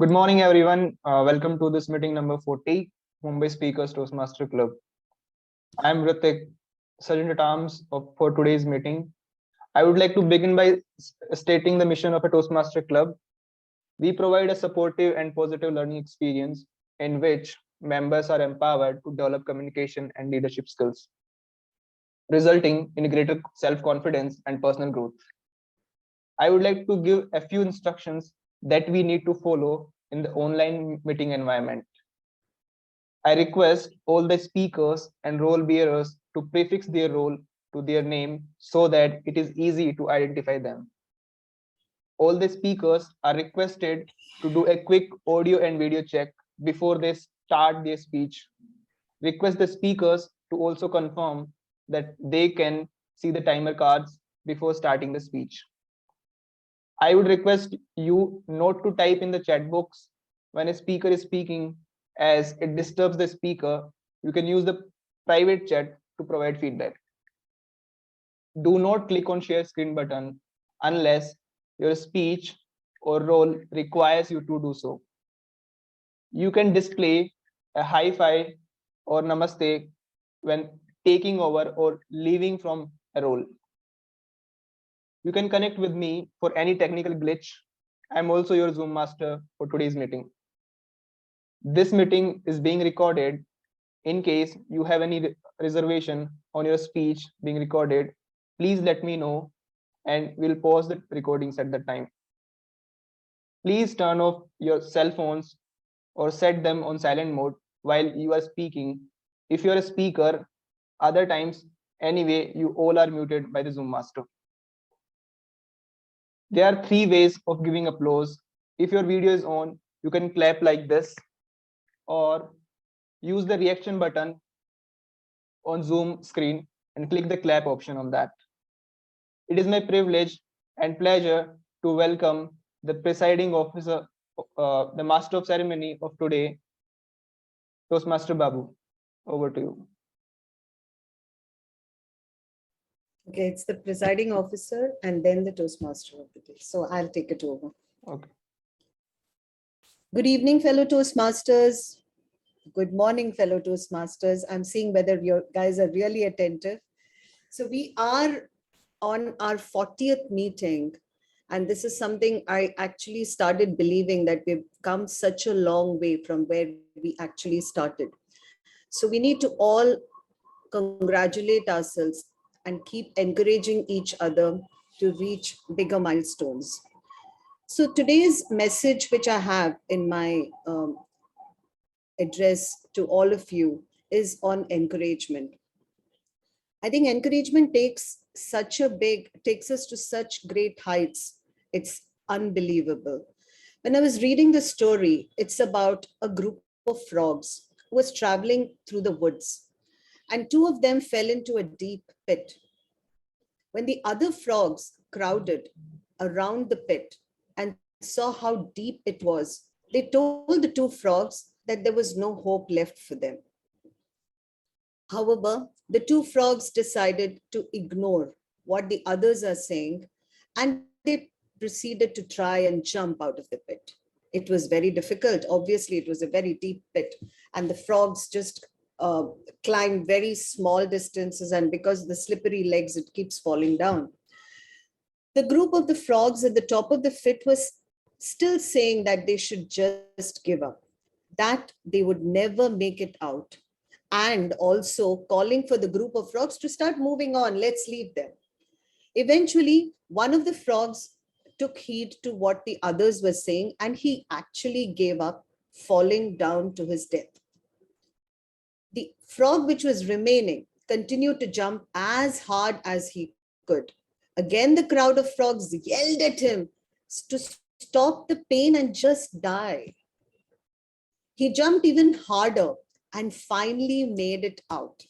Good morning, everyone. Welcome to this meeting number 40, Mumbai Speakers Toastmaster Club. I am Ritik, Sergeant at Arms for today's meeting. I would like to begin by stating the mission of a Toastmaster Club. We provide a supportive and positive learning experience in which members are empowered to develop communication and leadership skills, resulting in greater self-confidence and personal growth. I would like to give a few instructions that we need to follow in the online meeting environment. I request all the speakers and role bearers to prefix their role to their name so that it is easy to identify them. All the speakers are requested to do a quick audio and video check before they start their speech. Request the speakers to also confirm that they can see the timer cards before starting the speech. I would request you not to type in the chat box when a speaker is speaking, as it disturbs the speaker. You can use the private chat to provide feedback. Do not click on share screen button unless your speech or role requires you to do so. You can display a high five or namaste when taking over or leaving from a role. You can connect with me for any technical glitch. I'm also your Zoom master for today's meeting. This meeting is being recorded. In case you have any reservation on your speech being recorded, please let me know and we'll pause the recordings at that time. Please turn off your cell phones or set them on silent mode while you are speaking. If you're a speaker, other times, anyway, you all are muted by the Zoom master. There are 3 ways of giving applause. If your video is on, you can clap like this or use the reaction button on Zoom screen and click the clap option on that. It is my privilege and pleasure to welcome the presiding officer, the master of ceremony of today, Toastmaster Babu. Over to you. Okay, it's the presiding officer and then the Toastmaster of the day. So I'll take it over. Okay. Good evening, fellow Toastmasters. Good morning, fellow Toastmasters. I'm seeing whether you guys are really attentive. So we are on our 40th meeting. And this is something I actually started believing, that we've come such a long way from where we actually started. So we need to all congratulate ourselves and keep encouraging each other to reach bigger milestones. So today's message, which I have in my address to all of you, is on encouragement. I think encouragement takes us to such great heights. It's unbelievable. When I was reading the story, it's about a group of frogs who was traveling through the woods, and 2 of them fell into a deep pit. When the other frogs crowded around the pit and saw how deep it was, they told the 2 frogs that there was no hope left for them. However, the 2 frogs decided to ignore what the others are saying, and they proceeded to try and jump out of the pit. It was very difficult. Obviously, it was a very deep pit, and the frogs just climb very small distances, and because of the slippery legs, it keeps falling down. The group of the frogs at the top of the pit was still saying that they should just give up, that they would never make it out, and also calling for the group of frogs to start moving on. Let's leave them. Eventually, one of the frogs took heed to what the others were saying, and he actually gave up, falling down to his death. The frog which was remaining continued to jump as hard as he could. Again, the crowd of frogs yelled at him to stop the pain and just die. He jumped even harder and finally made it out.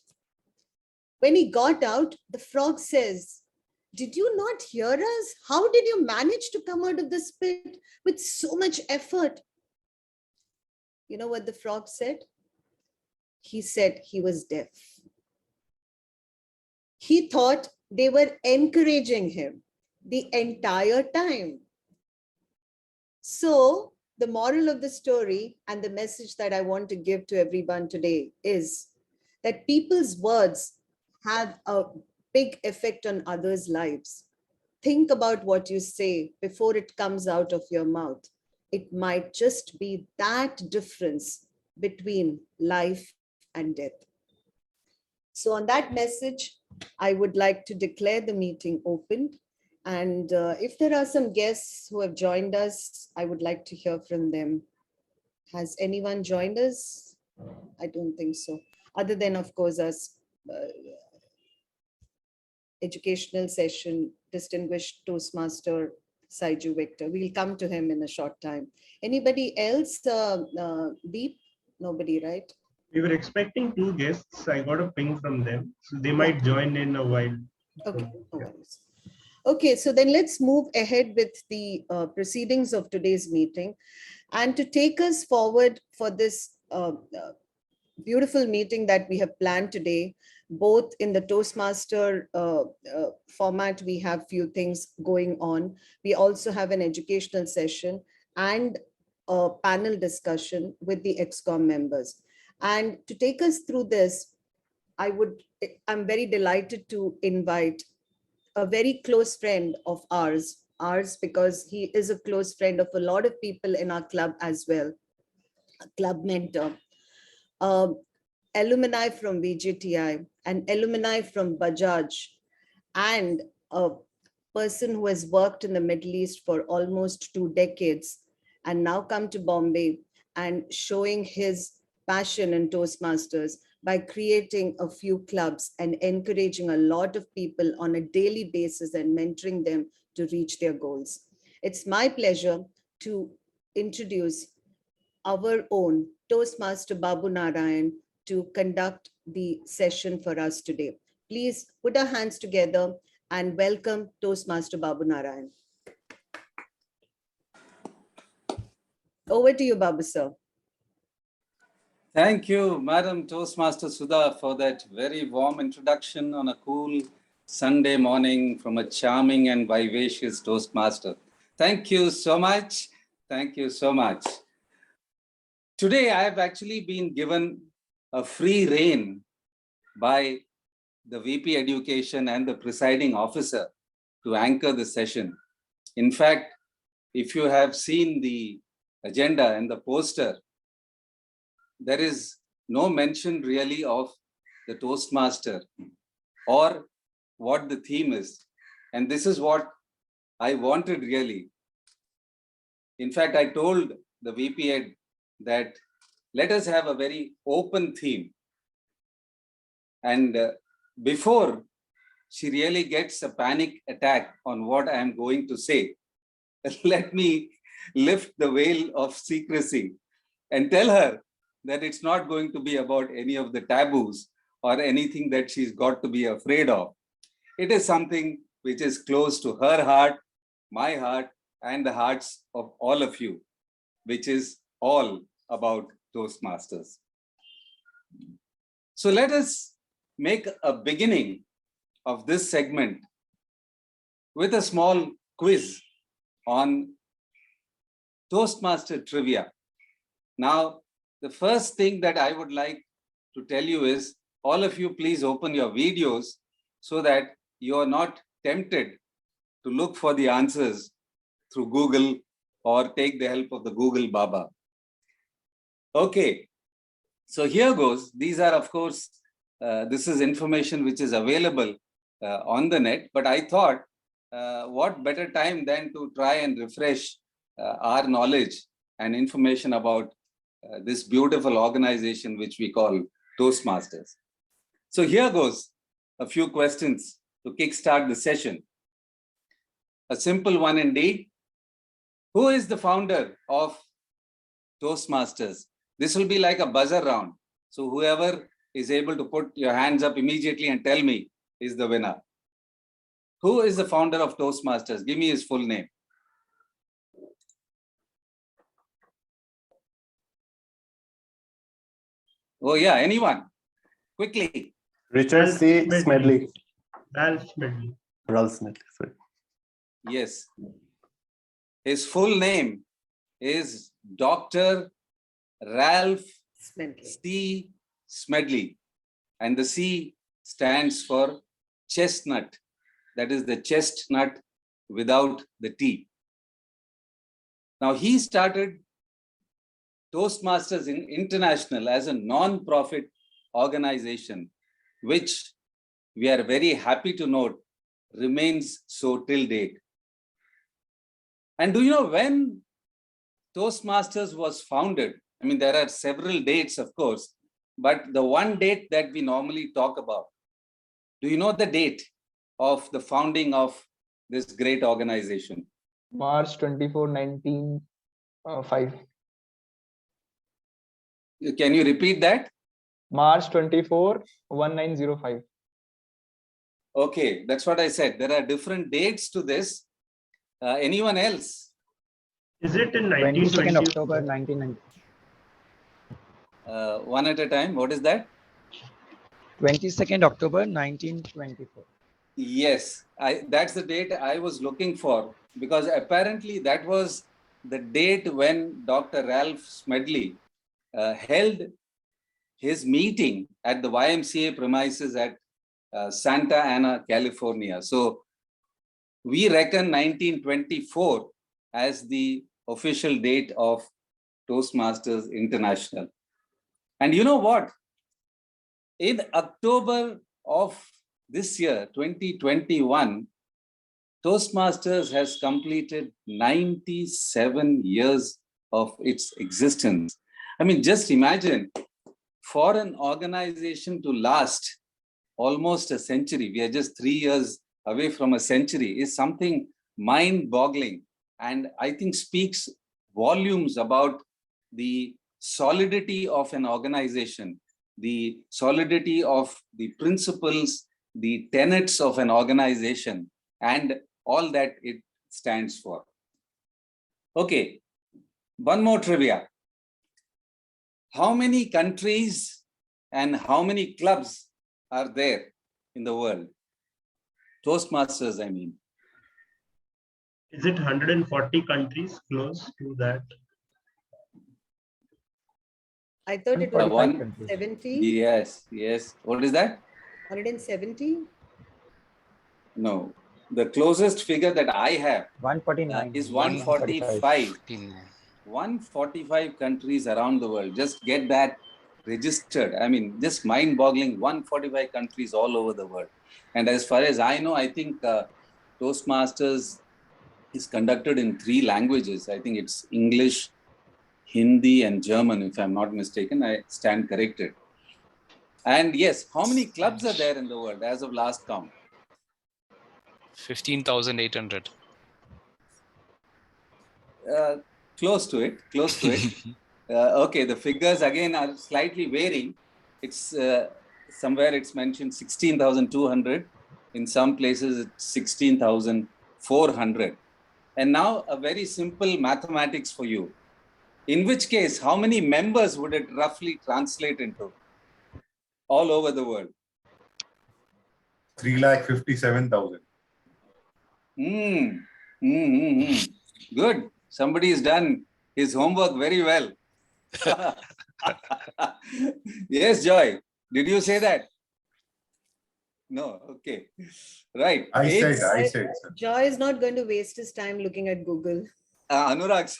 When he got out, the frog says, "Did you not hear us? How did you manage to come out of this pit with so much effort?" You know what the frog said? He said he was deaf. He thought they were encouraging him the entire time. So the moral of the story and the message that I want to give to everyone today is that people's words have a big effect on others' lives. Think about what you say before it comes out of your mouth. It might just be that difference between life and death. So on that message, I would like to declare the meeting open. And if there are some guests who have joined us, I would like to hear from them. Has anyone joined us? I don't think so. Other than, of course, us educational session, distinguished Toastmaster Saiju Victor. We'll come to him in a short time. Anybody else? Deep? Nobody, right? We were expecting 2 guests. I got a ping from them. So they might join in a while. Okay, no worries. Okay, so then let's move ahead with the proceedings of today's meeting. And to take us forward for this beautiful meeting that we have planned today, both in the Toastmaster format, we have few things going on. We also have an educational session and a panel discussion with the ExCom members. And to take us through this, I'm very delighted to invite a very close friend of ours because he is a close friend of a lot of people in our club as well, a club mentor. Alumni from VJTI, an alumni from Bajaj, and a person who has worked in the Middle East for almost 2 decades and now come to Bombay and showing his passion in Toastmasters by creating a few clubs and encouraging a lot of people on a daily basis and mentoring them to reach their goals. It's my pleasure to introduce our own Toastmaster Babu Narayan to conduct the session for us today. Please put our hands together and welcome Toastmaster Babu Narayan. Over to you, Babu sir. Thank you, Madam Toastmaster Sudha, for that very warm introduction on a cool Sunday morning from a charming and vivacious Toastmaster. Thank you so much. Thank you so much. Today, I have actually been given a free rein by the VP Education and the presiding officer to anchor the session. In fact, if you have seen the agenda and the poster, there is no mention really of the Toastmaster or what the theme is. And this is what I wanted really. In fact, I told the VP Ed that let us have a very open theme. And before she really gets a panic attack on what I am going to say, let me lift the veil of secrecy and tell her that it's not going to be about any of the taboos or anything that she's got to be afraid of. It is something which is close to her heart, my heart, and the hearts of all of you, which is all about Toastmasters. So let us make a beginning of this segment with a small quiz on Toastmaster trivia. Now, the first thing that I would like to tell you is, all of you please open your videos so that you are not tempted to look for the answers through Google or take the help of the Google Baba. Okay, so here goes. These are, of course, this is information which is available on the net, but I thought what better time than to try and refresh our knowledge and information about this beautiful organization which we call Toastmasters. So here goes a few questions to kickstart the session. A simple one indeed. Who is the founder of Toastmasters? This will be like a buzzer round. So whoever is able to put your hands up immediately and tell me is the winner. Who is the founder of Toastmasters? Give me his full name. Oh yeah, anyone? Quickly. Richard C. Smedley. Ralph Smedley. Ralph Smedley, sorry. Yes. His full name is Dr. Ralph Smedley. C. Smedley. And the C stands for chestnut. That is the chestnut without the T. Now, he started Toastmasters International as a non-profit organization, which we are very happy to note remains so till date. And do you know when Toastmasters was founded? I mean, there are several dates, of course, but the one date that we normally talk about, do you know the date of the founding of this great organization? March 24, 1905. Can you repeat that? March 24, 1905. Okay, that's what I said. There are different dates to this. Anyone else? Is it in 22nd 1920? October 1990. One at a time. What is that? 22nd October 1924. Yes, that's the date I was looking for, because apparently that was the date when Dr. Ralph Smedley held his meeting at the YMCA premises at Santa Ana, California. So we reckon 1924 as the official date of Toastmasters International. And you know what? In October of this year, 2021, Toastmasters has completed 97 years of its existence. I mean, just imagine, for an organization to last almost a century, we are just 3 years away from a century, is something mind-boggling, and I think speaks volumes about the solidity of an organization, the solidity of the principles, the tenets of an organization, and all that it stands for. Okay, one more trivia. How many countries and how many clubs are there in the world? Toastmasters, I mean. Is it 140 countries close to that? I thought it was 145 170. Yes, yes. What is that? 170. No. The closest figure that I have 149 is 145. 15. 145 countries around the world. Just get that registered. I mean, just mind-boggling, 145 countries all over the world. And as far as I know, I think Toastmasters is conducted in 3 languages. I think it's English, Hindi, and German, if I'm not mistaken. I stand corrected. And yes, how many clubs are there in the world as of last count? 15,800. Close to it, close to it. Okay, the figures again are slightly varying. It's somewhere it's mentioned 16,200. In some places it's 16,400. And now a very simple mathematics for you. In which case, how many members would it roughly translate into all over the world? 3,57,000. Good. Somebody has done his homework very well. Yes, Joy. Did you say that? No. Okay. Right. I said, sir. Joy is not going to waste his time looking at Google. Anurag.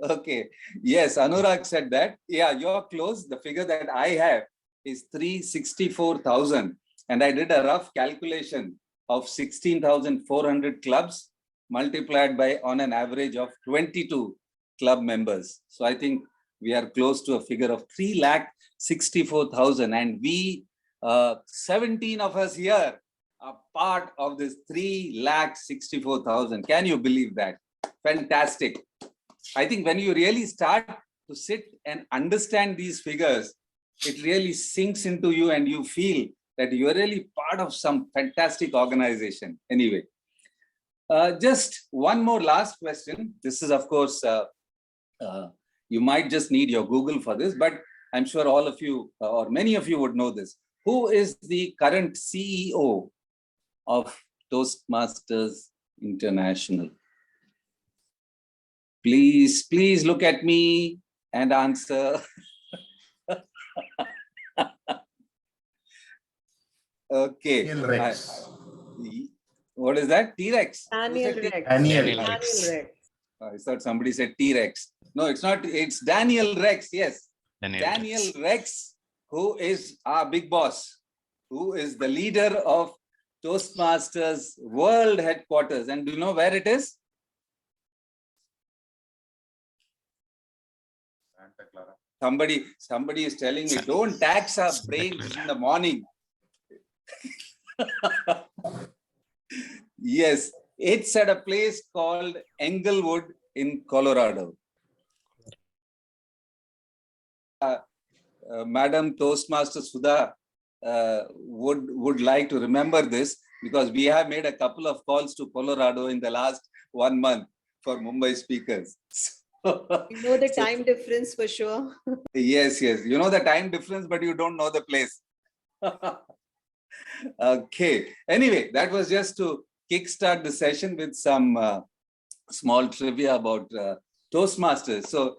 Okay. Yes, Anurag said that. Yeah, you're close. The figure that I have is 364,000. And I did a rough calculation of 16,400 clubs multiplied by on an average of 22 club members. So I think we are close to a figure of 3,64,000. And we, 17 of us here, are part of this 3,64,000. Can you believe that? Fantastic. I think when you really start to sit and understand these figures, it really sinks into you and you feel that you're really part of some fantastic organization. Anyway, just one more last question. This is, of course, you might just need your Google for this, but I'm sure all of you or many of you would know this. Who is the current CEO of Toastmasters International? Please look at me and answer. Okay. Daniel Rex. What is that? T-Rex? Who Daniel said T- Rex. Daniel Daniel Rex. Rex. I thought somebody said T-Rex. No, it's not. It's Daniel Rex. Yes. Daniel Rex, who is our big boss, who is the leader of Toastmasters World Headquarters. And do you know where it is? Santa Clara. Somebody is telling me, don't tax our brains in the morning. Yes, it's at a place called Englewood in Colorado. Madam Toastmaster Sudha would like to remember this, because we have made a couple of calls to Colorado in the last 1 month for Mumbai speakers. You know the time difference for sure. Yes, you know the time difference, but you don't know the place. Okay. Anyway, that was just to kickstart the session with some small trivia about Toastmasters. So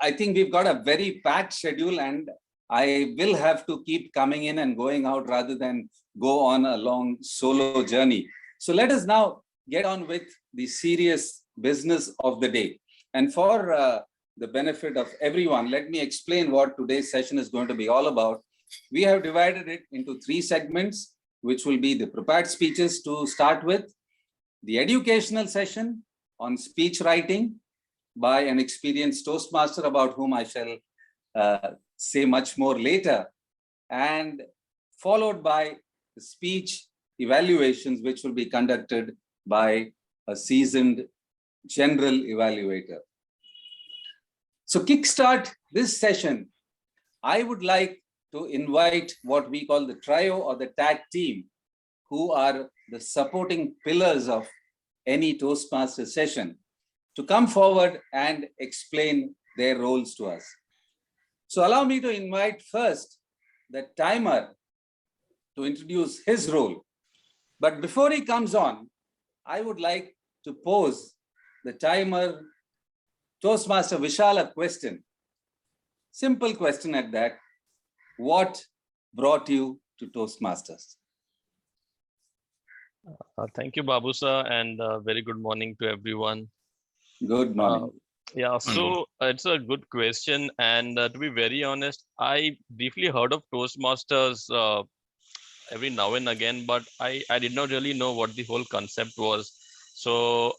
I think we've got a very packed schedule, and I will have to keep coming in and going out rather than go on a long solo journey. So let us now get on with the serious business of the day. And for the benefit of everyone, let me explain what today's session is going to be all about. We have divided it into 3 segments, which will be the prepared speeches to start with, the educational session on speech writing by an experienced Toastmaster about whom I shall say much more later, and followed by the speech evaluations, which will be conducted by a seasoned general evaluator. So kickstart this session, I would like to invite what we call the trio or the tag team, who are the supporting pillars of any Toastmaster session, to come forward and explain their roles to us. So allow me to invite first the timer to introduce his role. But before he comes on, I would like to pose the timer, Toastmaster Vishal, a question. Simple question at that. What brought you to Toastmasters? Thank you, Babu sir, and very good morning to everyone. Good morning. Yeah, so it's a good question, and to be very honest, I briefly heard of Toastmasters every now and again, but I did not really know what the whole concept was. So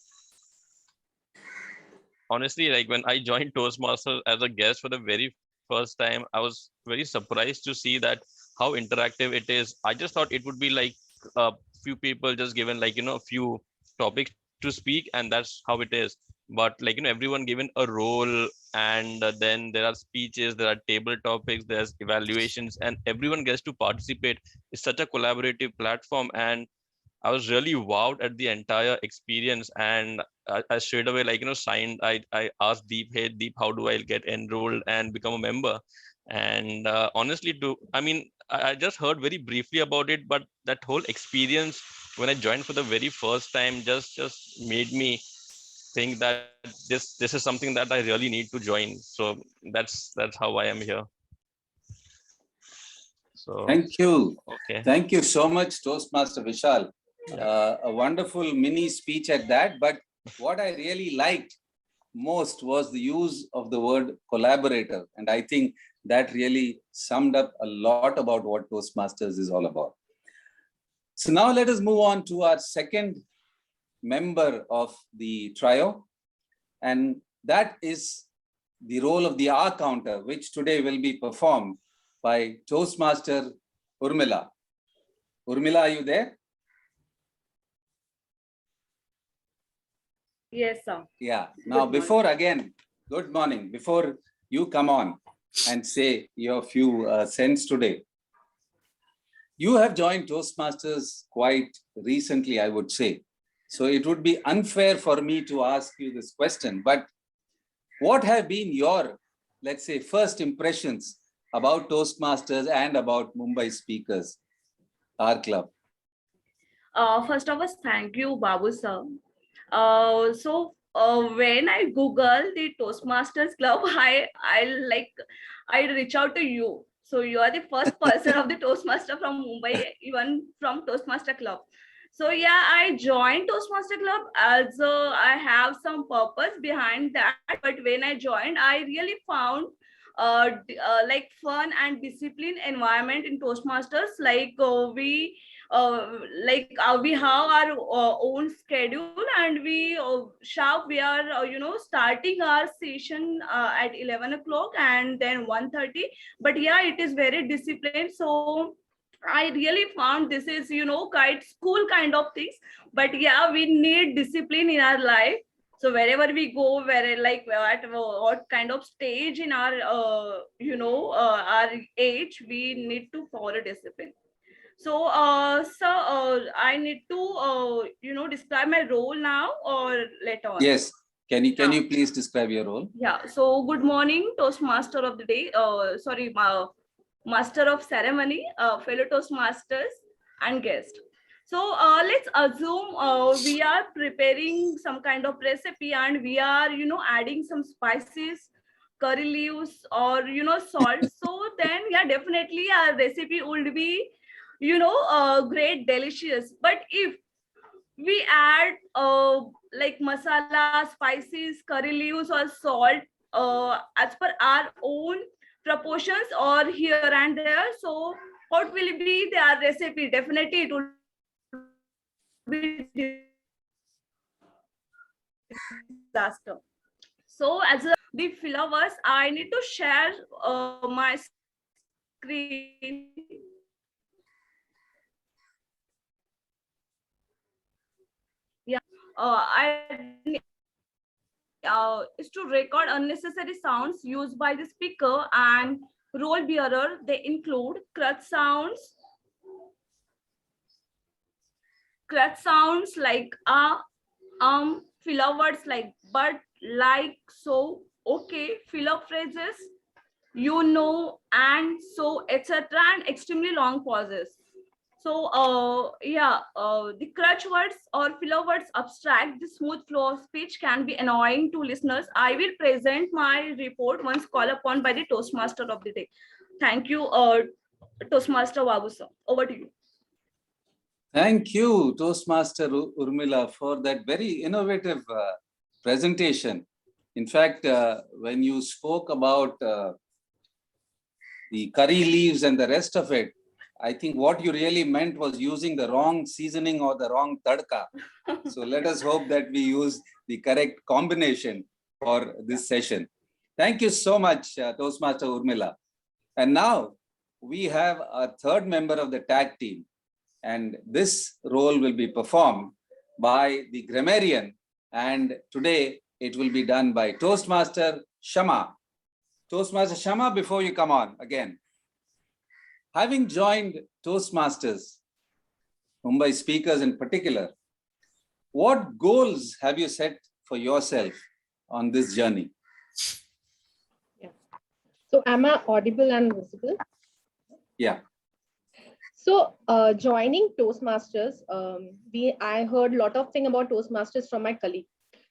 honestly, like when I joined Toastmasters as a guest for the very first time, I was very surprised to see that how interactive it is. I just thought it would be like a few people just given like, a few topics to speak, and that's how it is. But like, everyone given a role, and then there are speeches, there are table topics, there's evaluations, and everyone gets to participate. It's such a collaborative platform, and I was really wowed at the entire experience. And I straight away, like, signed. I asked Deep, hey, Deep, how do I get enrolled and become a member? And honestly, I just heard very briefly about it, but that whole experience when I joined for the very first time just made me think that this is something that I really need to join. So that's how I am here. So Thank you. okay. Thank you so much, Toastmaster Vishal. A wonderful mini speech at that. But what I really liked most was the use of the word collaborator. And I think that really summed up a lot about what Toastmasters is all about. So now let us move on to our second member of the trio. And that is the role of the R counter, which today will be performed by Toastmaster Urmila. Urmila, are you there? Yes, sir. Yeah. Now, good morning. Before you come on and say your few cents today, you have joined Toastmasters quite recently, I would say. So it would be unfair for me to ask you this question, but what have been your, let's say, first impressions about Toastmasters and about Mumbai speakers, our club? First of all, thank you, Babu sir. when I Google the Toastmasters Club, I reach out to you. So you are the first person of the Toastmaster from Mumbai, even from Toastmaster Club. So yeah, I joined Toastmaster Club as I have some purpose behind that. But when I joined, I really found like fun and disciplined environment in Toastmasters. We have our own schedule, and we are starting our session at 11 o'clock and then 1:30. But yeah, it is very disciplined. So I really found this is quite school kind of things. But yeah, we need discipline in our life. So wherever we go, at what kind of stage in our our age, we need to follow discipline. So I need to describe my role now or later on. Yes. Can you please describe your role? Yeah. So good morning, Toastmaster of the day. Master of ceremony, fellow Toastmasters, and guest. So let's assume we are preparing some kind of recipe, and we are adding some spices, curry leaves, or salt. So then yeah, definitely our recipe would be great, delicious. But if we add like masala, spices, curry leaves, or salt as per our own proportions or here and there, so what will be their recipe? Definitely it will be disaster. So as the followers, I need to share my screen. Yeah, is to record unnecessary sounds used by the speaker and role bearer. They include crutch sounds like filler words like but, like, so, okay, filler phrases, and so, etc., and extremely long pauses. So the crutch words or filler words abstract the smooth flow of speech, can be annoying to listeners. I will present my report once called upon by the Toastmaster of the day. Thank you, Toastmaster Babu sir. Over to you. Thank you, Toastmaster Urmila, for that very innovative presentation. In fact, when you spoke about the curry leaves and the rest of it, I think what you really meant was using the wrong seasoning or the wrong tadka. So let us hope that we use the correct combination for this session. Thank you so much, Toastmaster Urmila. And now we have a third member of the tag team. And this role will be performed by the grammarian. And today it will be done by Toastmaster Shama. Toastmaster Shama, before you come on again. Having joined Toastmasters, Mumbai speakers in particular, what goals have you set for yourself on this journey? Yeah. So am I audible and visible? Yeah. So joining Toastmasters, I heard a lot of things about Toastmasters from my colleague.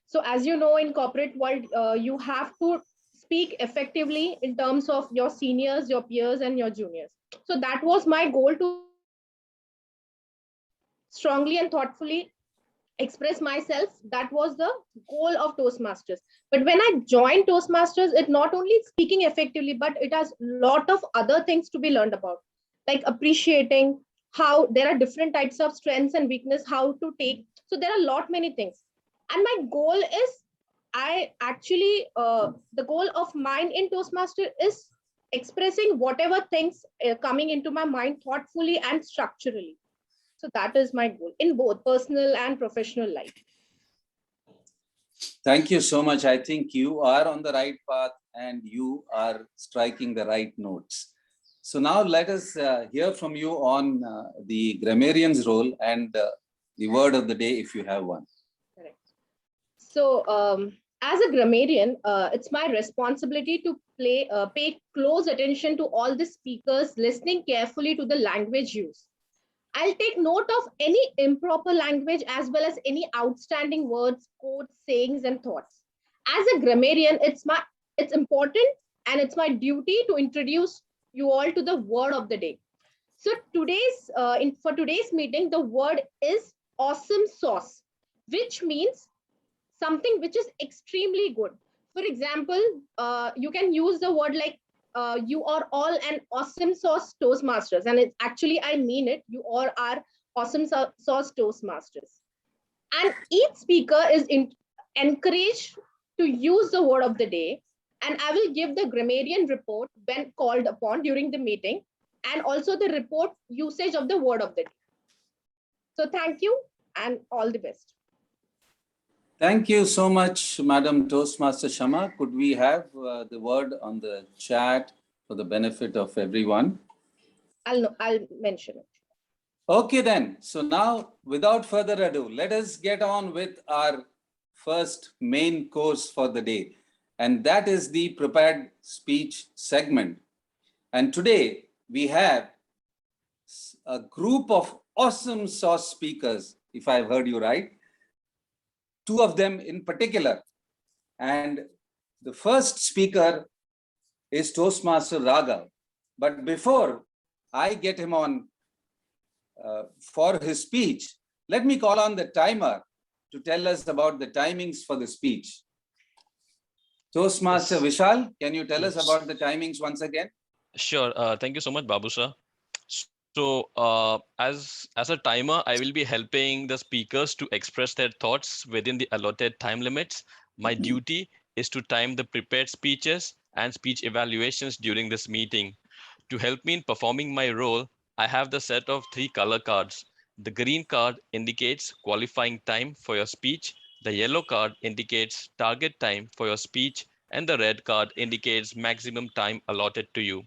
So as you know, in corporate world, you have to speak effectively in terms of your seniors, your peers, and your juniors. So that was my goal, to strongly and thoughtfully express myself. That was the goal of Toastmasters. But when I joined Toastmasters, it not only speaking effectively, but it has a lot of other things to be learned about, like appreciating how there are different types of strengths and weakness, how to take. So there are many things. And my goal is, the goal of mine in Toastmaster is expressing whatever things coming into my mind thoughtfully and structurally. So that is my goal in both personal and professional life. Thank you so much. I think you are on the right path and you are striking the right notes. So now let us hear from you on the grammarian's role and the word of the day, if you have one. Correct. So as a grammarian, it's my responsibility to pay close attention to all the speakers, listening carefully to the language used. I'll take note of any improper language as well as any outstanding words, quotes, sayings, and thoughts. As a grammarian, it's important and it's my duty to introduce you all to the word of the day. So for today's meeting, the word is awesome sauce, which means something which is extremely good. For example, you can use the word like you are all an awesome sauce Toastmasters, and it's actually, I mean it, you all are awesome sauce Toastmasters. And each speaker is encouraged to use the word of the day, and I will give the grammarian report when called upon during the meeting, and also the report usage of the word of the day. So thank you and all the best. Thank you so much, Madam Toastmaster Shama. Could we have the word on the chat for the benefit of everyone? I'll mention it. Okay then. So now, without further ado, let us get on with our first main course for the day. And that is the prepared speech segment. And today we have a group of awesome sauce speakers, if I've heard you right. Two of them in particular. And the first speaker is Toastmaster Raghav. But before I get him on for his speech, let me call on the timer to tell us about the timings for the speech. Toastmaster Vishal, can you tell us about the timings once again? Sure. Thank you so much, Babu sir. So as a timer, I will be helping the speakers to express their thoughts within the allotted time limits. My duty is to time the prepared speeches and speech evaluations during this meeting. To help me in performing my role, I have the set of 3 color cards. The green card indicates qualifying time for your speech. The yellow card indicates target time for your speech, and the red card indicates maximum time allotted to you.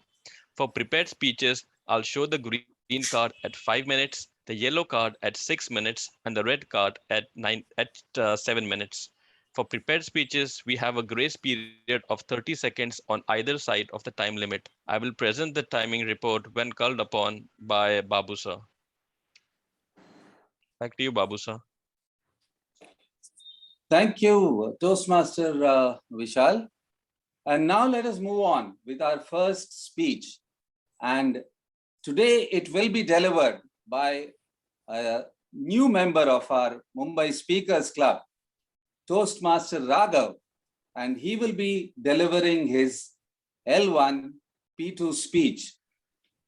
For prepared speeches, I'll show the green card at 5 minutes, the yellow card at 6 minutes, and the red card at 7 minutes. For prepared speeches, we have a grace period of 30 seconds on either side of the time limit. I will present the timing report when called upon by Babu sir. Back to you, Babu sir. Thank you, Toastmaster Vishal. And now let us move on with our first speech. And today it will be delivered by a new member of our Mumbai Speakers Club, Toastmaster Raghav, and he will be delivering his L1 P2 speech.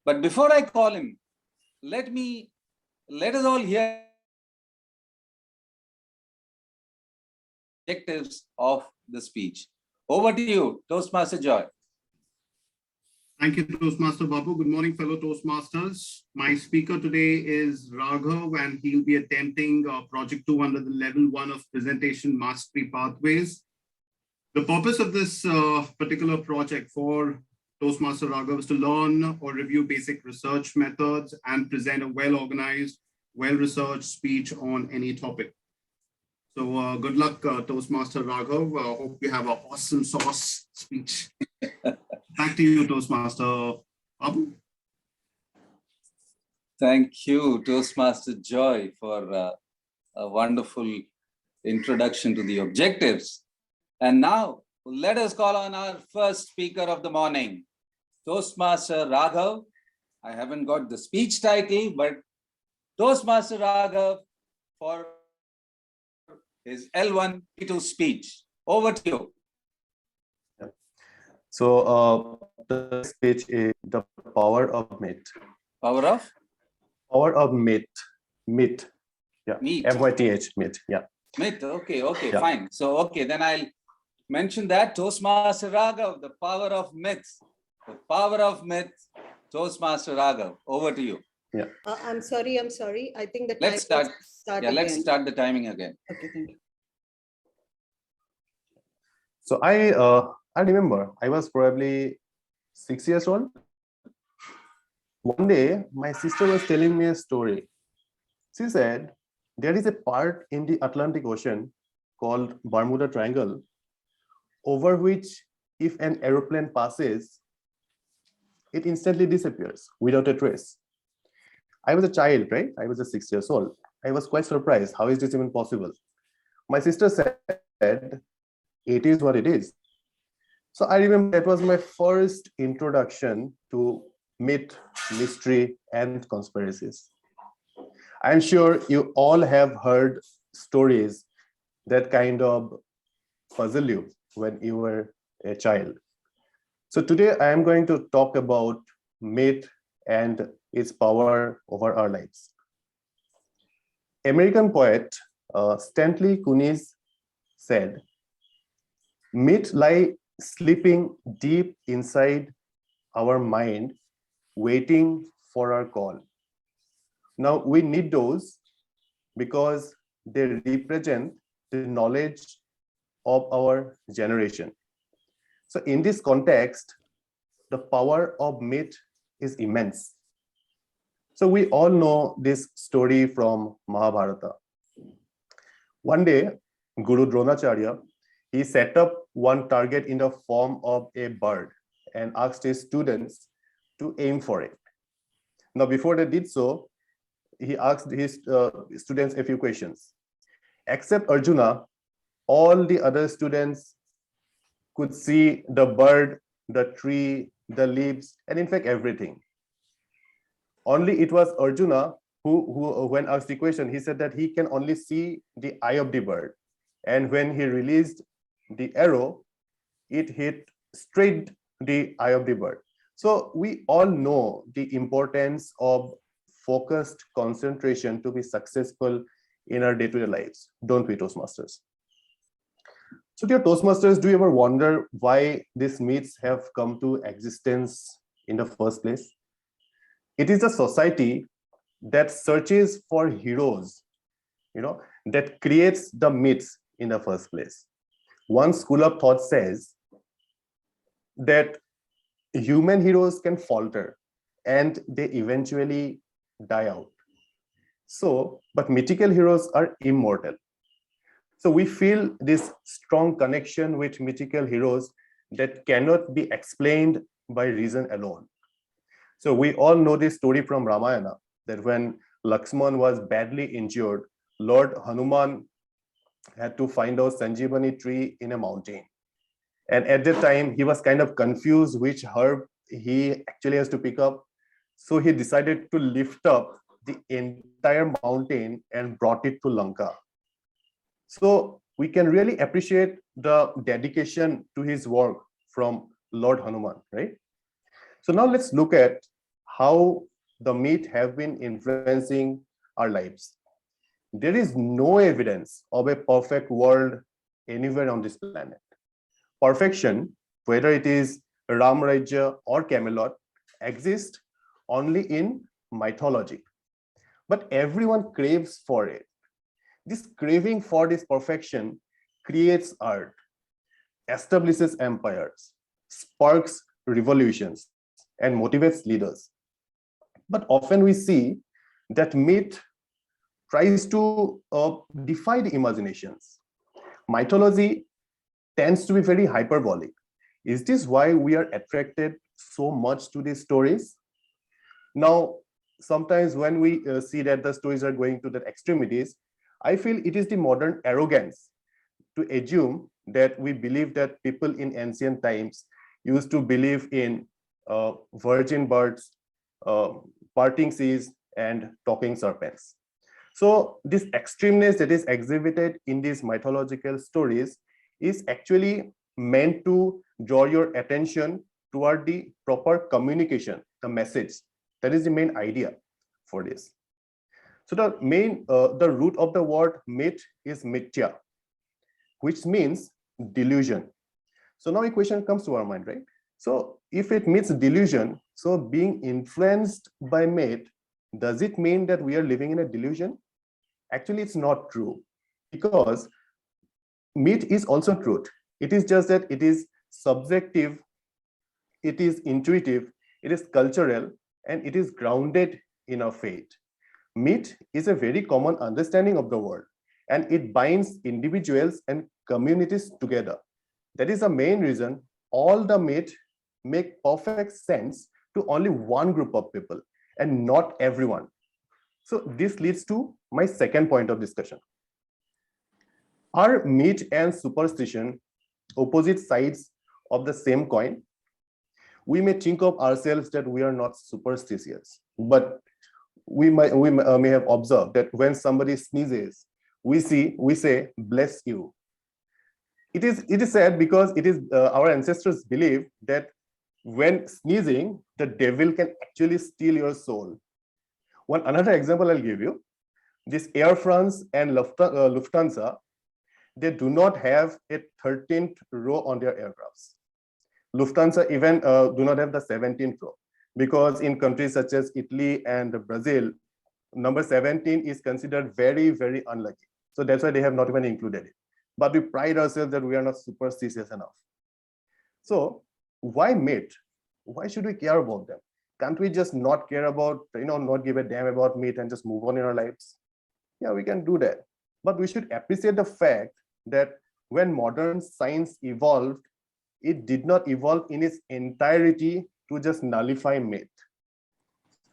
But before I call him, let us all hear objectives of the speech. Over to you, Toastmaster Joy. Thank you, Toastmaster Babu. Good morning, fellow Toastmasters. My speaker today is Raghav, and he'll be attempting Project 2 under the Level 1 of Presentation Mastery Pathways. The purpose of this particular project for Toastmaster Raghav is to learn or review basic research methods and present a well-organized, well-researched speech on any topic. So good luck, Toastmaster Raghav. Hope you have an awesome sauce speech. Back to you, Toastmaster Babu. Thank you, Toastmaster Joy, for a wonderful introduction to the objectives. And now, let us call on our first speaker of the morning, Toastmaster Raghav. I haven't got the speech title, but Toastmaster Raghav for his L1 P2 speech. Over to you. So the speech is the power of myth. Power of? Power of myth. Myth. Yeah. Meat. MYTH. Myth. Yeah. Myth. Okay. Okay. Yeah. Fine. So okay, then I'll mention that Toastmaster Raghav, the power of myth. The power of myth. Toastmaster Raghav. Over to you. Yeah. I'm sorry. I think that Let's start. start Yeah. again. Let's start the timing again. Okay, thank you. So I remember I was probably 6 years old. One day, my sister was telling me a story. She said, there is a part in the Atlantic Ocean called Bermuda Triangle, over which if an aeroplane passes, it instantly disappears without a trace. I was a child, right? I was just 6 years old. I was quite surprised. How is this even possible? My sister said, it is what it is. So I remember that was my first introduction to myth, mystery, and conspiracies. I'm sure you all have heard stories that kind of puzzle you when you were a child. So today I am going to talk about myth and its power over our lives. American poet Stanley Kunis said, myth lie sleeping deep inside our mind, waiting for our call. Now we need those because they represent the knowledge of our generation. So in this context, the power of myth is immense. So we all know this story from Mahabharata. One day, Guru Dronacharya, he set up one target in the form of a bird and asked his students to aim for it. Now, before they did so, he asked his students a few questions. Except Arjuna, all the other students could see the bird, the tree, the leaves, and in fact, everything. Only it was Arjuna who when asked the question, he said that he can only see the eye of the bird. And when he released the arrow, it hit straight the eye of the bird. So we all know the importance of focused concentration to be successful in our day-to-day lives, don't we, Toastmasters? So dear Toastmasters, do you ever wonder why these myths have come to existence in the first place? It is a society that searches for heroes, that creates the myths in the first place. One school of thought says that human heroes can falter and they eventually die out. So, but mythical heroes are immortal. So we feel this strong connection with mythical heroes that cannot be explained by reason alone. So we all know this story from Ramayana, that when Lakshman was badly injured, Lord Hanuman had to find out Sanjeevani tree in a mountain. And at that time, he was kind of confused which herb he actually has to pick up. So he decided to lift up the entire mountain and brought it to Lanka. So we can really appreciate the dedication to his work from Lord Hanuman, right? So now let's look at how the myth have been influencing our lives. There is no evidence of a perfect world anywhere on this planet. Perfection, whether it is Ram Rajya or Camelot, exists only in mythology. But everyone craves for it. This craving for this perfection creates art, establishes empires, sparks revolutions, and motivates leaders. But often we see that myth tries to defy the imaginations. Mythology tends to be very hyperbolic. Is this why we are attracted so much to these stories? Now, sometimes when we see that the stories are going to the extremities, I feel it is the modern arrogance to assume that we believe that people in ancient times used to believe in virgin birds, parting seas, and talking serpents. So this extremeness that is exhibited in these mythological stories is actually meant to draw your attention toward the proper communication, the message. That is the main idea for this. So the root of the word myth is mithya, which means delusion. So now a question comes to our mind, right? So if it means delusion, so being influenced by myth, does it mean that we are living in a delusion? Actually, it's not true, because myth is also truth. It is just that it is subjective, it is intuitive, it is cultural, and it is grounded in our faith. Myth is a very common understanding of the world, and it binds individuals and communities together. That is the main reason all the myths make perfect sense to only one group of people and not everyone. So this leads to my second point of discussion. Are myth and superstition opposite sides of the same coin? We may think of ourselves that we are not superstitious, but we may have observed that when somebody sneezes, we say, bless you. It is said because it is our ancestors believe that when sneezing, the devil can actually steal your soul. Another example I'll give you, this Air France and Lufthansa, they do not have a 13th row on their aircrafts. Lufthansa even do not have the 17th row, because in countries such as Italy and Brazil, number 17 is considered very, very unlucky. So that's why they have not even included it. But we pride ourselves that we are not superstitious enough. So why myth? Why should we care about them? Can't we just not care about, not give a damn about myth and just move on in our lives? Yeah, we can do that. But we should appreciate the fact that when modern science evolved, it did not evolve in its entirety to just nullify myth.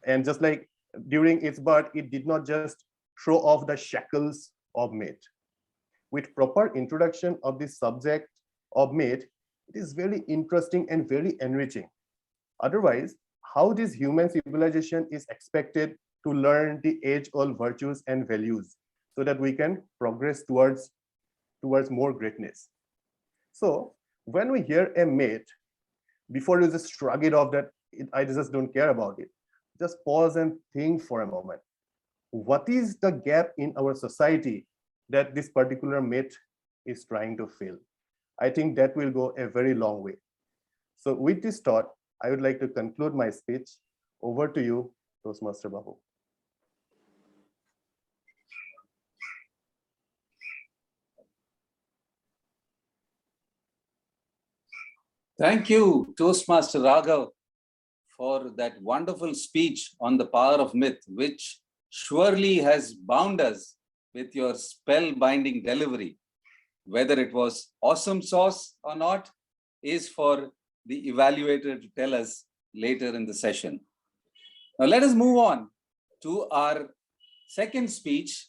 And just like during its birth, it did not just throw off the shackles of myth. With proper introduction of the subject of myth, it is very interesting and very enriching. Otherwise, how this human civilization is expected to learn the age-old virtues and values so that we can progress towards more greatness. So when we hear a myth, before you just shrug it off that I just don't care about it, just pause and think for a moment. What is the gap in our society that this particular myth is trying to fill? I think that will go a very long way. So with this thought, I would like to conclude my speech. Over to you, Toastmaster Babu. Thank you, Toastmaster Raghav, for that wonderful speech on the power of myth, which surely has bound us with your spellbinding delivery. Whether it was awesome sauce or not is for the evaluator to tell us later in the session. Now let us move on to our second speech.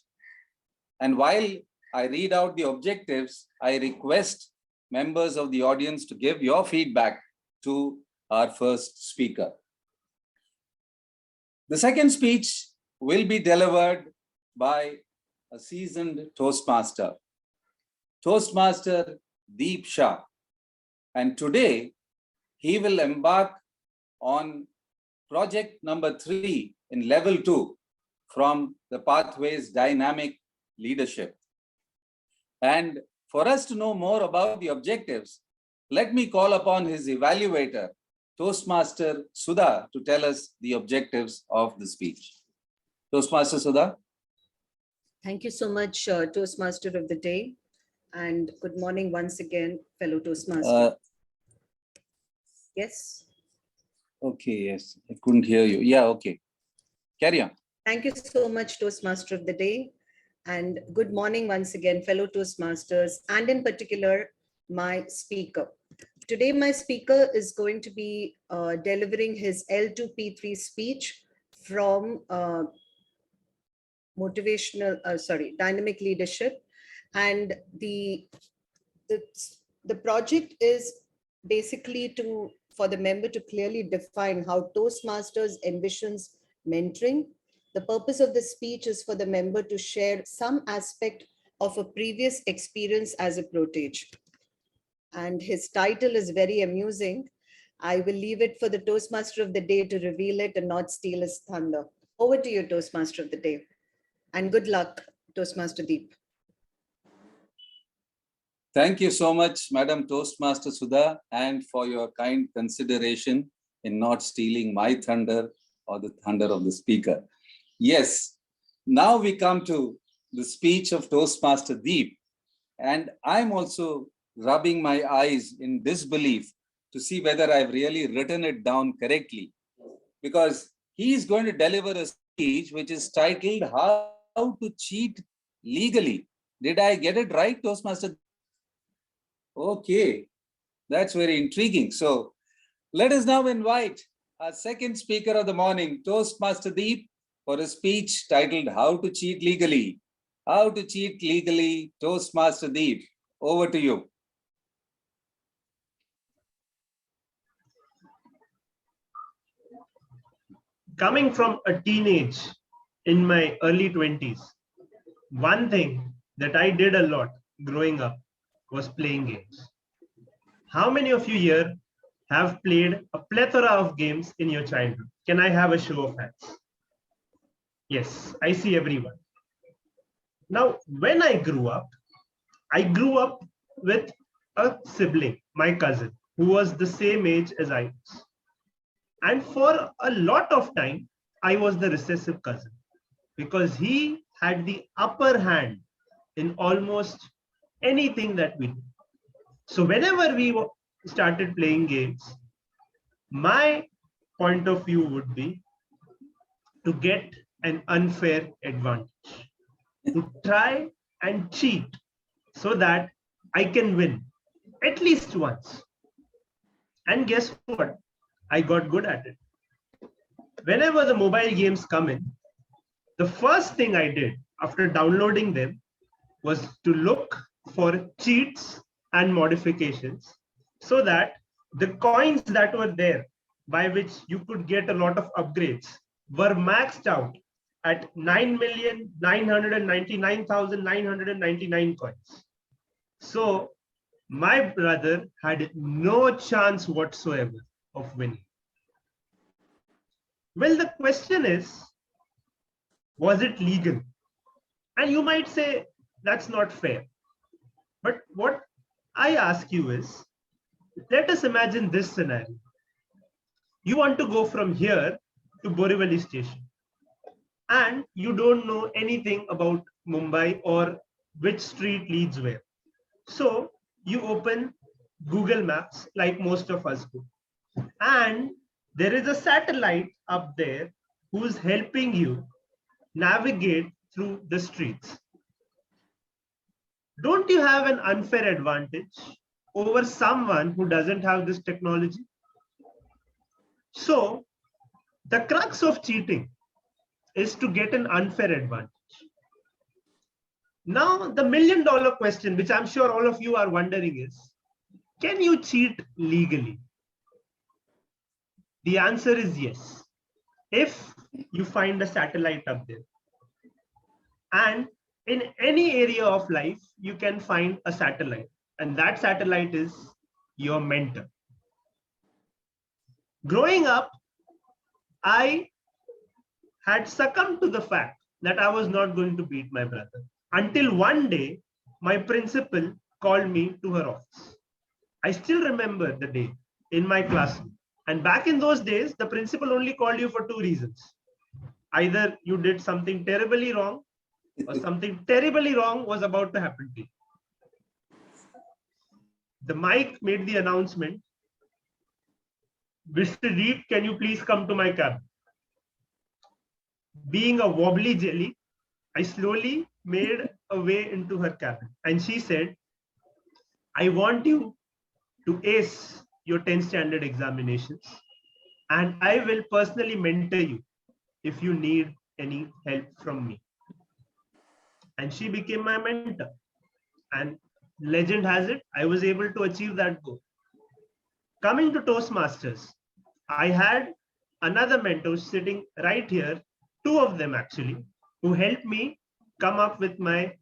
And while I read out the objectives, I request members of the audience to give your feedback to our first speaker. The second speech will be delivered by a seasoned Toastmaster, Toastmaster Deep Shah. And today, he will embark on project number 3 in level 2 from the Pathways Dynamic Leadership. And for us to know more about the objectives, let me call upon his evaluator, Toastmaster Sudha, to tell us the objectives of the speech. Toastmaster Sudha. Thank you so much, Toastmaster of the Day. And good morning once again, fellow Toastmasters. Yes? Okay, yes, I couldn't hear you. Yeah, okay. Carry on. Thank you so much, Toastmaster of the Day. And good morning once again, fellow Toastmasters, and in particular, my speaker. Today, my speaker is going to be delivering his L2P3 speech from dynamic leadership. And the project is basically for the member to clearly define how Toastmasters envisions mentoring. The purpose of the speech is for the member to share some aspect of a previous experience as a protege. And his title is very amusing. I will leave it for the Toastmaster of the Day to reveal it and not steal his thunder. Over to you, Toastmaster of the Day. And good luck, Toastmaster Deep. Thank you so much, Madam Toastmaster Sudha, and for your kind consideration in not stealing my thunder or the thunder of the speaker. Yes, now we come to the speech of Toastmaster Deep, and I'm also rubbing my eyes in disbelief to see whether I've really written it down correctly, because he is going to deliver a speech which is titled How to Cheat Legally. Did I get it right, Toastmaster? Okay, that's very intriguing. So let us now invite our second speaker of the morning, Toastmaster Deep, for a speech titled How to Cheat Legally. How to Cheat Legally, Toastmaster Deep. Over to you. Coming from a teenage in my early 20s, one thing that I did a lot growing up was playing games. How many of you here have played a plethora of games in your childhood? Can I have a show of hands? Yes, I see everyone. Now, when I grew up with a sibling, my cousin, who was the same age as I was. And for a lot of time, I was the recessive cousin because he had the upper hand in almost anything that we did. So whenever we started playing games, my point of view would be to get an unfair advantage, to try and cheat so that I can win at least once. And guess what? I got good at it. Whenever the mobile games come in, the first thing I did after downloading them was to look for cheats and modifications so that the coins that were there by which you could get a lot of upgrades were maxed out at 9,999,999 coins. So my brother had no chance whatsoever of winning. Well, the question is, was it legal? And you might say, that's not fair. But what I ask you is, let us imagine this scenario. You want to go from here to Borivali station, and you don't know anything about Mumbai or which street leads where. So you open Google Maps like most of us do. And there is a satellite up there who's helping you navigate through the streets. Don't you have an unfair advantage over someone who doesn't have this technology? So the crux of cheating is to get an unfair advantage. Now, the $1,000,000 question, which I'm sure all of you are wondering is, can you cheat legally? The answer is yes. If you find a satellite up there. And in any area of life, you can find a satellite. And that satellite is your mentor. Growing up, I had succumbed to the fact that I was not going to beat my brother. Until one day, my principal called me to her office. I still remember the day in my classroom. And back in those days, the principal only called you for two reasons. Either you did something terribly wrong or something terribly wrong was about to happen to you. The mic made the announcement, Mr. Deep, can you please come to my cabin? Being a wobbly jelly, I slowly made a way into her cabin. And she said, I want you to ace your 10th standard examinations. And I will personally mentor you if you need any help from me. And she became my mentor. And legend has it, I was able to achieve that goal. Coming to Toastmasters, I had another mentor sitting right here, two of them actually, who helped me come up with my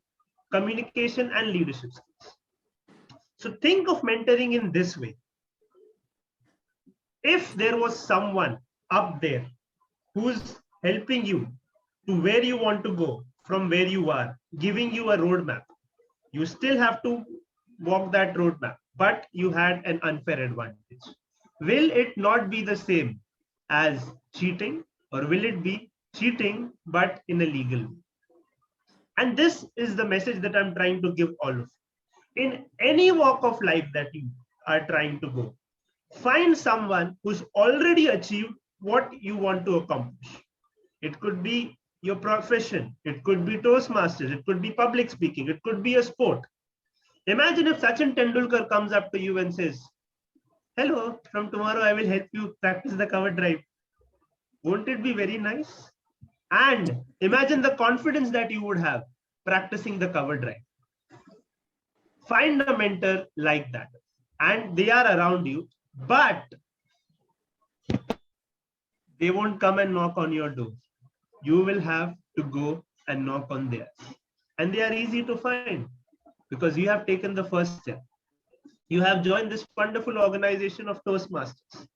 communication and leadership skills. So think of mentoring in this way. If there was someone up there who's helping you to where you want to go from where you are, giving you a roadmap, you still have to walk that roadmap, but you had an unfair advantage. Will it not be the same as cheating, or will it be cheating but in a legal way? And this is the message that I'm trying to give all of you. In any walk of life that you are trying to go, find someone who's already achieved what you want to accomplish. It could be your profession, it could be Toastmasters, it could be public speaking, it could be a sport. Imagine if Sachin Tendulkar comes up to you and says, hello, from tomorrow I will help you practice the cover drive. Won't it be very nice? And imagine the confidence that you would have practicing the cover drive. Find a mentor like that, and they are around you, but they won't come and knock on your door. You will have to go and knock on theirs. And they are easy to find because you have taken the first step. You have joined this wonderful organization of Toastmasters.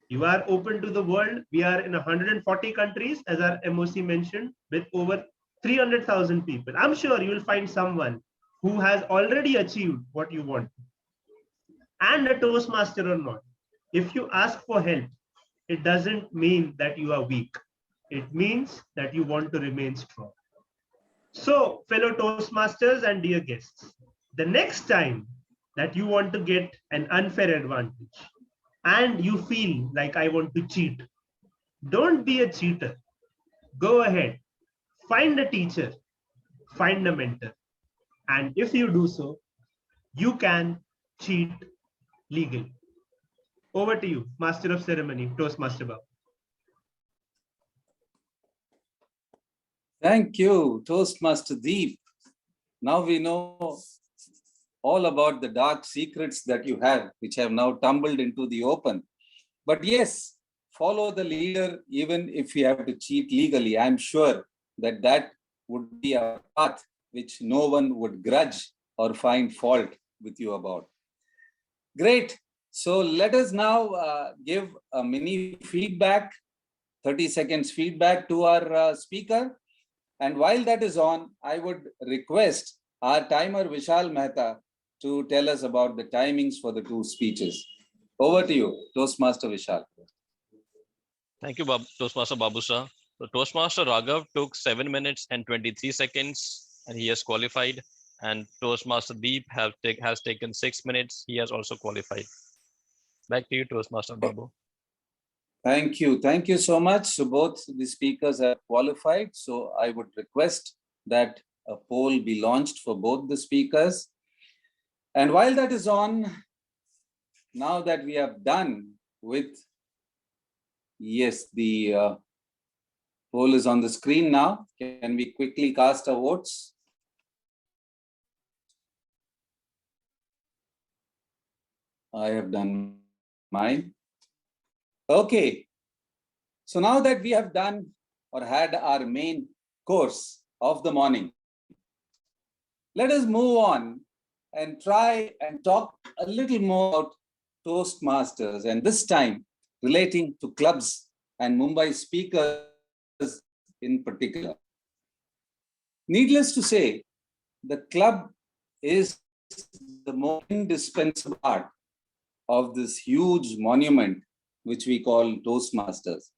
You are open to the world. We are in 140 countries, as our MOC mentioned, with over 300,000 people. I'm sure you will find someone who has already achieved what you want. And a Toastmaster or not, if you ask for help, it doesn't mean that you are weak. It means that you want to remain strong. So, fellow Toastmasters and dear guests, the next time that you want to get an unfair advantage and you feel like I want to cheat, don't be a cheater. Go ahead, find a teacher, find a mentor. And if you do so, you can cheat legally. Over to you, Master of Ceremony, Toastmaster Babu. Thank you, Toastmaster Deep. Now we know all about the dark secrets that you have, which have now tumbled into the open. But yes, follow the leader, even if you have to cheat legally. I'm sure that that would be a path which no one would grudge or find fault with you about. Great. So let us now give a mini feedback, 30 seconds feedback to our speaker. And while that is on, I would request our timer Vishal Mehta to tell us about the timings for the two speeches. Over to you, Toastmaster Vishal. Thank you, Toastmaster Babu sir. So Toastmaster Raghav took 7 minutes and 23 seconds and he has qualified. And Toastmaster Deep has taken 6 minutes. He has also qualified. Back to you, Toastmaster Babu. Thank you. Thank you so much. So both the speakers are qualified. So I would request that a poll be launched for both the speakers. And while that is on, now that we have done with, yes, the poll is on the screen now. Can we quickly cast our votes? I have done mine. Okay. So now that we have done or had our main course of the morning, let us move on and try and talk a little more about Toastmasters, and this time relating to clubs and Mumbai speakers in particular. Needless to say, the club is the most indispensable part of this huge monument which we call Toastmasters.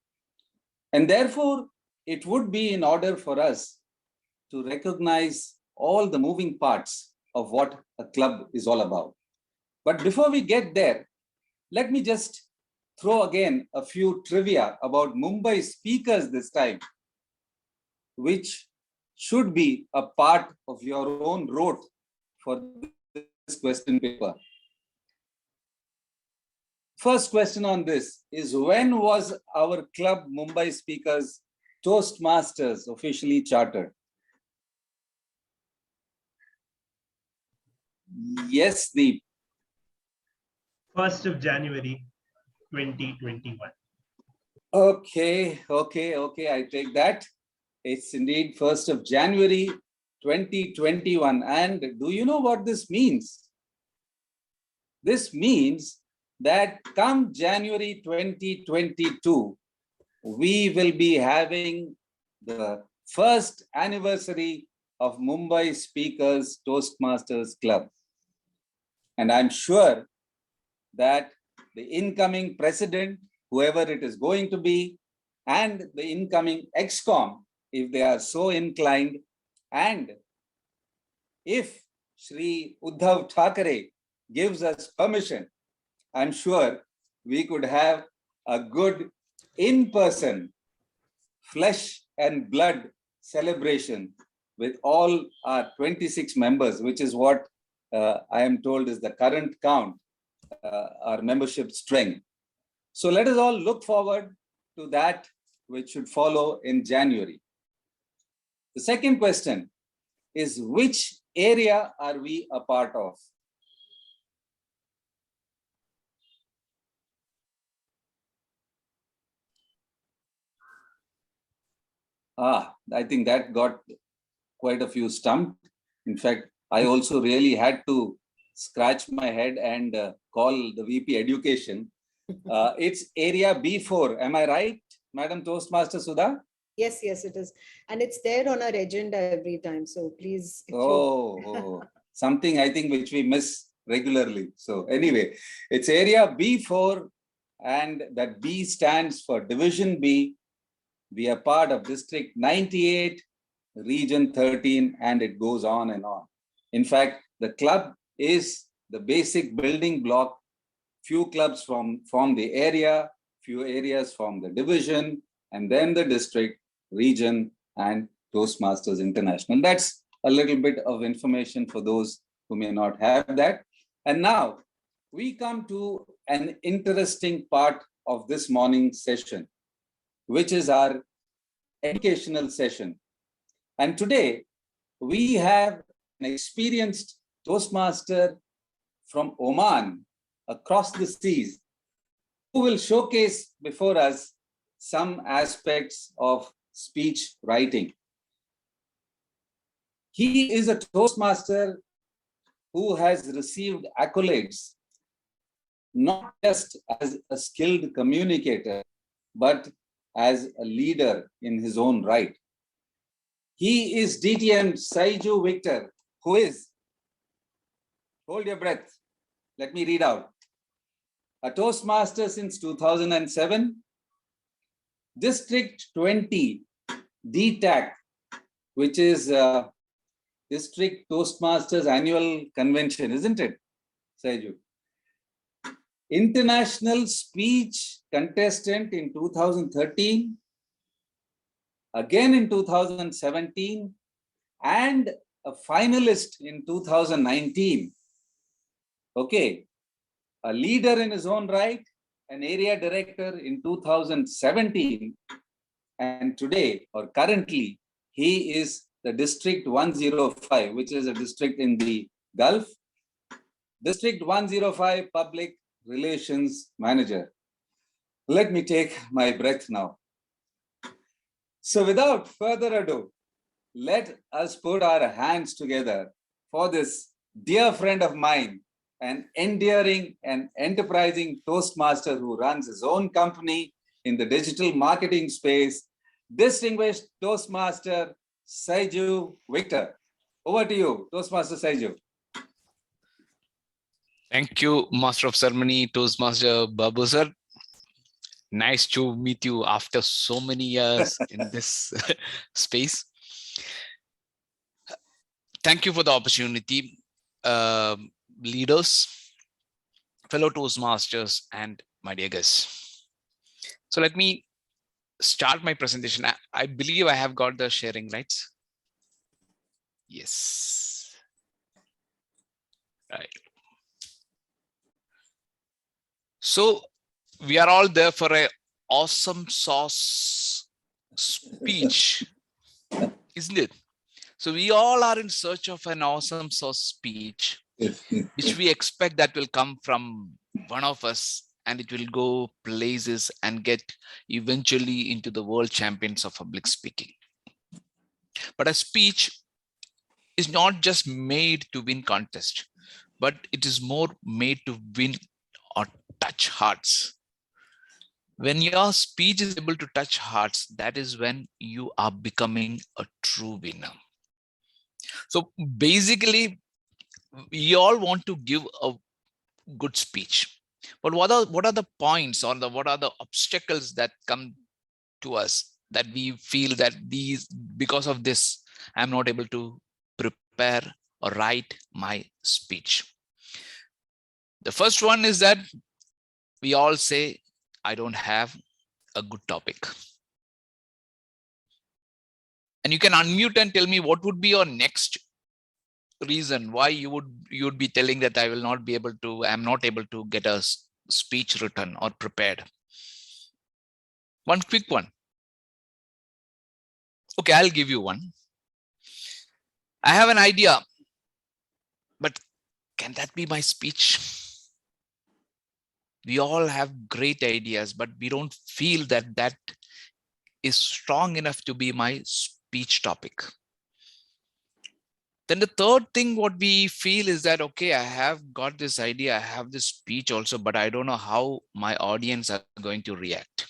And therefore, it would be in order for us to recognize all the moving parts of what a club is all about. But before we get there, let me just throw again a few trivia about Mumbai speakers this time, which should be a part of your own rote for this question paper. First question on this is, when was our club Mumbai Speakers Toastmasters officially chartered? Yes, Deep. 1st of January, 2021. Okay, I take that. It's indeed 1st of January, 2021. And do you know what this means? This means that come January 2022, we will be having the first anniversary of Mumbai Speakers Toastmasters Club. And I'm sure that the incoming president, whoever it is going to be, and the incoming ExCom, if they are so inclined, and if Shri Uddhav Thackeray gives us permission, I'm sure we could have a good in-person flesh and blood celebration with all our 26 members, which is what I am told is the current count, our membership strength. So let us all look forward to that, which should follow in January. The second question is, which area are we a part of? I think that got quite a few stumped. In fact, I also really had to scratch my head and call the VP Education. It's area B4. Am I right, Madam Toastmaster Sudha? Yes, yes, it is. And it's there on our agenda every time. So please. Something I think which we miss regularly. So anyway, it's area B4, and that B stands for Division B. We are part of District 98, Region 13, and it goes on and on. In fact, the club is the basic building block. Few clubs form the area, few areas form the division, and then the district, region, and Toastmasters International. That's a little bit of information for those who may not have that. And now we come to an interesting part of this morning's session, which is our educational session. And today we have an experienced Toastmaster from Oman, across the seas, who will showcase before us some aspects of speech writing. He is a Toastmaster who has received accolades, not just as a skilled communicator, but as a leader in his own right. He is DTM Saiju Victor, who is, hold your breath, let me read out, a Toastmaster since 2007, District 20 DTAC, which is District Toastmasters Annual Convention, isn't it, Saiju? International Speech Contestant in 2013, again in 2017, and a finalist in 2019. Okay, a leader in his own right, an area director in 2017, and today or currently he is the District 105, which is a district in the Gulf, District 105 Public Relations Manager. Let me take my breath now. So without further ado, let us put our hands together for this dear friend of mine, an endearing and enterprising Toastmaster who runs his own company in the digital marketing space, distinguished Toastmaster Saiju Victor. Over to you, Toastmaster Saiju. Thank you, Master of Ceremony, Toastmaster Babu sir. Nice to meet you after so many years in this space. Thank you for the opportunity, leaders, fellow Toastmasters, and my dear guests. So let me start my presentation. I believe I have got the sharing rights. Yes. Right. So we are all there for an awesome sauce speech, isn't it? So we all are in search of an awesome sauce speech, which we expect that will come from one of us, and it will go places and get eventually into the world champions of public speaking. But a speech is not just made to win contest, but it is more made to win or touch hearts. When your speech is able to touch hearts, that is when you are becoming a true winner. So basically, we all want to give a good speech, but what are the points or what are the obstacles that come to us that we feel that because of this, I'm not able to prepare or write my speech? The first one is that we all say, I don't have a good topic. And you can unmute and tell me what would be your next reason why you would be telling that I'm not able to get a speech written or prepared. One quick one. Okay, I'll give you one. I have an idea, but can that be my speech? We all have great ideas, but we don't feel that that is strong enough to be my speech topic. Then the third thing what we feel is that, okay, I have got this idea, I have this speech also, but I don't know how my audience are going to react.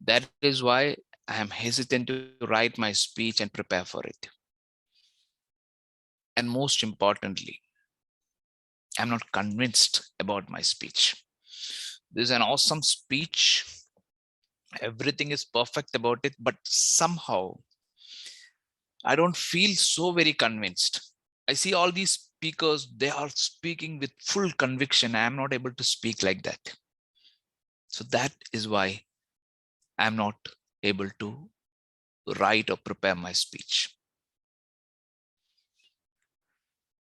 That is why I am hesitant to write my speech and prepare for it. And most importantly, I'm not convinced about my speech. This is an awesome speech. Everything is perfect about it, but somehow I don't feel so very convinced. I see all these speakers, they are speaking with full conviction. I am not able to speak like that. So that is why I'm not able to write or prepare my speech.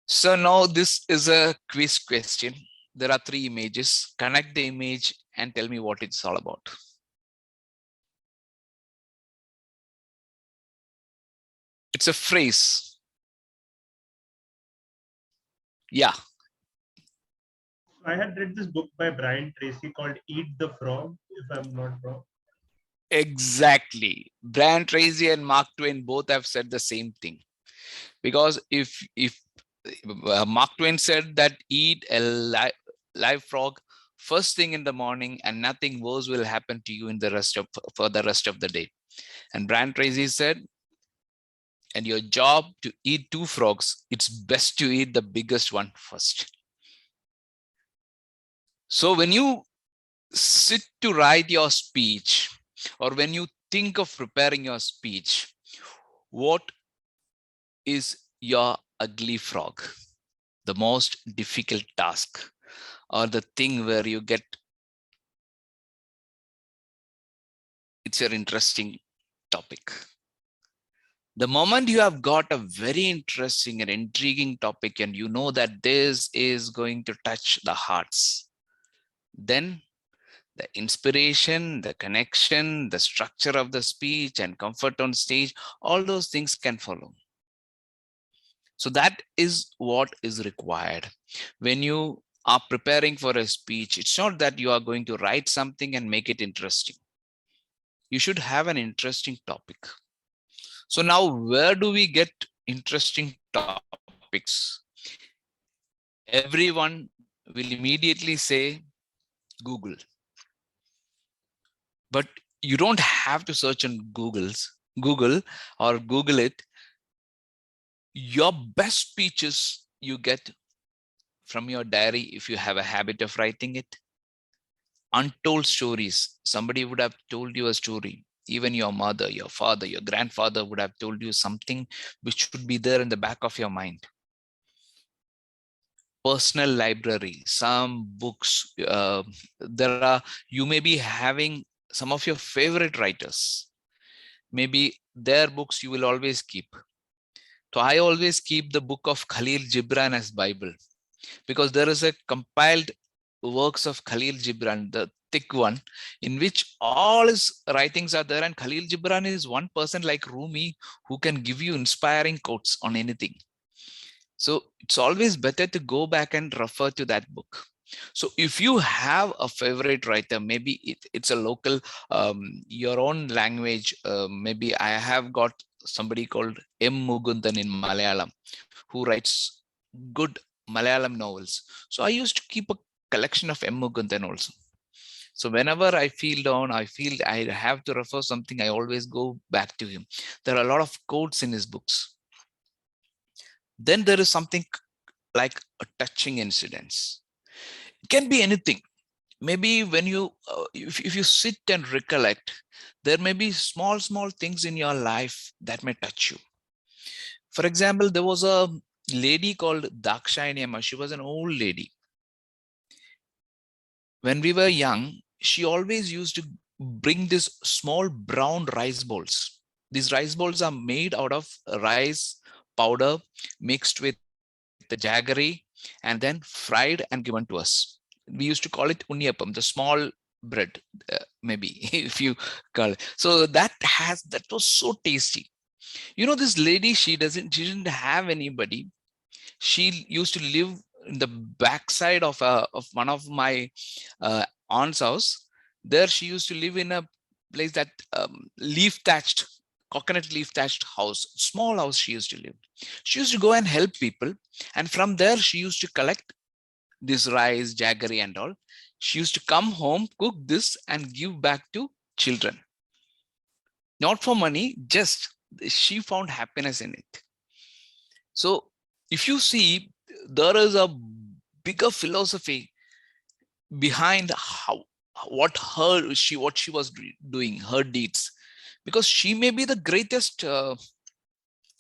So now this is a quiz question. There are 3 images. Connect the image and tell me what it's all about. It's a phrase. Yeah. I had read this book by Brian Tracy called Eat the Frog, if I'm not wrong. Exactly. Brian Tracy and Mark Twain both have said the same thing. Because if Mark Twain said that eat a live frog first thing in the morning and nothing worse will happen to you in the for the rest of the day. And Brian Tracy said, and your job to eat 2 frogs, it's best to eat the biggest one first. So when you sit to write your speech, or when you think of preparing your speech, what is your ugly frog? The most difficult task, or the thing where you get, it's an interesting topic. The moment you have got a very interesting and intriguing topic and you know that this is going to touch the hearts, then the inspiration, the connection, the structure of the speech and comfort on stage, all those things can follow. So that is what is required. When you are preparing for a speech, it's not that you are going to write something and make it interesting. You should have an interesting topic. So now where do we get interesting topics? Everyone will immediately say Google. But you don't have to search on Google or Google it. Your best speeches you get from your diary if you have a habit of writing it. Untold stories. Somebody would have told you a story. Even your mother, your father, your grandfather would have told you something which should be there in the back of your mind. Personal library, some books. You may be having some of your favorite writers. Maybe their books you will always keep. So I always keep the book of Khalil Gibran as Bible, because there is a compiled works of Khalil Gibran, the thick one, in which all his writings are there. And Khalil Gibran is one person like Rumi who can give you inspiring quotes on anything. So it's always better to go back and refer to that book. So if you have a favorite writer, maybe it's a local, your own language. Maybe I have got somebody called M. Mugundan in Malayalam, who writes good Malayalam novels. So I used to keep a collection of M. Mugundan also. So whenever I feel down, I feel I have to refer something, I always go back to him. There are a lot of quotes in his books. Then there is something like a touching incidents. It can be anything. Maybe when you, if you sit and recollect, there may be small things in your life that may touch you. For example, there was a lady called Dakshayani Amma. She was an old lady. When we were young, she always used to bring this small brown rice bowls. These rice bowls are made out of rice powder mixed with the jaggery and then fried and given to us. We used to call it unniyappam, the small bread, maybe if you call it. So that was so tasty. You know, this lady, she didn't have anybody. She used to live in the backside of one of my aunt's house. There she used to live in a place that leaf thatched, coconut leaf thatched house, small house she used to live. She used to go and help people, and from there she used to collect this rice, jaggery and all. She used to come home, cook this and give back to children. Not for money, just she found happiness in it. So if you see, there is a bigger philosophy behind what she was doing, her deeds, because she may be the greatest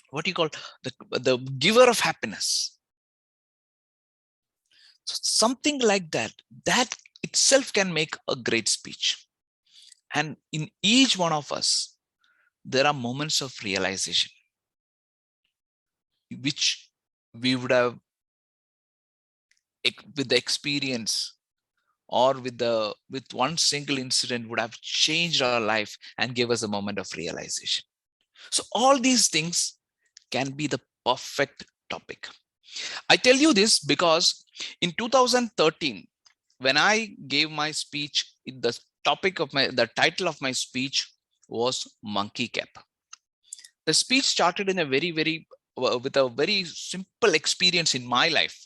what you call the giver of happiness. So something like that itself can make a great speech. And in each one of us, there are moments of realization which we would have, with the experience or with one single incident, would have changed our life and give us a moment of realization. So all these things can be the perfect topic. I tell you this because in 2013, when I gave my speech, the title of my speech was Monkey Cap. The speech started in a with a very simple experience in my life,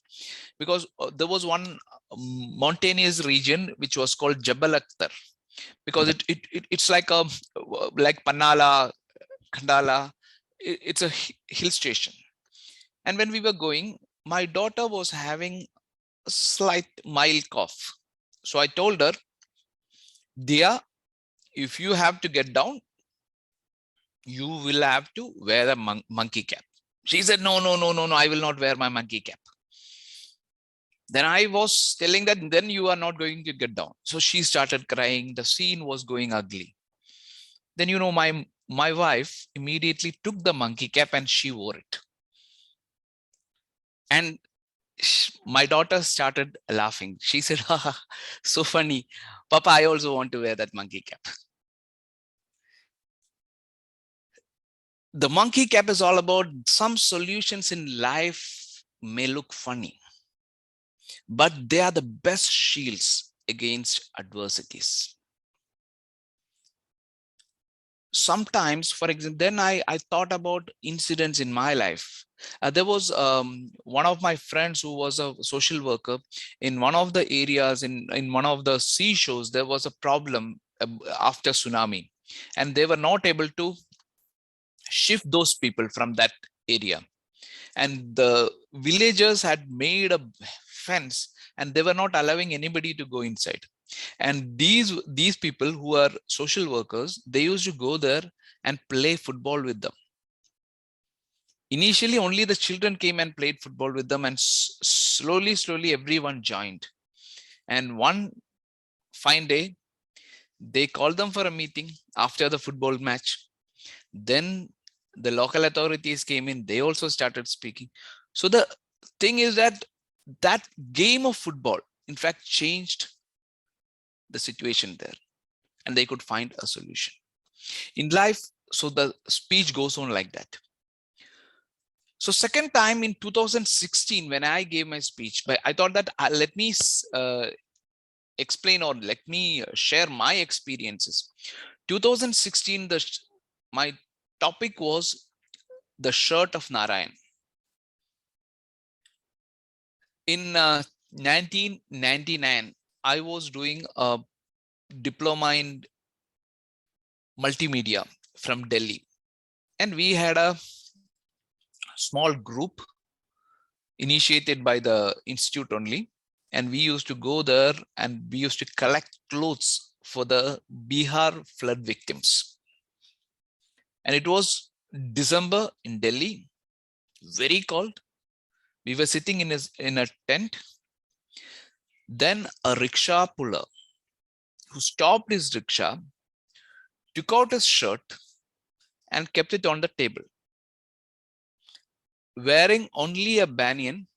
because there was one mountainous region which was called Jabal Akhtar, because it's like Panala, Khandala, it's a hill station. And when we were going, my daughter was having a slight mild cough. So I told her, Dia, if you have to get down, you will have to wear a monkey cap. She said, no, I will not wear my monkey cap. Then I was telling that, then you are not going to get down. So she started crying. The scene was going ugly. Then, you know, my wife immediately took the monkey cap and she wore it. And my daughter started laughing. She said, haha, so funny. Papa, I also want to wear that monkey cap. The monkey cap is all about some solutions in life may look funny, but they are the best shields against adversities. Sometimes, for example, then I thought about incidents in my life. There was one of my friends who was a social worker in one of the areas in one of the seashores. There was a problem after tsunami, and they were not able to shift those people from that area. And the villagers had made a fence and they were not allowing anybody to go inside. And these people who are social workers, they used to go there and play football with them. Initially, only the children came and played football with them, and slowly everyone joined. And one fine day, they called them for a meeting after the football match. Then the local authorities came in, they also started speaking. So the thing is that game of football, in fact, changed the situation there, and they could find a solution. In life, so the speech goes on like that. So second time in 2016, when I gave my speech, but I thought that let me explain, or let me share my experiences. 2016, my topic was the shirt of Narayan. In 1999, I was doing a diploma in multimedia from Delhi, and we had a small group initiated by the institute only, and we used to go there and we used to collect clothes for the Bihar flood victims. And it was December in Delhi, very cold. We were sitting in a tent. Then a rickshaw puller who stopped his rickshaw, took out his shirt and kept it on the table. Wearing only a banyan,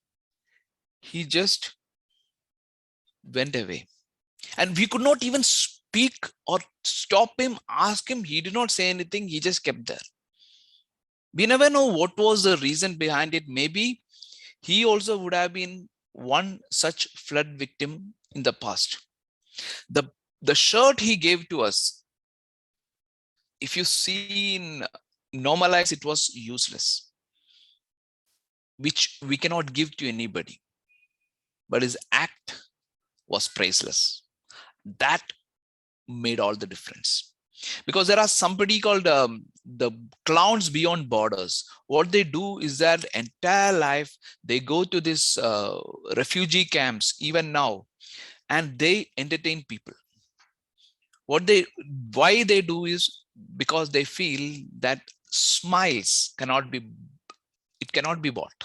he just went away. And we could not even speak or stop him, ask him. He did not say anything. He just kept there. We never know what was the reason behind it. Maybe he also would have been one such flood victim in the past. The shirt he gave to us, if you see in normalize, it was useless, which we cannot give to anybody. But his act was priceless. That made all the difference. Because there are somebody called the clowns beyond borders. What they do is that entire life they go to this refugee camps even now, and they entertain people. Why they do is because they feel that smiles cannot be bought.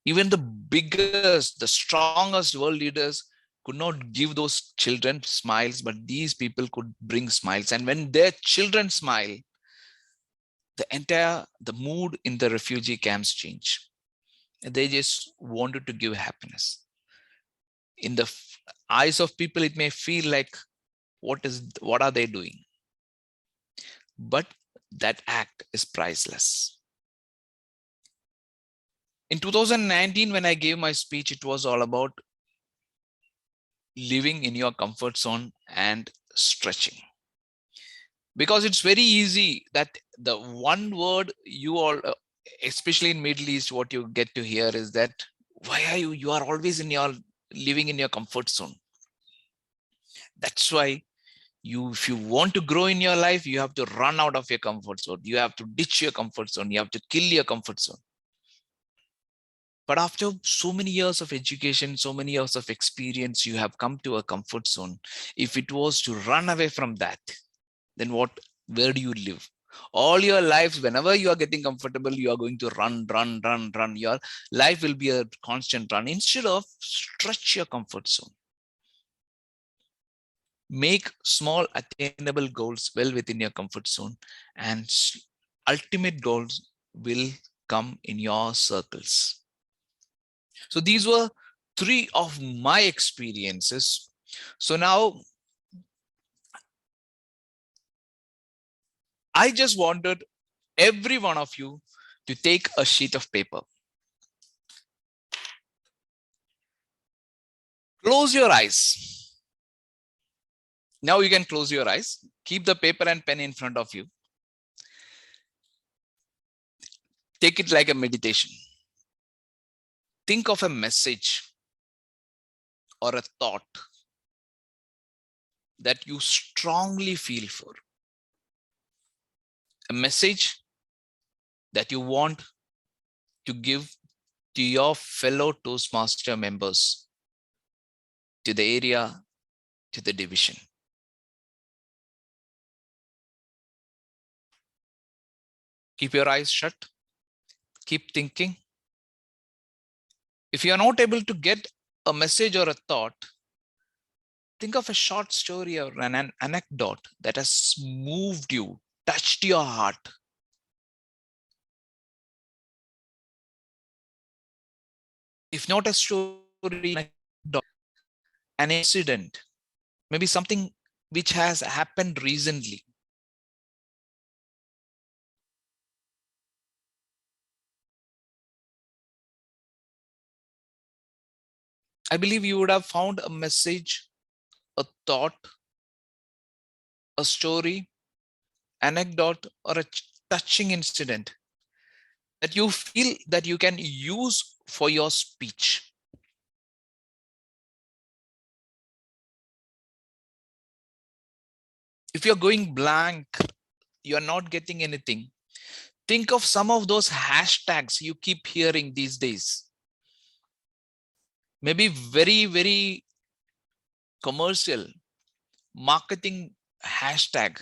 Even the biggest, the strongest world leaders could not give those children smiles, but these people could bring smiles. And when their children smile, the mood in the refugee camps change. And they just wanted to give happiness. In the eyes of people, it may feel like, what are they doing? But that act is priceless. In 2019, when I gave my speech, it was all about living in your comfort zone and stretching. Because it's very easy that the one word you all, especially in Middle East, what you get to hear is that, why are you are always living in your comfort zone. That's why if you want to grow in your life, you have to run out of your comfort zone. You have to ditch your comfort zone. You have to kill your comfort zone. But after so many years of education, so many years of experience, you have come to a comfort zone. If it was to run away from that, then where do you live? All your lives, whenever you are getting comfortable, you are going to run. Your life will be a constant run. Instead of stretch your comfort zone. Make small attainable goals well within your comfort zone, and ultimate goals will come in your circles. So these were 3 of my experiences. So now I just wanted every one of you to take a sheet of paper. Close your eyes. Now you can close your eyes. Keep the paper and pen in front of you. Take it like a meditation. Think of a message or a thought that you strongly feel for. A message that you want to give to your fellow Toastmaster members, to the area, to the division. Keep your eyes shut. Keep thinking. If you are not able to get a message or a thought, think of a short story or an anecdote that has moved you, touched your heart. If not a story, an incident, maybe something which has happened recently. I believe you would have found a message, a thought, a story, anecdote, or a touching incident that you feel that you can use for your speech. If you're going blank, you're not getting anything, think of some of those hashtags you keep hearing these days. Maybe very, very commercial, marketing hashtag,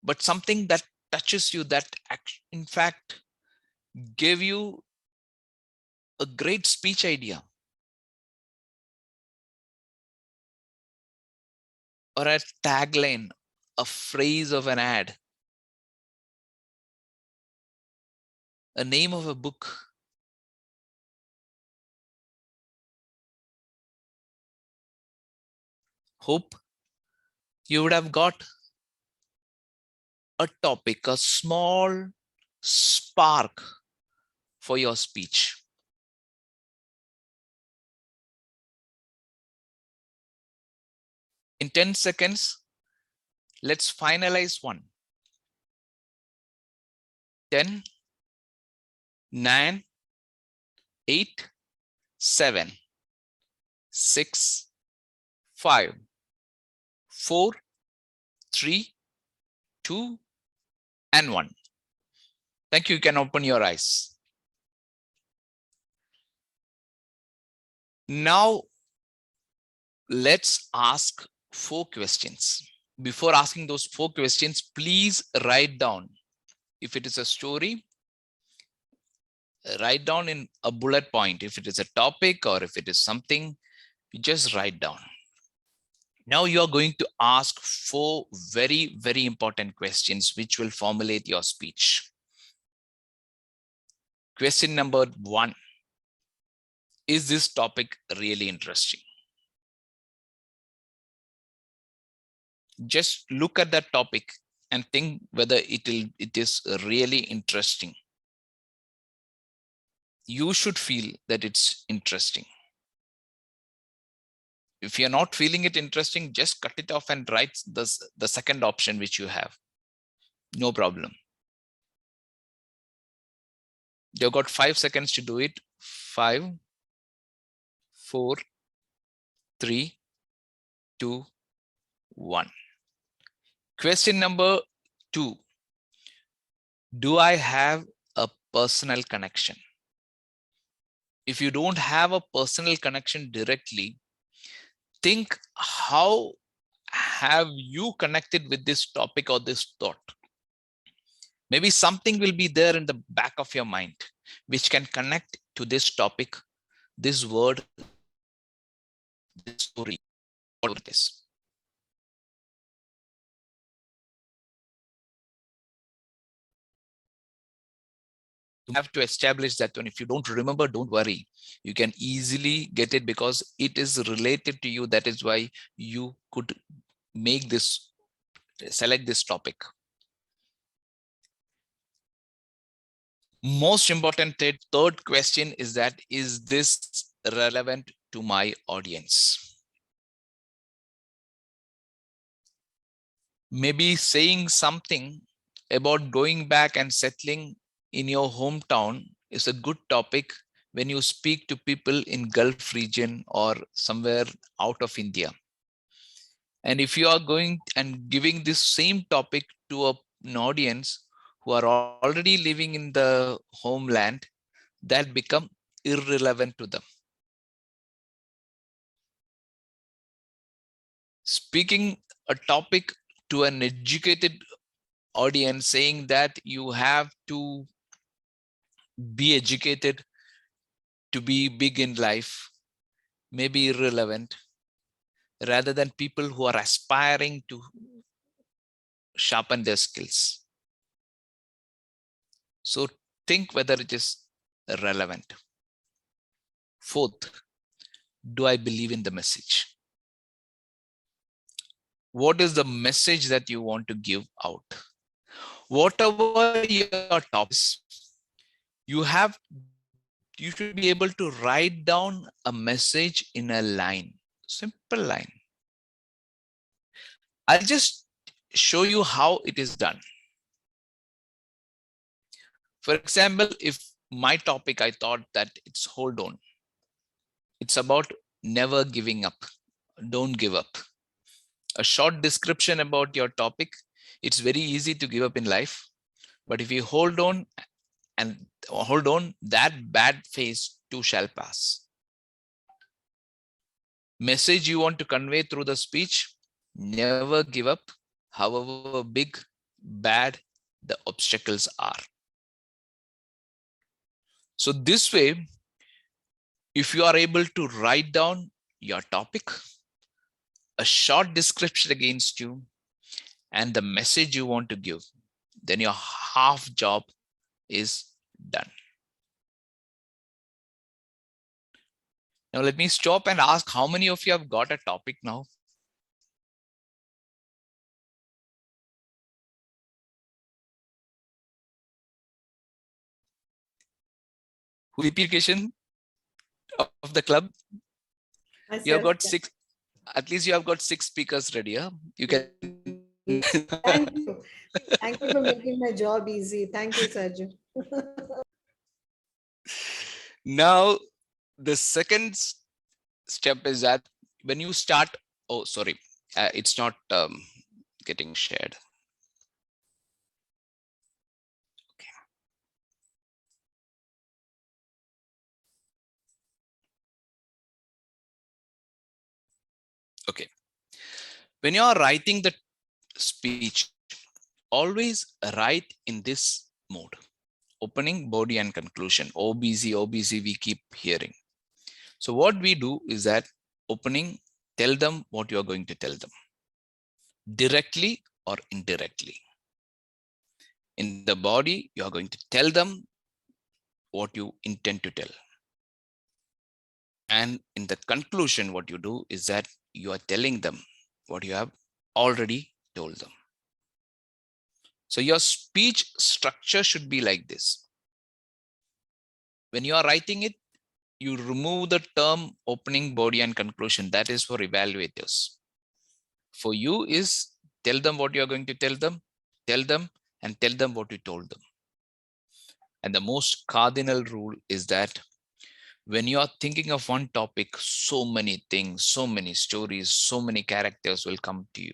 but something that touches you, that in fact gave you a great speech idea. Or a tagline, a phrase of an ad, a name of a book. Hope you would have got a topic, a small spark for your speech. In 10 seconds, let's finalize one. 10, 9, 8, 7, 6, 5, 4, 3, 2, and 1. Thank you. You can open your eyes. Now, let's ask 4 questions. Before asking those 4 questions, please write down. If it is a story, write down in a bullet point. If it is a topic or if it is something, you just write down. Now you are going to ask 4 very, very important questions which will formulate your speech. Question number 1. Is this topic really interesting? Just look at that topic and think whether it is really interesting. You should feel that it's interesting. If you're not feeling it interesting, just cut it off and write the second option which you have. No problem. You've got 5 seconds to do it. 5, 4, 3, 2, 1. Question number 2. Do I have a personal connection? If you don't have a personal connection directly, think how have you connected with this topic or this thought? Maybe something will be there in the back of your mind which can connect to this topic, this word, this story, whatever it is. You have to establish that one. If you don't remember, don't worry. You can easily get it because it is related to you. That is why you could make this, select this topic. Most important third question is that, is this relevant to my audience? Maybe saying something about going back and settling in your hometown is a good topic when you speak to people in Gulf region or somewhere out of India. And if you are going and giving this same topic to an audience who are already living in the homeland, that become irrelevant to them. Speaking a topic to an educated audience, saying that you have to be educated to be big in life, may be irrelevant, rather than people who are aspiring to sharpen their skills. So think whether it is relevant. 4th, do I believe in the message? What is the message that you want to give out? Whatever your topics, you should be able to write down a message in a line, simple line. I'll just show you how it is done. For example, if my topic, I thought that it's hold on. It's about never giving up. Don't give up. A short description about your topic. It's very easy to give up in life. But if you hold on, that bad phase too shall pass. Message you want to convey through the speech: never give up, however big, bad the obstacles are. So this way, if you are able to write down your topic, a short description against you, and the message you want to give, then your half job is done. Now let me stop and ask, how many of you have got a topic now? VP Kishan of the club. You have got six. At least you have got 6 speakers ready. Huh? You can. Thank you. Thank you for making my job easy. Thank you, Saiju. Now, the second step is that when you start, oh, sorry, it's not getting shared. Okay. When you are writing the speech, always write in this mode: opening, body, and conclusion. OBC, OBC, we keep hearing. So what we do is that opening, tell them what you are going to tell them, directly or indirectly. In the body, you are going to tell them what you intend to tell. And in the conclusion, what you do is that you are telling them what you have already told them. So your speech structure should be like this. When you are writing it, you remove the term opening, body, and conclusion. That is for evaluators. For you is tell them what you are going to tell them, and tell them what you told them. And the most cardinal rule is that when you are thinking of one topic, so many things, so many stories, so many characters will come to you.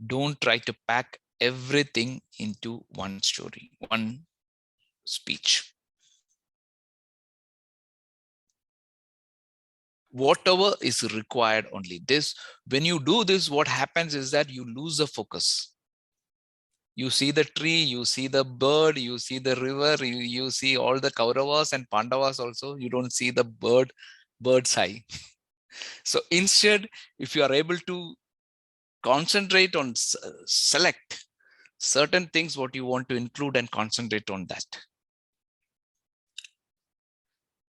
Don't try to pack everything into one story, one speech. Whatever is required, only this. When you do this, what happens is that you lose the focus. You see the tree, you see the bird, you see the river, you see all the Kauravas and Pandavas also. You don't see the bird's eye. So instead, if you are able to concentrate on select certain things what you want to include and concentrate on that.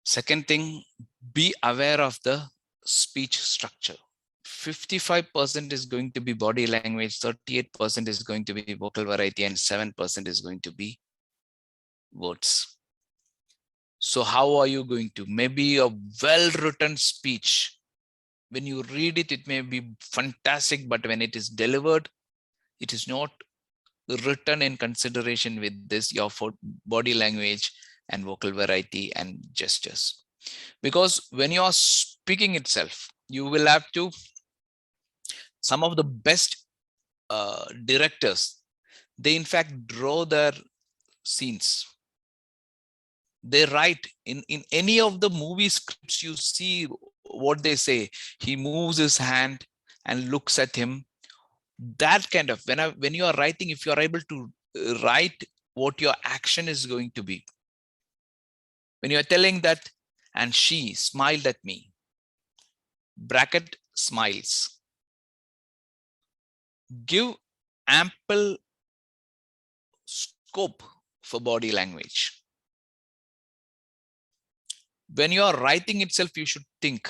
Second thing, be aware of the speech structure. 55% is going to be body language, 38% is going to be vocal variety, and 7% is going to be words. So how are you going to? Maybe a well-written speech, when you read it, it may be fantastic, but when it is delivered, it is not written in consideration with this, your body language and vocal variety and gestures. Because when you are speaking itself, you will have to, some of the best directors, they in fact draw their scenes. They write in any of the movie scripts, you see what they say. He moves his hand and looks at him. That kind of, when you are writing, if you are able to write what your action is going to be. When you are telling that, and she smiled at me, bracket smiles. Give ample scope for body language. When you are writing itself, you should think,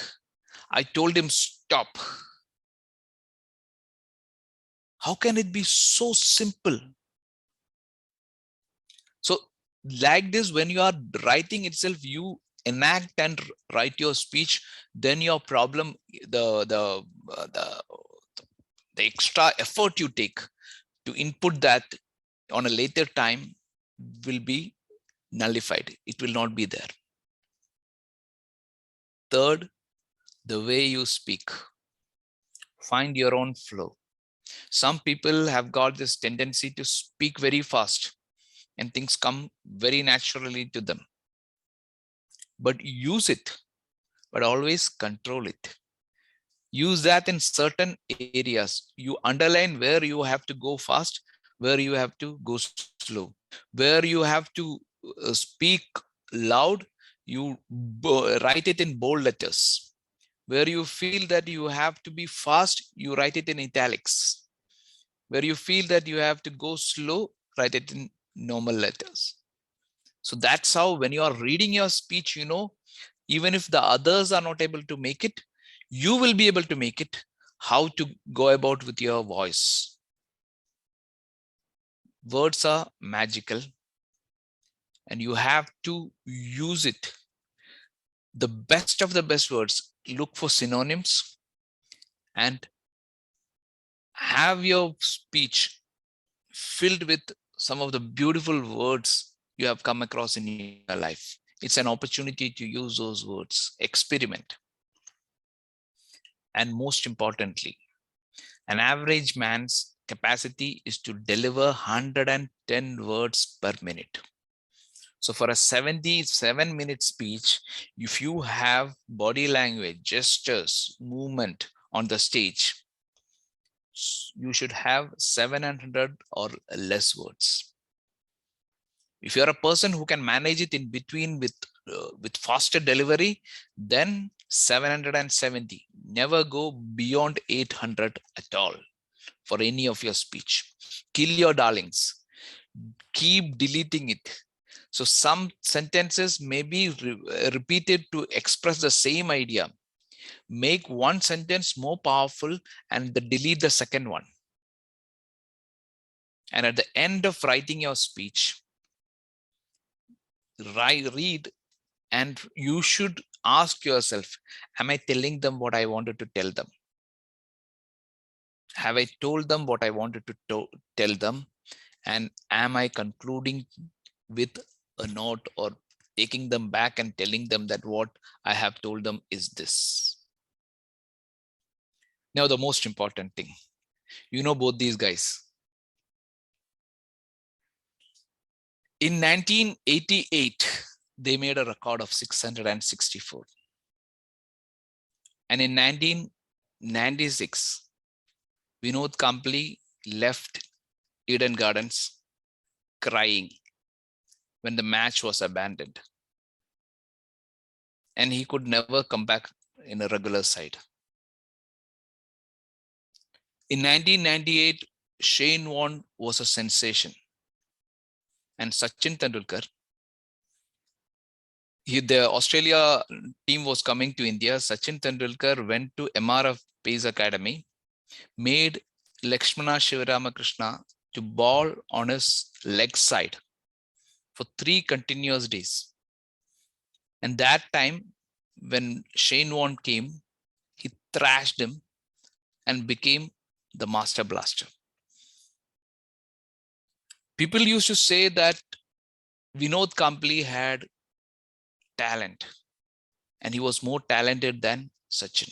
I told him stop. How can it be so simple? So like this, when you are writing itself, you enact and write your speech, then your problem, the extra effort you take to input that on a later time will be nullified. It will not be there. Third, the way you speak. Find your own flow. Some people have got this tendency to speak very fast and things come very naturally to them. But use it, but always control it. Use that in certain areas. You underline where you have to go fast, where you have to go slow, where you have to speak loud, you write it in bold letters. Where you feel that you have to be fast, you write it in italics. Where you feel that you have to go slow, write it in normal letters. So that's how, when you are reading your speech, you know, even if the others are not able to make it, you will be able to make it, how to go about with your voice. Words are magical. and you have to use it. The best of the best words, look for synonyms and have your speech filled with some of the beautiful words you have come across in your life. It's an opportunity to use those words, experiment. And most importantly, an average man's capacity is to deliver 110 words per minute. So for a 77-minute speech, if you have body language, gestures, movement on the stage, you should have 700 or less words. If you're a person who can manage it in between with faster delivery, then 770. Never go beyond 800 at all for any of your speech. Kill your darlings. Keep deleting it. So some sentences may be repeated to express the same idea. Make one sentence more powerful and delete the second one. And at the end of writing your speech, read, and you should ask yourself, am I telling them what I wanted to tell them? Have I told them what I wanted to tell them? And am I concluding with a note or taking them back and telling them that what I have told them is this? Now, the most important thing, you know both these guys. In 1988, they made a record of 664. And in 1996, Vinod Kampli left Eden Gardens crying when the match was abandoned. And he could never come back in a regular side. In 1998, Shane Warne was a sensation. And Sachin Tendulkar, the Australia team was coming to India. Sachin Tendulkar went to MRF Pace Academy, made Lakshmana Shivaramakrishna to ball on his leg side for 3 continuous days. And that time, when Shane Warne came, he thrashed him and became the master blaster. People used to say that Vinod Kampli had talent and he was more talented than Sachin.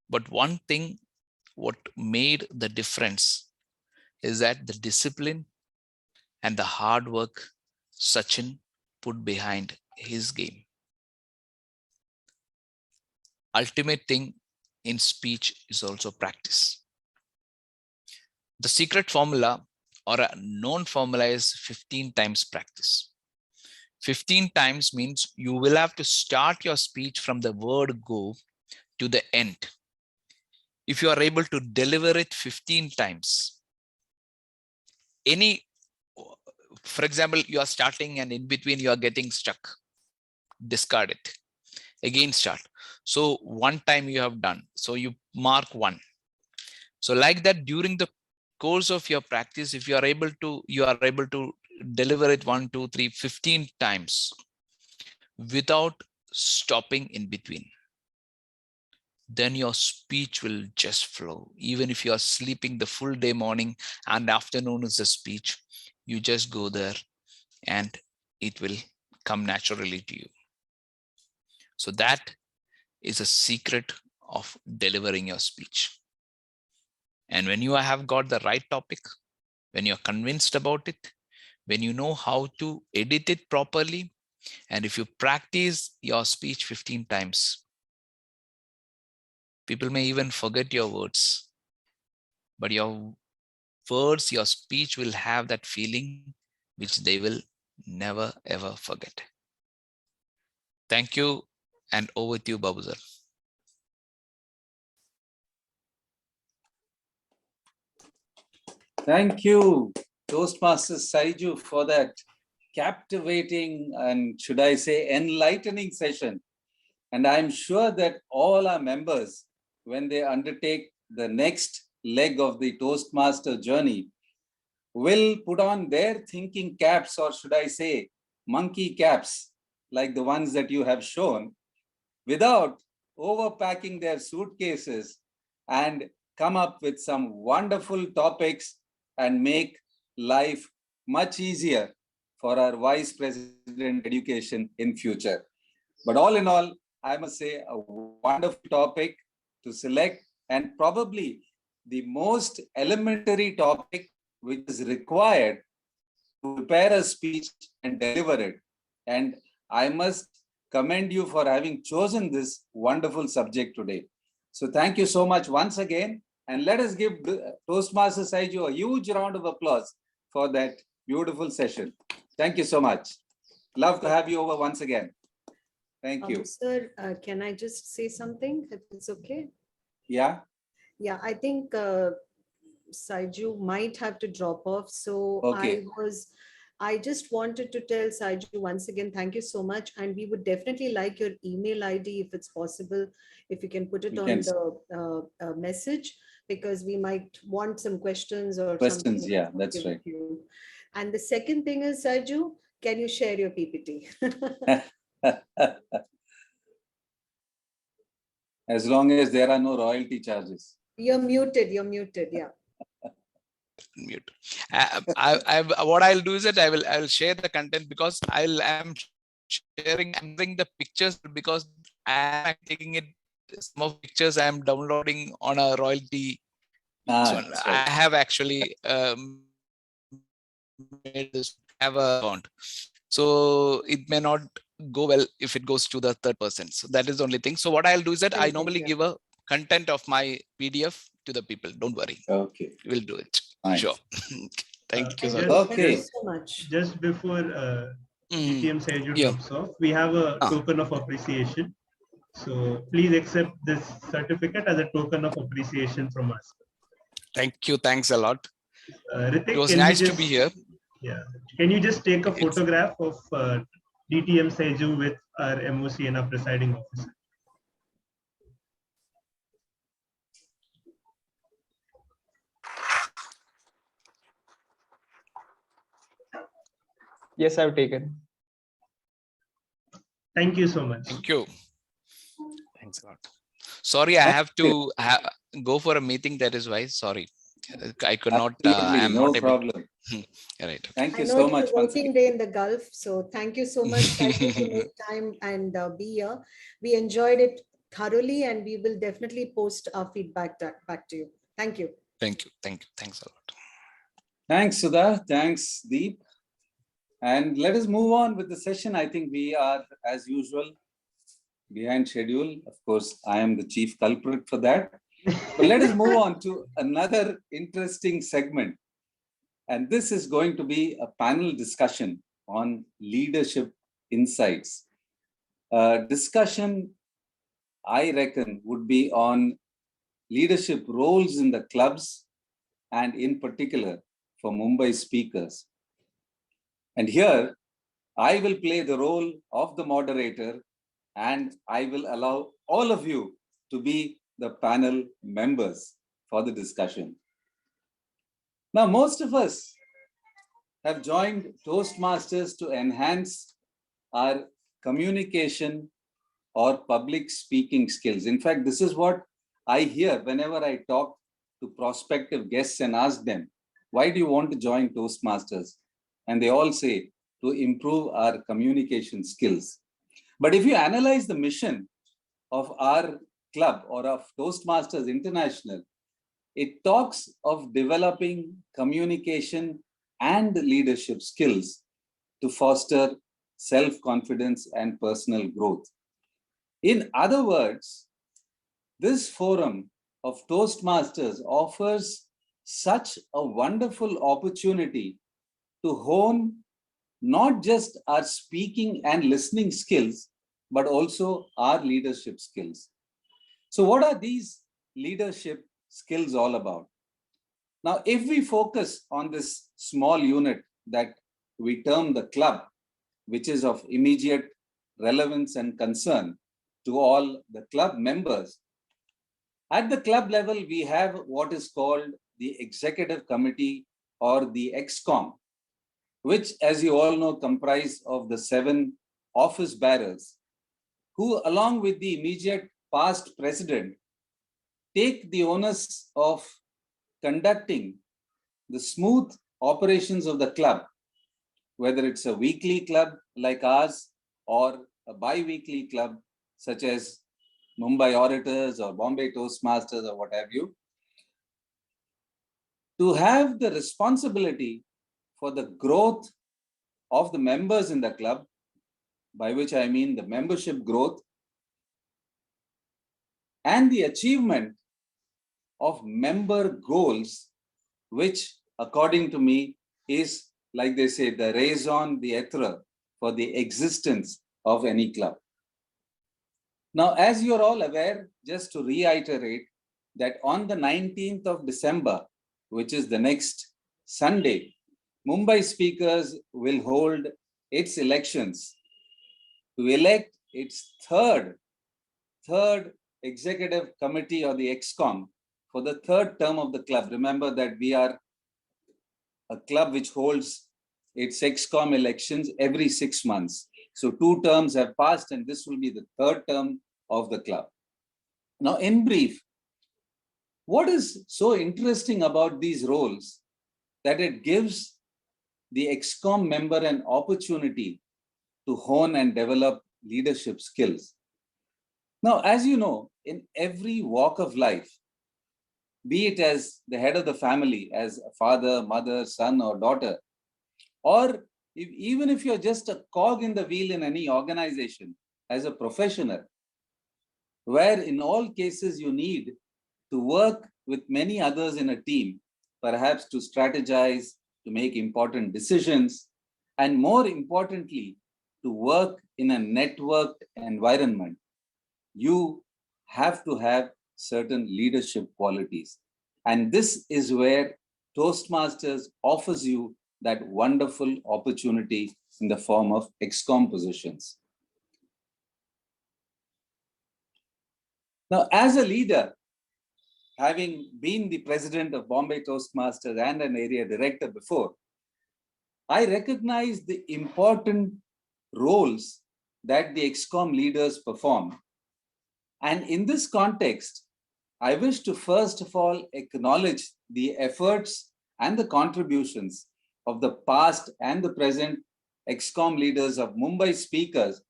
But one thing, what made the difference is that the discipline and the hard work Sachin put behind his game. Ultimate thing in speech is also practice. The secret formula or a known formula is 15 times practice. 15 times means you will have to start your speech from the word go to the end. If you are able to deliver it 15 times, for example, you are starting and in between you are getting stuck, discard it. Again start. So one time you have done, so you mark 1. So like that, during the course of your practice, if you are able to deliver it 1, 2, 3, 15 times without stopping in between, then your speech will just flow. Even if you are sleeping the full day, morning and afternoon is the speech, you just go there and it will come naturally to you. So that is a secret of delivering your speech. And when you have got the right topic, when you're convinced about it, when you know how to edit it properly, and if you practice your speech 15 times, people may even forget your words, but your words, your speech will have that feeling which they will never ever forget. Thank you, and over to you, Babu sir. Thank you, Toastmaster Saiju, for that captivating and, should I say, enlightening session. And I'm sure that all our members, when they undertake the next leg of the Toastmaster journey, will put on their thinking caps, or should I say monkey caps, like the ones that you have shown, without overpacking their suitcases, and come up with some wonderful topics and make life much easier for our Vice President Education in future. But all in all, I must say a wonderful topic to select, and probably the most elementary topic which is required to prepare a speech and deliver it. And I must commend you for having chosen this wonderful subject today. So thank you so much once again. And let us give Toastmaster Saiju a huge round of applause for that beautiful session. Thank you so much. Love to have you over once again. Thank you. Sir, can I just say something, if it's okay? Yeah. Yeah, I think Saiju might have to drop off. So Okay. I just wanted to tell Saiju once again, thank you so much. And we would definitely like your email ID if it's possible, if you can put it on the message, because we might want some questions or Questions, something. yeah, that's right. And the second thing is, Saiju, can you share your PPT? As long as there are no royalty charges. You're muted, yeah. Mute. What I'll do is that I will share the content, because I'm sharing the pictures, because I'm taking it. Some of pictures I'm downloading on a royalty. So Right. I have actually made this have a account. So it may not go well if it goes to the third person. So that is the only thing. So what I'll do is that I normally give a content of my PDF to the people. Don't worry. Okay. We'll do it. Fine. Sure. Thank you. Okay. So much. Just before DTM Saiju Yeah. drops off, we have a token of appreciation. So please accept this certificate as a token of appreciation from us. Thank you. Thanks a lot. Ritik, It was nice to be here. Yeah. Can you just take a photograph of DTM Saiju with our MOC and our presiding officer? Yes, I've taken. Thank you so much. Thank you. Thanks a lot. Sorry, I have to go for a meeting. That is why. Sorry, I could not. I'm no not able. problem. Right. Thank you I know so it's much. a working day in the Gulf, so thank you so much for make time and be here. We enjoyed it thoroughly, and we will definitely post our feedback back to you. Thank you. Thank you. Thank you. Thanks a lot. Thanks, Sudha. Thanks, Deep. And let us move on with the session. I think we are, as usual, behind schedule. Of course, I am the chief culprit for that. But let us move on to another interesting segment. And this is going to be a panel discussion on leadership insights. Discussion, I reckon, would be on leadership roles in the clubs, and in particular for Mumbai speakers. And here, I will play the role of the moderator, and I will allow all of you to be the panel members for the discussion. Now, most of us have joined Toastmasters to enhance our communication or public speaking skills. In fact, this is what I hear whenever I talk to prospective guests and ask them, why do you want to join Toastmasters? And they all say, to improve our communication skills. But if you analyze the mission of our club or of Toastmasters International, it talks of developing communication and leadership skills to foster self-confidence and personal growth. In other words, this forum of Toastmasters offers such a wonderful opportunity to hone not just our speaking and listening skills, but also our leadership skills. So what are these leadership skills all about? Now, if we focus on this small unit that we term the club, which is of immediate relevance and concern to all the club members, at the club level, we have what is called the Executive Committee or the ExCom, which, as you all know, comprise of the 7 office bearers, who, along with the immediate past president, take the onus of conducting the smooth operations of the club, whether it's a weekly club like ours or a bi-weekly club such as Mumbai Orators or Bombay Toastmasters or what have you, to have the responsibility for the growth of the members in the club, by which I mean the membership growth, and the achievement of member goals, which according to me is, like they say, the raison d'etre for the existence of any club. Now, as you're all aware, just to reiterate, that on the 19th of December, which is the next Sunday, Mumbai Speakers will hold its elections to elect its third executive committee, or the ExCom, for the 3rd term of the club. Remember that we are a club which holds its ExCom elections every 6 months. So 2 terms have passed, and this will be the 3rd term of the club. Now, in brief, what is so interesting about these roles, that it gives the ExCom member an opportunity to hone and develop leadership skills. Now, as you know, in every walk of life, be it as the head of the family, as a father, mother, son, or daughter, or even if you're just a cog in the wheel in any organization as a professional, where in all cases you need to work with many others in a team, perhaps to strategize, to make important decisions, and more importantly, to work in a networked environment, you have to have certain leadership qualities. And this is where Toastmasters offers you that wonderful opportunity in the form of ExCom positions. Now, as a leader, having been the president of Bombay Toastmasters and an area director before, I recognize the important roles that the ExCom leaders perform. And in this context, I wish to first of all acknowledge the efforts and the contributions of the past and the present ExCom leaders of Mumbai Speakers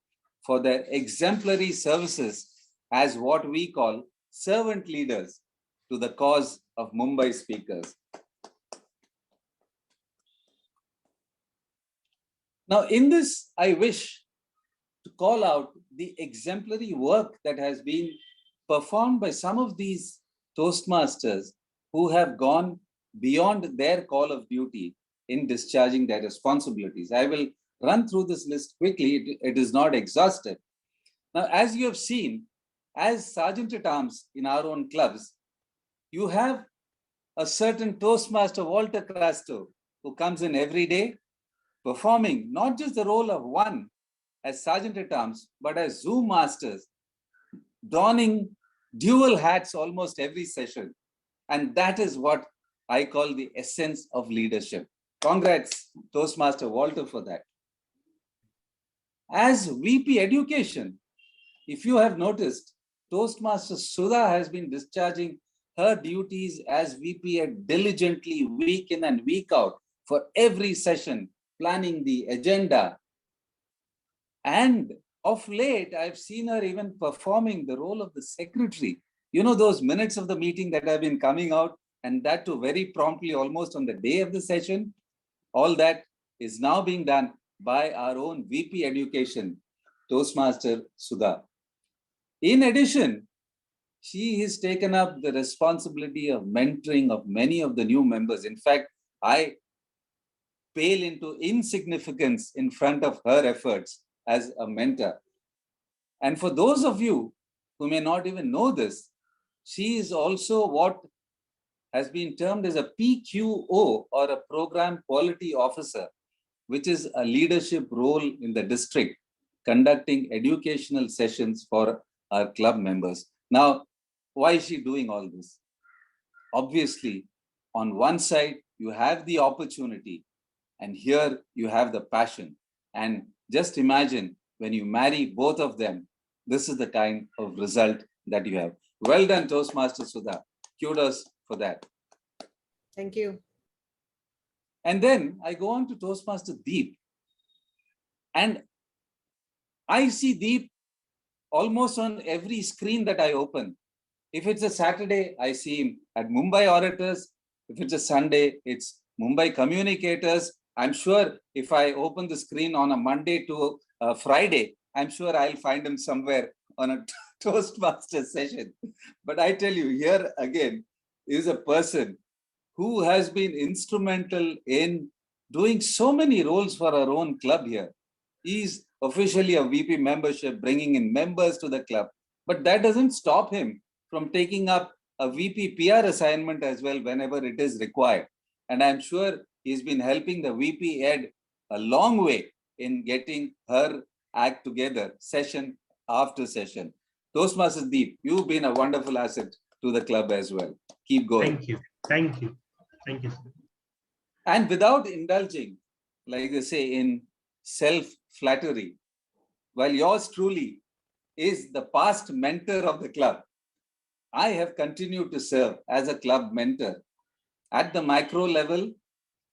for their exemplary services as what we call servant leaders to the cause of Mumbai Speakers. Now, in this, I wish to call out the exemplary work that has been performed by some of these Toastmasters who have gone beyond their call of duty in discharging their responsibilities. I will run through this list quickly. It is not exhaustive. Now, as you have seen, as Sergeant at Arms in our own clubs, you have a certain Toastmaster, Walter Crasto, who comes in every day, performing not just the role of one as Sergeant at Arms, but as Zoom masters, donning dual hats almost every session. And that is what I call the essence of leadership. Congrats, Toastmaster Walter, for that. As VP Education, if you have noticed, Toastmaster Sudha has been discharging her duties as VP diligently, week in and week out, for every session, planning the agenda. And of late, I've seen her even performing the role of the secretary. You know, those minutes of the meeting that have been coming out, and that too very promptly, almost on the day of the session. All that is now being done by our own VP Education, Toastmaster Sudha. In addition, she has taken up the responsibility of mentoring of many of the new members. In fact, I pale into insignificance in front of her efforts as a mentor. And for those of you who may not even know this, she is also what has been termed as a PQO, or a Program Quality Officer, which is a leadership role in the district, conducting educational sessions for our club members. Now, why is she doing all this? Obviously, on one side, you have the opportunity, and here you have the passion. And just imagine when you marry both of them, this is the kind of result that you have. Well done, Toastmaster Sudha. Kudos for that. Thank you. And then I go on to Toastmaster Deep. And I see Deep almost on every screen that I open. If it's a Saturday, I see him at Mumbai Orators. If it's a Sunday, it's Mumbai Communicators. I'm sure if I open the screen on a Monday to a Friday, I'm sure I'll find him somewhere on a Toastmaster session. But I tell you, here again is a person who has been instrumental in doing so many roles for our own club here. He's officially a VP membership, bringing in members to the club. But that doesn't stop him from taking up a VP PR assignment as well whenever it is required. And I'm sure he's been helping the VP Ed a long way in getting her act together session after session. Toastmasters Deep, you've been a wonderful asset to the club as well. Keep going. Thank you. Thank you. Thank you, sir. And without indulging, like they say, in self-flattery, while yours truly is the past mentor of the club, I have continued to serve as a club mentor at the micro level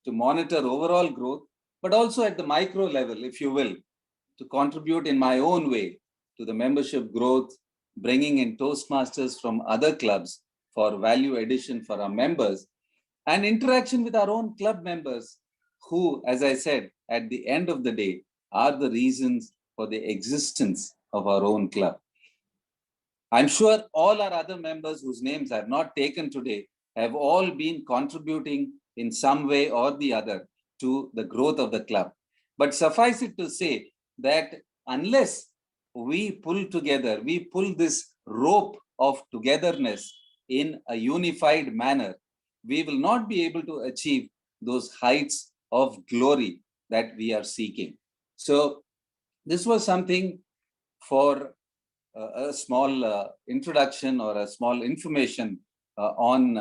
to monitor overall growth, but also at the micro level, if you will, to contribute in my own way to the membership growth, bringing in Toastmasters from other clubs for value addition for our members, and interaction with our own club members who, as I said, at the end of the day, are the reasons for the existence of our own club. I'm sure all our other members whose names I have not taken today have all been contributing in some way or the other to the growth of the club. But suffice it to say that unless we pull together, we pull this rope of togetherness in a unified manner, we will not be able to achieve those heights of glory that we are seeking. So this was something for a small introduction or a small information on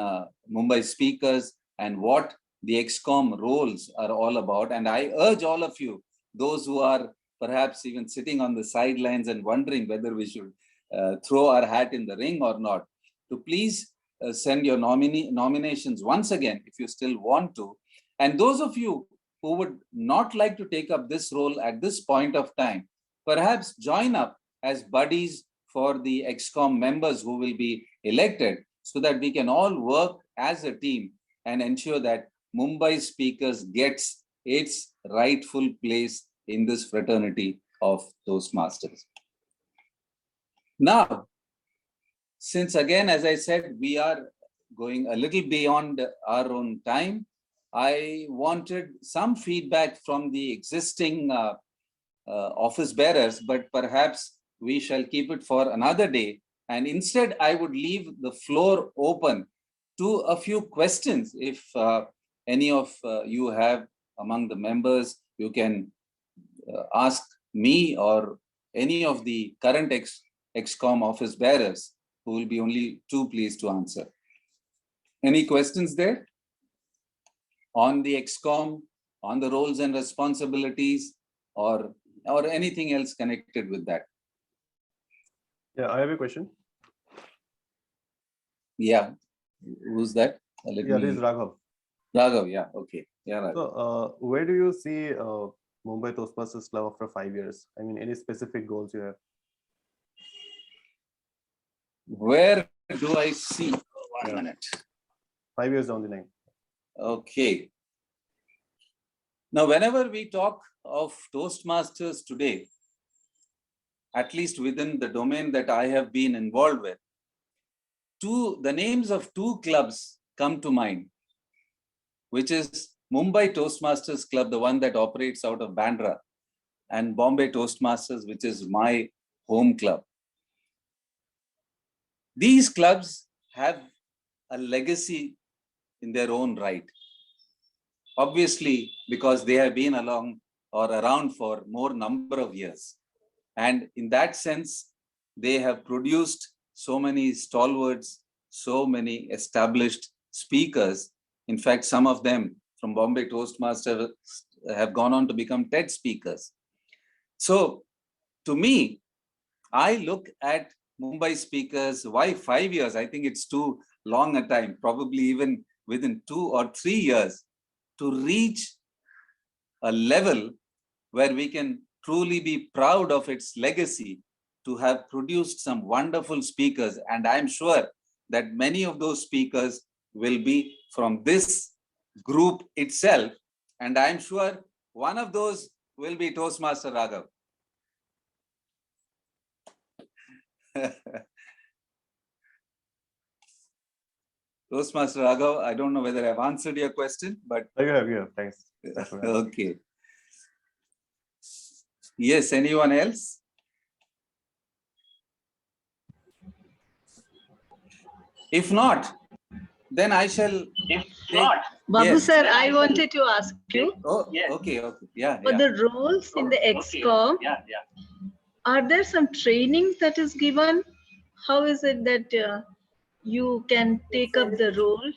Mumbai speakers and what the ExCom roles are all about. And I urge all of you, those who are perhaps even sitting on the sidelines and wondering whether we should throw our hat in the ring or not, to please send your nominations once again if you still want to. And those of you who would not like to take up this role at this point of time, perhaps join up as buddies for the ExCom members who will be elected, so that we can all work as a team and ensure that Mumbai Speakers gets its rightful place in this fraternity of Toastmasters. Now, since again, as I said, we are going a little beyond our own time, I wanted some feedback from the existing office bearers, but perhaps we shall keep it for another day. And instead, I would leave the floor open to a few questions. If any of you have among the members, you can ask me or any of the current ExCom office bearers, who will be only too pleased to answer. Any questions there on the ExCom, on the roles and responsibilities, or anything else connected with that? Yeah, I have a question. Yeah, who's that? This is Raghav. Raghav, yeah, okay. Yeah, Raghav. So, where do you see Mumbai Toastmasters Club after 5 years? I mean, any specific goals you have? Where do I see? One minute. 5 years down the line. Okay. Now, whenever we talk of Toastmasters today, at least within the domain that I have been involved with, the names of two clubs come to mind, which is Mumbai Toastmasters Club, the one that operates out of Bandra, and Bombay Toastmasters, which is my home club. These clubs have a legacy in their own right. Obviously, because they have been along or around for more number of years. And in that sense, they have produced so many stalwarts, so many established speakers In fact, some of them from Bombay Toastmasters have gone on to become TED speakers. So to me, I look at Mumbai speakers, why 5 years? I think it's too long a time, probably even within 2 or 3 years to reach a level where we can truly be proud of its legacy to have produced some wonderful speakers. And I'm sure that many of those speakers will be from this group itself. And I'm sure one of those will be Toastmaster Raghav. Toastmaster Raghav, I don't know whether I've answered your question, but Yeah, thanks. okay. Yes, anyone else? If not, then I shall. Babu Yes. sir, I wanted to ask you Oh, okay. Yeah. for the roles in the XCOM. Are there some training that is given? How is it that you can take up the role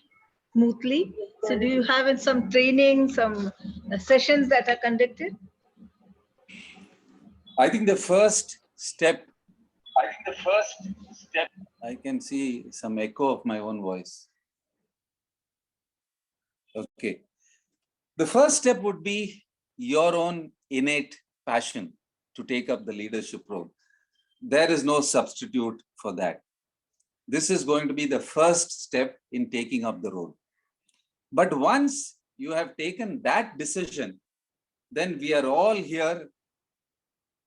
smoothly? So do you have some training, some sessions that are conducted? I think the first step. I can see some echo of my own voice. Okay. The first step would be your own innate passion to take up the leadership role. There is no substitute for that. This is going to be the first step in taking up the role. But once you have taken that decision, then we are all here,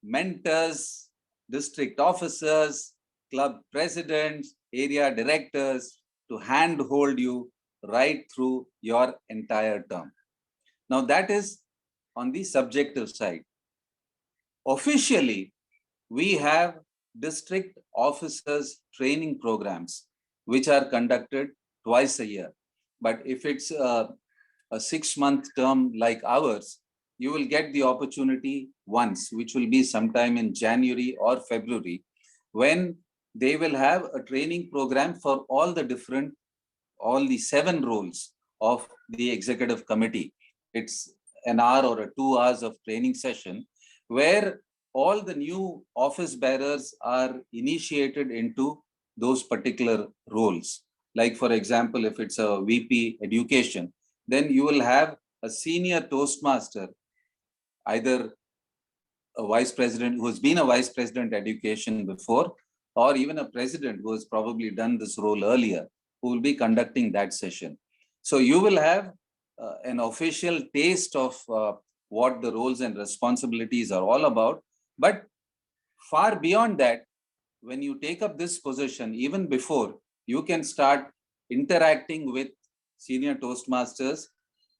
mentors, district officers, club presidents, area directors, to handhold you right through your entire term. Now that is on the subjective side. Officially, we have district officers training programs which are conducted twice a year. But if it's a 6-month term like ours, you will get the opportunity once, which will be sometime in January or February, when they will have a training program for all the 7 roles of the executive committee. It's an hour or 2 hours of training session where all the new office bearers are initiated into those particular roles. Like, for example, if it's a VP education, then you will have a senior Toastmaster, either a vice president who has been a vice president education before, or even a president who has probably done this role earlier, who will be conducting that session. So you will have an official taste of what the roles and responsibilities are all about. But far beyond that, when you take up this position, even before, you can start interacting with senior Toastmasters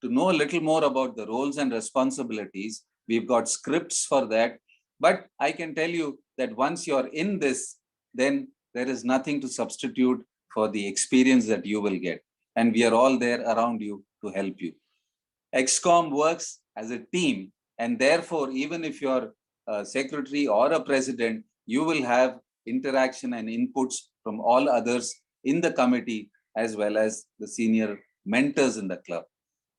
to know a little more about the roles and responsibilities. We've got scripts for that. But I can tell you that once you're in this, then there is nothing to substitute for the experience that you will get. And we are all there around you to help you. XCOM works as a team. And therefore, even if you're a secretary or a president, you will have interaction and inputs from all others in the committee, as well as the senior mentors in the club.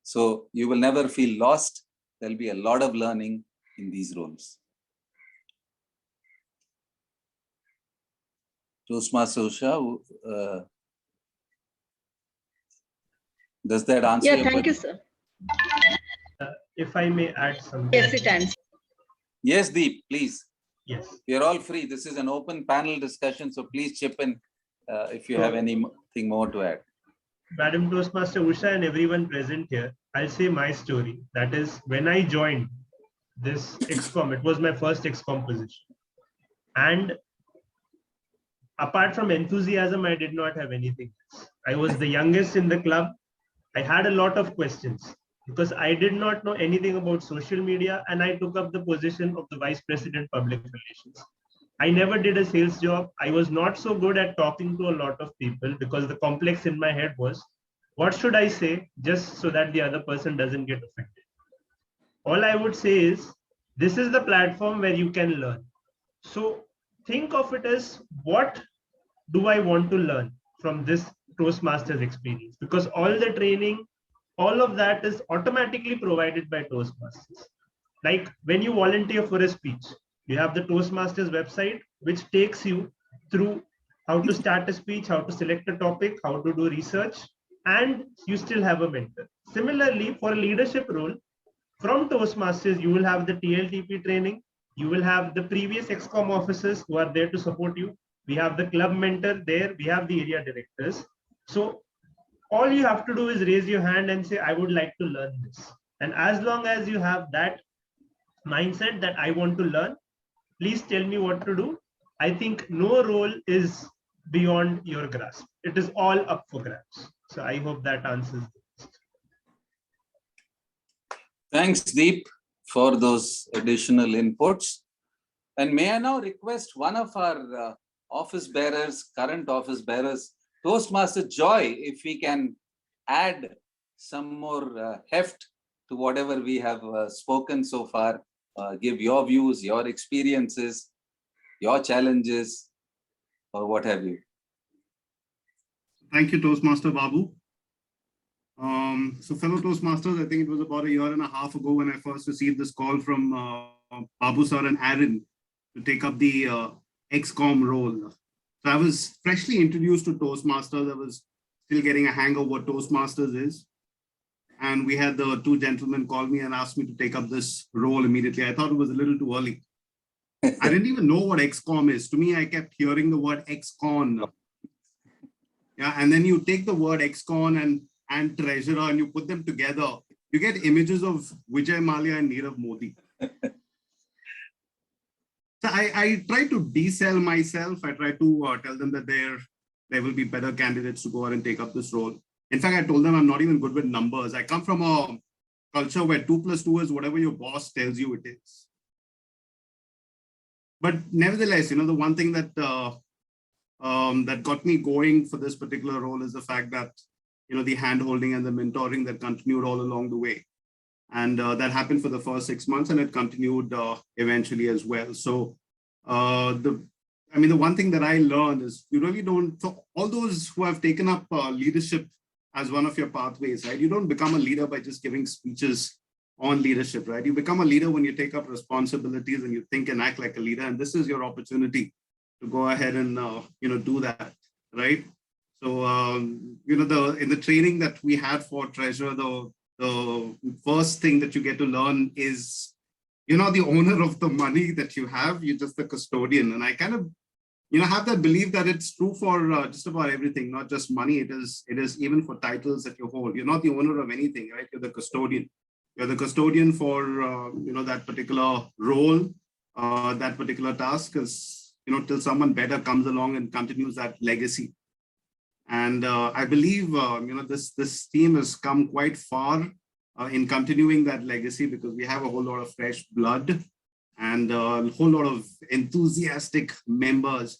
So you will never feel lost. There'll be a lot of learning in these roles. Toastmaster Usha, does that answer your Thank question? you, sir. If I may add something. Yes, it answers. Yes, Deep, please. Yes. We are all free. This is an open panel discussion, so please chip in if you have anything more to add. Madam Toastmaster Usha and everyone present here, I'll say my story. That is, when I joined this XCOM, it was my first XCOM position. And apart from enthusiasm, I did not have anything else. I was the youngest in the club. I had a lot of questions because I did not know anything about social media, and I took up the position of the Vice President Public Relations. I never did a sales job. I was not so good at talking to a lot of people because the complex in my head was, what should I say just so that the other person doesn't get offended? All I would say is, this is the platform where you can learn. So think of it as, what do I want to learn from this Toastmasters experience? Because all the training all of that is automatically provided by Toastmasters. Like when you volunteer for a speech, you have the Toastmasters website, which takes you through how to start a speech, how to select a topic, how to do research, and you still have a mentor. Similarly, for a leadership role, from Toastmasters, you will have the TLTP training, you will have the previous XCOM officers who are there to support you. We have the club mentor there, we have the area directors. So all you have to do is raise your hand and say, I would like to learn this. And as long as you have that mindset that I want to learn, please tell me what to do. I think no role is beyond your grasp. It is all up for grabs. So I hope that answers this. Thanks, Deep, for those additional inputs. And may I now request one of our office bearers, current office bearers, Toastmaster Joy, if we can add some more heft to whatever we have spoken so far, give your views, your experiences, your challenges, or what have you. Thank you, Toastmaster Babu. So fellow Toastmasters, I think it was about a year and a half ago when I first received this call from Babu sir and Aaron to take up the XCOM role. So I was freshly introduced to Toastmasters. I was still getting a hang of what Toastmasters is. And we had the two gentlemen call me and asked me to take up this role immediately. I thought it was a little too early. I didn't even know what XCOM is. To me, I kept hearing the word XCon. Yeah, and then you take the word XCon and treasurer and you put them together. You get images of Vijay Mallya and Nirav Modi. So I try to desell myself. I try to tell them that there will be better candidates to go out and take up this role. In fact, I told them I'm not even good with numbers. I come from a culture where 2 + 2 is whatever your boss tells you it is. But nevertheless, the one thing that that got me going for this particular role is the fact that, the hand-holding and the mentoring that continued all along the way. And that happened for the first 6 months and it continued eventually as well. So the one thing that I learned is you really don't, for all those who have taken up leadership as one of your pathways, right? You don't become a leader by just giving speeches on leadership, right? You become a leader when you take up responsibilities and you think and act like a leader. And this is your opportunity to go ahead and, do that, right? So, in the training that we had for treasurer, the first thing that you get to learn is you're not the owner of the money that you have, you're just the custodian. And I kind of, have that belief that it's true for just about everything, not just money. It is even for titles that you hold. You're not the owner of anything, right? You're the custodian. You're the custodian for, that particular role, that particular task is, till someone better comes along and continues that legacy. And I believe, this team has come quite far in continuing that legacy because we have a whole lot of fresh blood and a whole lot of enthusiastic members.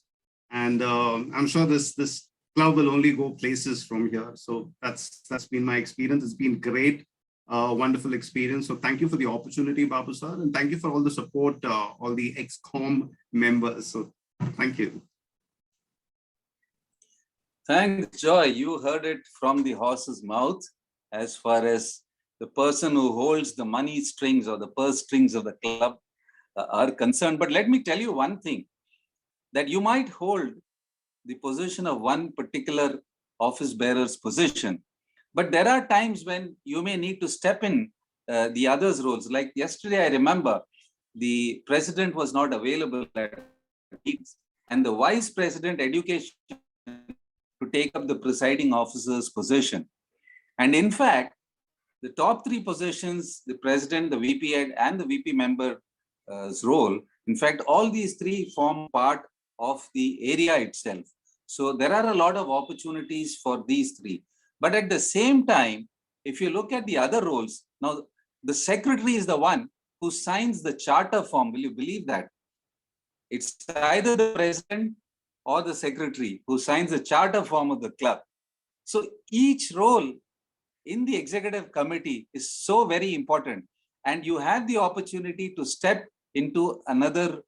And I'm sure this club will only go places from here. So that's been my experience. It's been great, wonderful experience. So thank you for the opportunity, Babu sir, and thank you for all the support, all the XCOM members. So thank you. Thanks, Joy. You heard it from the horse's mouth as far as the person who holds the money strings or the purse strings of the club are concerned. But let me tell you one thing, that you might hold the position of one particular office bearer's position, but there are times when you may need to step in the others' roles. Like yesterday, I remember the president was not available at meetings, and the vice president education to take up the presiding officer's position. And in fact, the top 3 positions, the president, the VP head, and the VP member's role, in fact, all these 3 form part of the area itself. So there are a lot of opportunities for these 3. But at the same time, if you look at the other roles, now the secretary is the one who signs the charter form. Will you believe that? It's either the president or the secretary who signs the charter form of the club. So each role in the executive committee is so very important. And you have the opportunity to step into another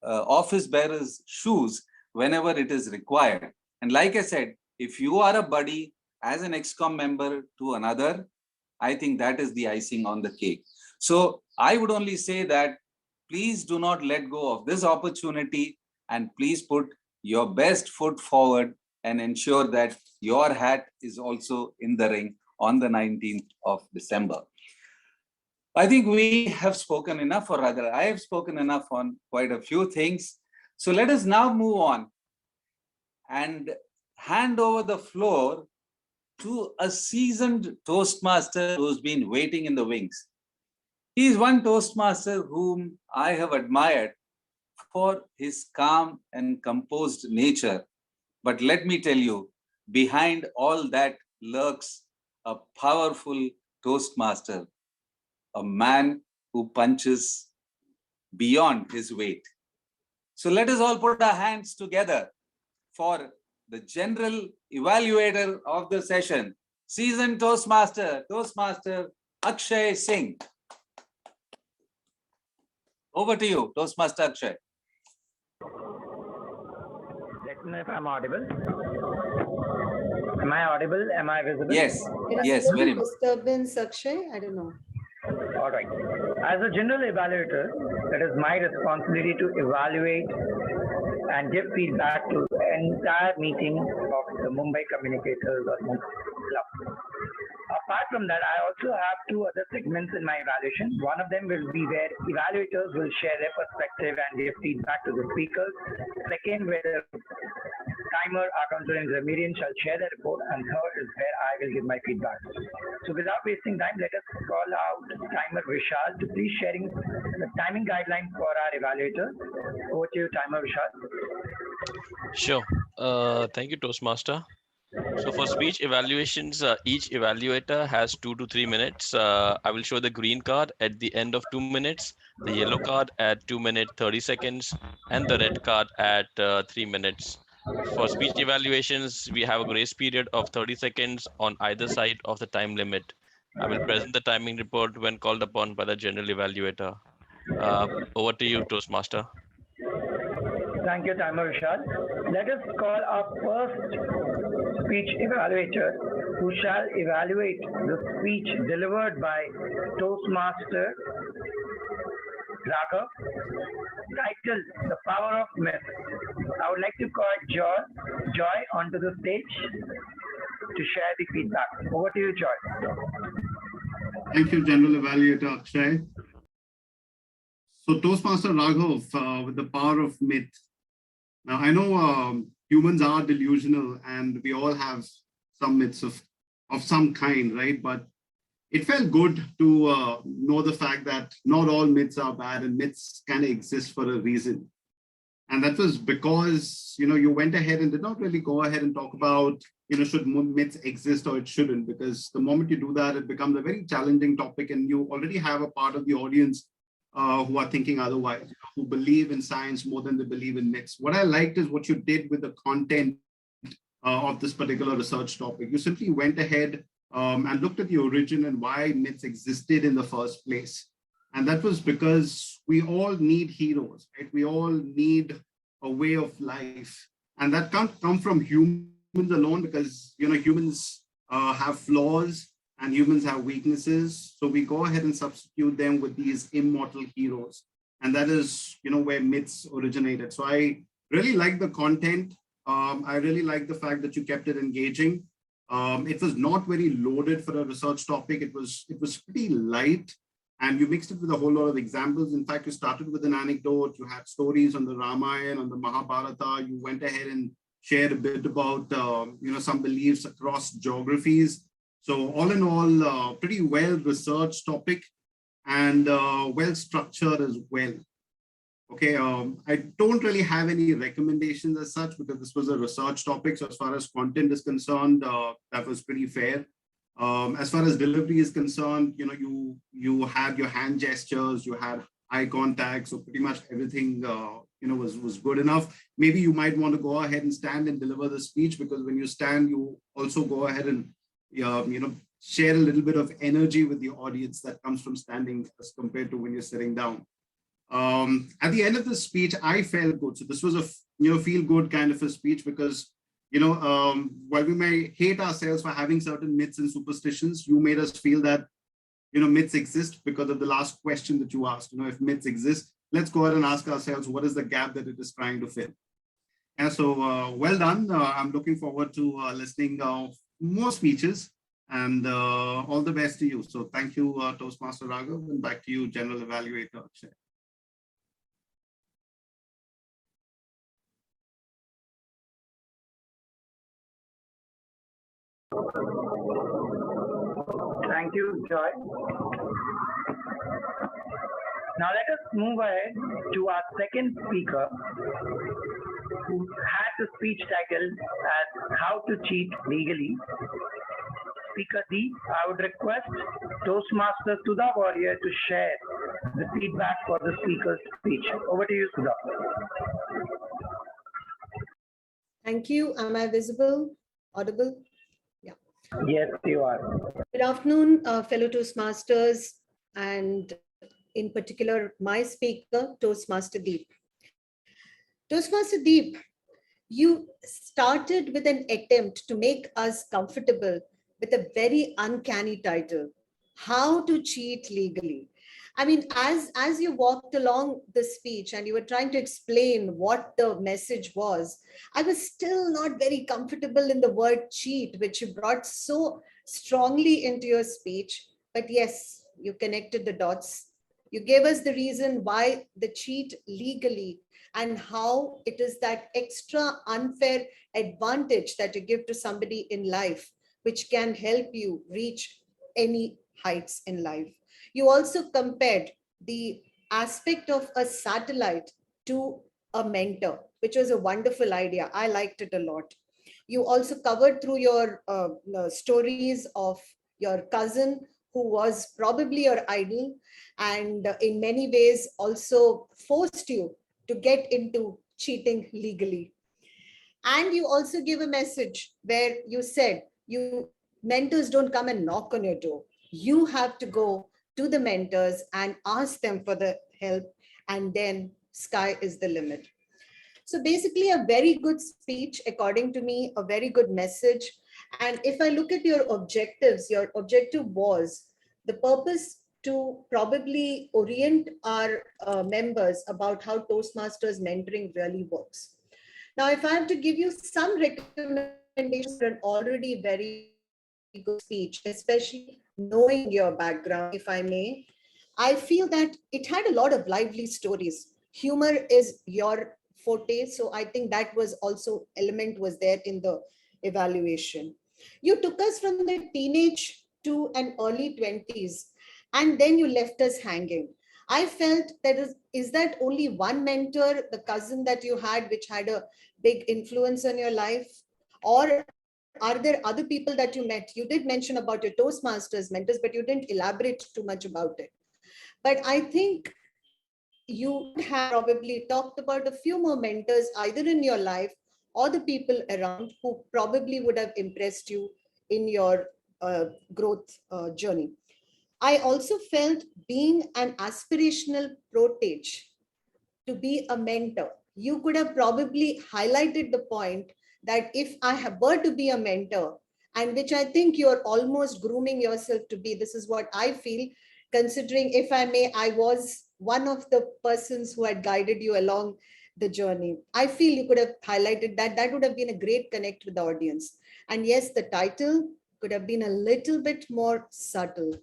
office bearer's shoes whenever it is required. And like I said, if you are a buddy as an XCOM member to another, I think that is the icing on the cake. So I would only say that please do not let go of this opportunity, and please put your best foot forward and ensure that your hat is also in the ring on the 19th of December. I think we have spoken enough, or rather I have spoken enough on quite a few things. So let us now move on and hand over the floor to a seasoned Toastmaster who's been waiting in the wings. He is one Toastmaster whom I have admired for his calm and composed nature. But let me tell you, behind all that lurks a powerful Toastmaster, a man who punches beyond his weight. So let us all put our hands together for the general evaluator of the session, seasoned Toastmaster, Toastmaster Akshay Singh. Over to you, Toastmaster Akshay. Let me know if I'm audible. Am I audible? Am I visible? Yes, yes, very much. Disturbance, Akshay? I don't know. All right. As a general evaluator, it is my responsibility to evaluate and give feedback to the entire meeting of the Mumbai communicators or Mumbai club. Apart from that, I also have two other segments in my evaluation. One of them will be where evaluators will share their perspective and give feedback to the speakers. Second, where the timer, our consultant Narayan shall share their report. And third is where I will give my feedback. So without wasting time, let us call out timer Vishal to please sharing the timing guidelines for our evaluators. Over to you, timer Vishal. Sure. Thank you, Toastmaster. So for speech evaluations, each evaluator has 2 to 3 minutes. I will show the green card at the end of 2 minutes, the yellow card at 2 minutes 30 seconds, and the red card at 3 minutes. For speech evaluations, we have a grace period of 30 seconds on either side of the time limit. I will present the timing report when called upon by the general evaluator. Over to you, Toastmaster. Thank you, timer Vishal. Let us call our first speech evaluator who shall evaluate the speech delivered by Toastmaster Raghav, titled The Power of Myth. I would like to call Joy onto the stage to share the feedback. Over to you, Joy. Thank you, General Evaluator Akshay. So Toastmaster Raghav, with the power of myth. Now, I know humans are delusional and we all have some myths of some kind, right? But it felt good to know the fact that not all myths are bad and myths can exist for a reason. And that was because, you went ahead and did not really go ahead and talk about, should myths exist or it shouldn't, because the moment you do that, it becomes a very challenging topic and you already have a part of the audience who are thinking otherwise, who believe in science more than they believe in myths. What I liked is what you did with the content of this particular research topic. You simply went ahead and looked at the origin and why myths existed in the first place. And that was because we all need heroes, right? We all need a way of life. And that can't come from humans alone because, humans have flaws and humans have weaknesses. So we go ahead and substitute them with these immortal heroes. And that is, where myths originated. So I really like the content. I really like the fact that you kept it engaging. It was not very loaded for a research topic. It was pretty light and you mixed it with a whole lot of examples. In fact, you started with an anecdote. You had stories on the Ramayana, on the Mahabharata. You went ahead and shared a bit about, some beliefs across geographies. So all in all, pretty well researched topic and well structured as well. Okay, I don't really have any recommendations as such because this was a research topic. So as far as content is concerned, that was pretty fair. As far as delivery is concerned, you had your hand gestures, you had eye contact, so pretty much everything was good enough. Maybe you might want to go ahead and stand and deliver the speech because when you stand, you also go ahead and share a little bit of energy with the audience that comes from standing as compared to when you're sitting down. At the end of the speech, I felt good. So this was a feel good kind of a speech because while we may hate ourselves for having certain myths and superstitions, you made us feel that, myths exist because of the last question that you asked. If myths exist, let's go ahead and ask ourselves, what is the gap that it is trying to fill? And so, well done. I'm looking forward to listening more speeches, and all the best to you. So thank you, Toastmaster Raghav, and back to you, General Evaluator. Thank you, Joy. Now let us move ahead to our second speaker, who has the speech title as How to Cheat Legally. Speaker D, I would request Toastmaster Sudha Warrior to share the feedback for the speaker's speech. Over to you, Sudha. Thank you. Am I visible? Audible? Yeah. Yes, you are. Good afternoon, fellow Toastmasters, and in particular, my speaker, Toastmaster Deep. Toastmaster Deep, you started with an attempt to make us comfortable with a very uncanny title, How to Cheat Legally. I mean, as you walked along the speech and you were trying to explain what the message was, I was still not very comfortable in the word cheat, which you brought so strongly into your speech. But yes, you connected the dots. You gave us the reason why the cheat legally and how it is that extra unfair advantage that you give to somebody in life, which can help you reach any heights in life. You also compared the aspect of a satellite to a mentor, which was a wonderful idea. I liked it a lot. You also covered through your stories of your cousin who was probably your idol, and in many ways also forced you to get into cheating legally. And you also gave a message where you said, mentors don't come and knock on your door. You have to go to the mentors and ask them for the help, and then sky is the limit. So basically a very good speech, according to me, a very good message. And if I look at your objectives, your objective was the purpose to probably orient our members about how Toastmasters mentoring really works. Now, if I have to give you some recommendations for an already very good speech, especially knowing your background, if I may, I feel that it had a lot of lively stories. Humor is your forte, so I think that was also element was there in the evaluation. You took us from the teenage to an early 20s, and then you left us hanging. I felt that is that only one mentor, the cousin that you had, which had a big influence on your life? Or are there other people that you met? You did mention about your Toastmasters mentors, but you didn't elaborate too much about it. But I think you have probably talked about a few more mentors, either in your life or the people around who probably would have impressed you in your growth journey. I also felt being an aspirational protege, to be a mentor, you could have probably highlighted the point that if I were to be a mentor, and which I think you're almost grooming yourself to be, this is what I feel, considering, if I may, I was one of the persons who had guided you along the journey. I feel you could have highlighted that. That would have been a great connect with the audience. And yes, the title could have been a little bit more subtle.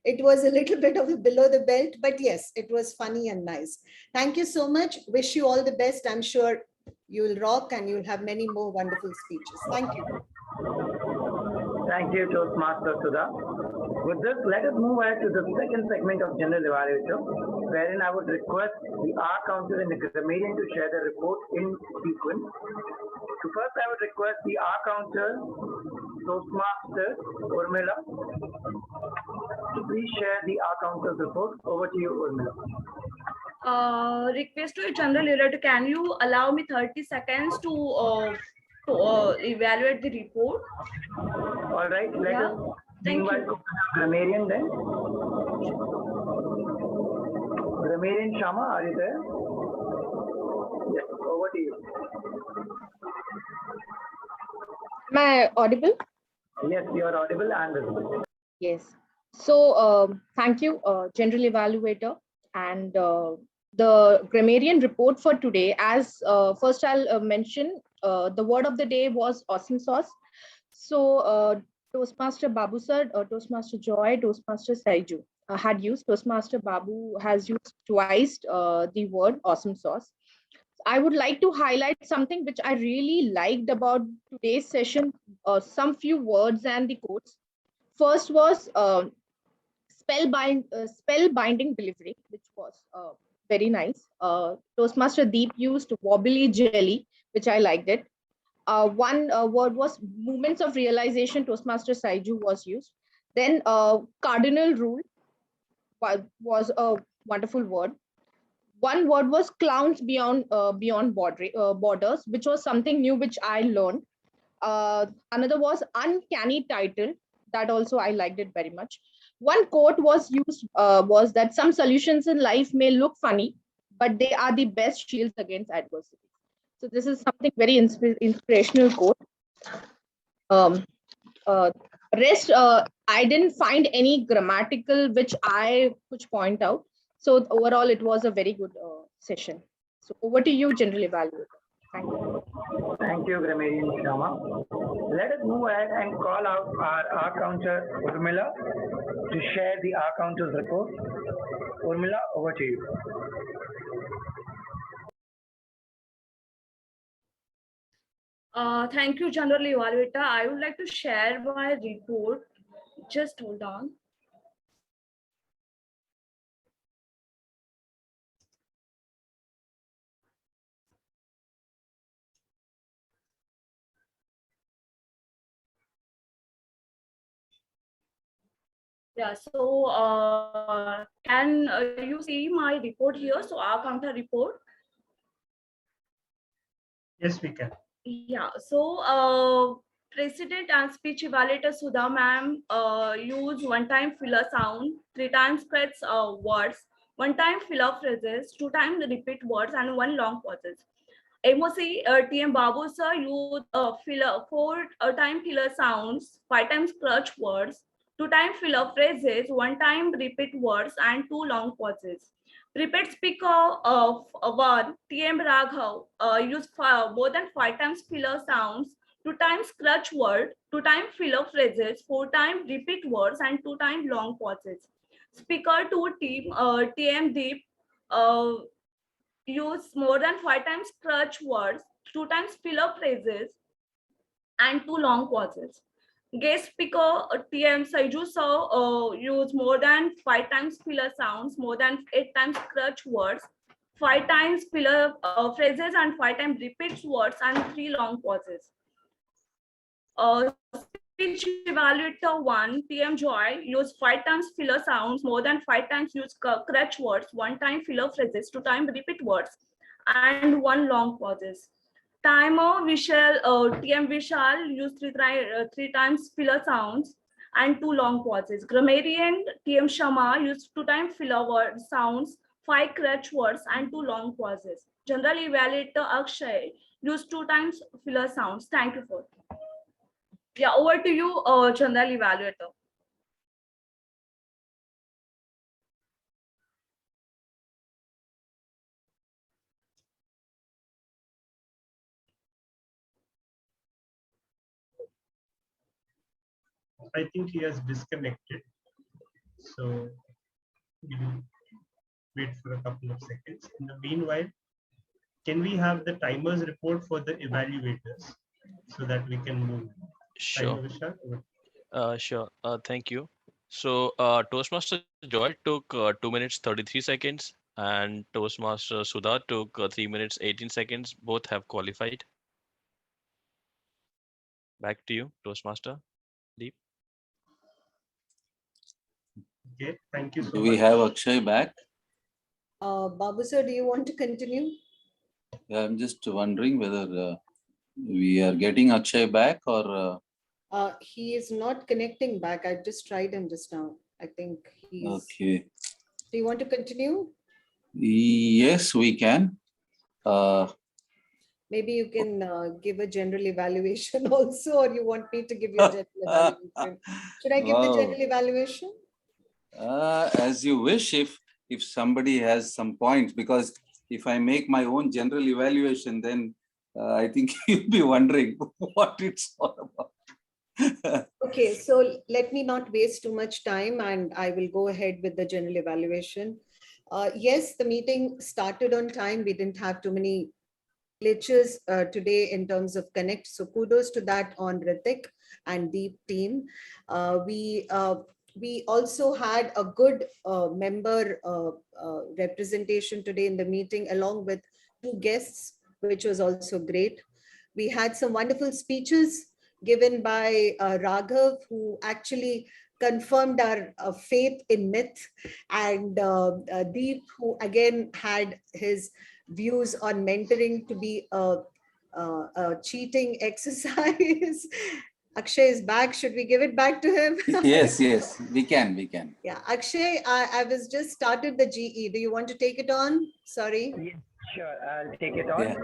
It was a little bit of a below the belt, but yes, it was funny and nice. Thank you so much. Wish you all the best. I'm sure you will rock and you'll have many more wonderful speeches. Thank you. Thank you, Toastmaster Sudha. With this, let us move ahead to the second segment of General Evaluator, wherein I would request the R Council and the grammarian to share the report in sequence. So first, I would request the R Council, Toastmaster Urmila, to please share the R Council's report. Over to you, Urmila. Request to General Evaluator, can you allow me 30 seconds to evaluate the report? All right, let us thank you. Grammarian then. Grammarian Shama, are you there? Yes, over to you. Am I audible? Yes, you are audible and visible. Yes. So thank you, General Evaluator. And the grammarian report for today, as first I'll mention, the word of the day was awesome sauce. So Toastmaster Babu sir, Toastmaster Joy, Toastmaster Saiju had used. Toastmaster Babu has used twice the word awesome sauce. I would like to highlight something which I really liked about today's session, some few words and the quotes. First was spellbinding delivery, which was very nice. Toastmaster Deep used wobbly jelly, which I liked it. One word was moments of realization. Toastmaster Saiju was used. Then cardinal rule was a wonderful word. One word was clowns beyond borders, which was something new which I learned. Another was uncanny title. That also I liked it very much. One quote was used was that some solutions in life may look funny, but they are the best shields against adversity. So this is something very inspirational quote. Um, uh, Rest, I didn't find any grammatical which I could point out. So overall, it was a very good session. So over to you, General Evaluator. Thank you. Thank you, Grammarian Shama. Let us move ahead and call out our R counter, Urmila, to share the R counter's report. Urmila, over to you. Thank you, General Evaluator. I would like to share my report. Just hold on. Yeah, so can you see my report here? So our counter report. Yes, we can. Yeah, so President and speech evaluator Sudha ma'am use one-time filler sound, 3 times spreads words, one-time filler phrases, 2 times repeat words, and 1 long pauses. MOC TM Babu sir use filler 4 time filler sounds, 5 times clutch words, 2 time filler phrases, 1 time repeat words, and 2 long pauses. Prepared speaker of one TM Raghav use more than 5 times filler sounds, 2 times clutch word, 2 times filler phrases, 4 times repeat words, and 2 times long pauses. Speaker 2 team TM Deep use more than 5 times clutch words, 2 times filler phrases, and 2 long pauses. Guest speaker TM Saiju use more than 5 times filler sounds, more than 8 times clutch words, 5 times filler phrases, and 5 times repeats words, and 3 long pauses. Speech evaluator 1 TM Joy use 5 times filler sounds, more than 5 times use clutch words, 1 time filler phrases, 2 times repeat words, and 1 long pauses. Timer Vishal TM Vishal use 3 times filler sounds and 2 long pauses. Grammarian TM Shama use 2 times filler word sounds, 5 clutch words, and 2 long pauses. General Evaluator Akshay use 2 times filler sounds. Thank you for. Yeah, over to you, General Evaluator. I think he has disconnected. So we'll wait for a couple of seconds. In the meanwhile, can we have the timers report for the evaluators so that we can move? Sure. Sure. Thank you. So Toastmaster Joy took 2 minutes 33 seconds, and Toastmaster Sudha took 3 minutes 18 seconds. Both have qualified. Back to you, Toastmaster Deep. Okay, thank you so much. Do we have Akshay back? Babu sir, do you want to continue? Yeah, I'm just wondering whether we are getting Akshay back or. He is not connecting back. I just tried him just now. I think he's. Okay. Do you want to continue? Yes, we can. Maybe you can give a general evaluation also, or you want me to give you a general evaluation? Should I give the general evaluation? As you wish, if somebody has some points, because if I make my own general evaluation, then I think you'll be wondering what it's all about. Okay, so let me not waste too much time and I will go ahead with the general evaluation. Yes, the meeting started on time. We didn't have too many glitches today in terms of connect. So kudos to that on Ritik and Deep team. We also had a good member representation today in the meeting along with 2 guests, which was also great. We had some wonderful speeches given by Raghav, who actually confirmed our faith in myth, and Deep, who again had his views on mentoring to be a cheating exercise. Akshay is back. Should we give it back to him? Yes, we can. Yeah, Akshay, I was just started the GE. Do you want to take it on? Sorry. Yes, sure, I'll take it on.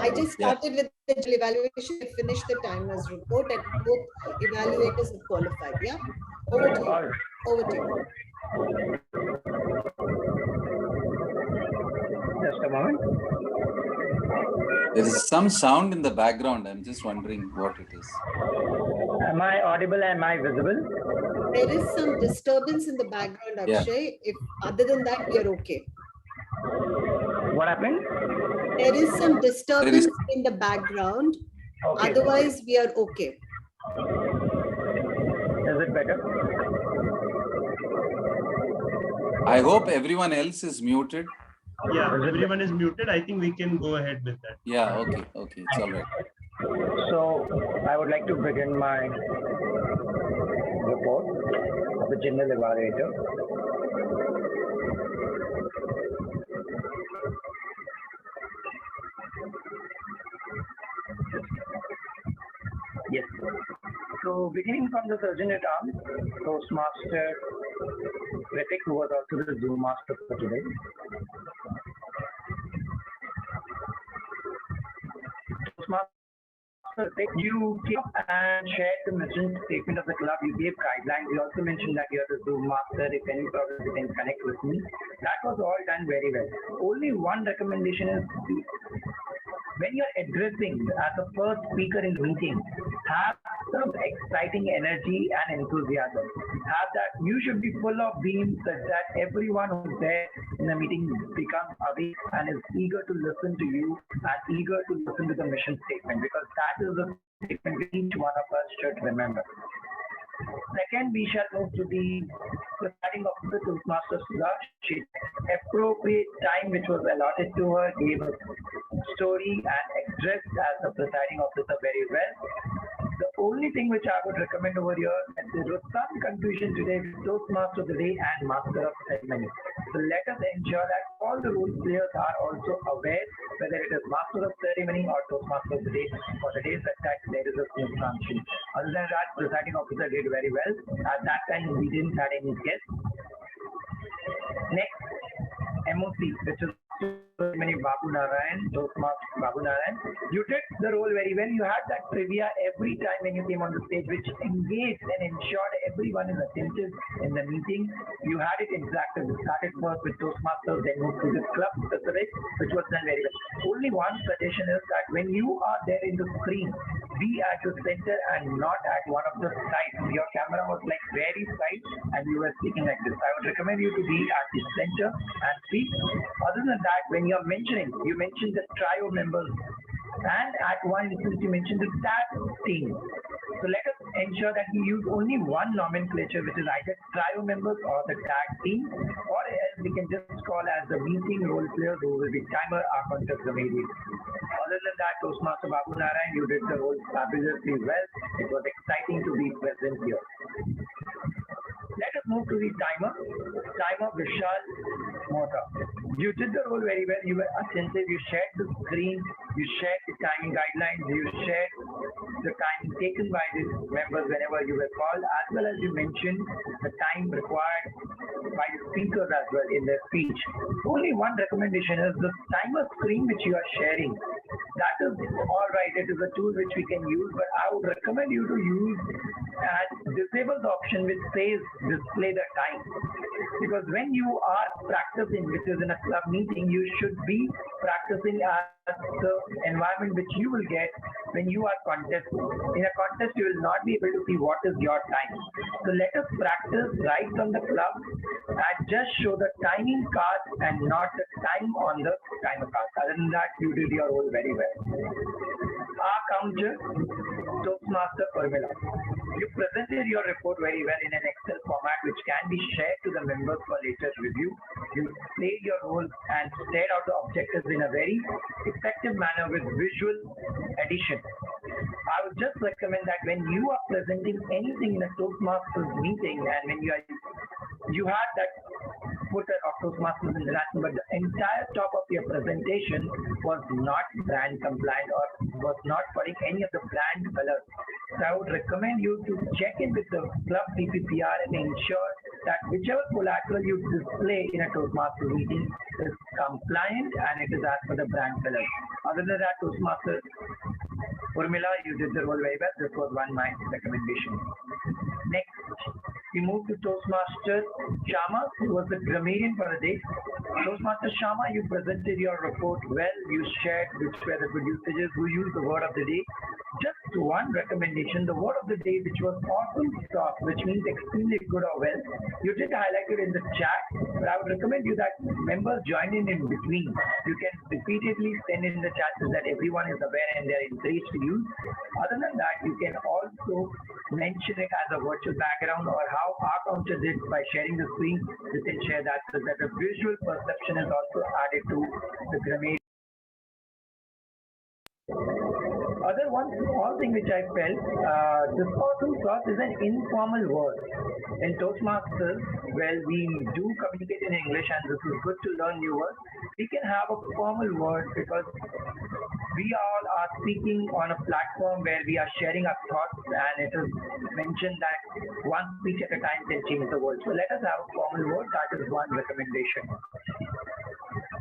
I just started with the evaluation. I finished the timer's report and both evaluators have qualified. Yeah, over to you. Over to you. Just a moment. There is some sound in the background. I'm just wondering what it is. Am I audible? Am I visible? There is some disturbance in the background, Akshay. If other than that, we are okay. What happened? There is some disturbance in the background. Okay. Otherwise, we are okay. Is it better? I hope everyone else is muted. Yeah, everyone is muted. I think we can go ahead with that. Yeah, okay, okay, it's all right. So I would like to begin my report of the general evaluator. Yes. So beginning from the Sergeant at Arms, Toastmaster Ritik, who was also the Zoom master for today. Toastmaster Ritik, you came up and shared the mission statement of the club. You gave guidelines. You also mentioned that you are the Zoom master. If any problem, you can connect with me. That was all done very well. Only one recommendation is, when you're addressing as a first speaker in the meeting, have some exciting energy and enthusiasm. Have that, you should be full of beams such that everyone who's there in the meeting becomes awake and is eager to listen to you and eager to listen to the mission statement, because that is the statement each one of us should remember. Second, we shall move to the presiding officer, Toastmaster Sudha. She appropriate time which was allotted to her, gave a story and addressed as the presiding officer very well. The only thing which I would recommend over here, that there was some confusion today with Toastmaster of the day and Master of Ceremony. So let us ensure that all the role players are also aware whether it is Master of Ceremony or Toastmaster of the day. For the day such that there is a smooth transition. Other than that, presiding officer did very well. At that time, we didn't have any guests. Next, MOC, which is Babu Narayan, Toastmaster Babu Narayan. You did the role very well. You had that trivia every time when you came on the stage, which engaged and ensured everyone is attentive in the meeting. You had it interactive. You started first with Toastmasters, then moved to the club specific, which was done very well. Only one suggestion is that when you are there in the screen, be at the center and not at one of the sides. Your camera was like very side and you were speaking like this. I would recommend you to be at the center and speak. Other than that, when you're mentioning, you mentioned the trio members, and at one instance you mentioned the tag team. So let us ensure that we use only one nomenclature, which is either trio members or the tag team, or else we can just call as the meeting role players, who will be timer, our concept comedian. Other than that, Toastmaster Babu Narayan, you did the role fabulously well. It was exciting to be present here. Let us move to the timer. Timer Vishal Mota. You did the role very well. You were attentive. You shared the screen. You shared the timing guidelines. You shared the time taken by the members whenever you were called, as well as you mentioned the time required by the speakers as well in their speech. Only one recommendation is the timer screen which you are sharing. That is all right. It is a tool which we can use, but I would recommend you to use and disable the option which says display the time. Because when you are practicing, which is in a club meeting, you should be practicing as the environment which you will get when you are contesting. In a contest, you will not be able to see what is your time. So let us practice right from the club and just show the timing card and not the time on the timer card. Other than that, you did your role very well. Our counter, Toastmaster formula. You presented your report very well in an Excel format which can be shared to the members for later review. You played your role and stated out the objectives in a very effective manner with visual addition. I would just recommend that when you are presenting anything in a Toastmasters meeting and when you had that footer of Toastmasters International, but the entire top of your presentation was not brand compliant or was not following any of the brand colors. So I would recommend you to check in with the club PPPR and ensure that whichever collateral you display in a Toastmasters meeting is compliant and it is as per the brand colors. Other than that, Toastmasters formula, you did the role very well. This was one my recommendation. Next, we move to Toastmaster Shama, who was the grammarian for the day. Toastmaster Shama, you presented your report well. You shared which were the good usages, who used the word of the day. Just one recommendation, the word of the day, which was awesome stuff, which means extremely good or well. You did highlight it in the chat, but I would recommend you that members join in between. You can repeatedly send in the chat so that everyone is aware and they're encouraged to use. Other than that, you can also mention it as a virtual background or how our counter did by sharing the screen. You can share that so that the visual perception is also added to the grammar. Other one small thing which I felt, this awesome sauce is an informal word. In Toastmasters, well, we do communicate in English and this is good to learn new words. We can have a formal word because we all are speaking on a platform where we are sharing our thoughts and it is mentioned that one speech at a time can change the world. So let us have a formal word. That is one recommendation.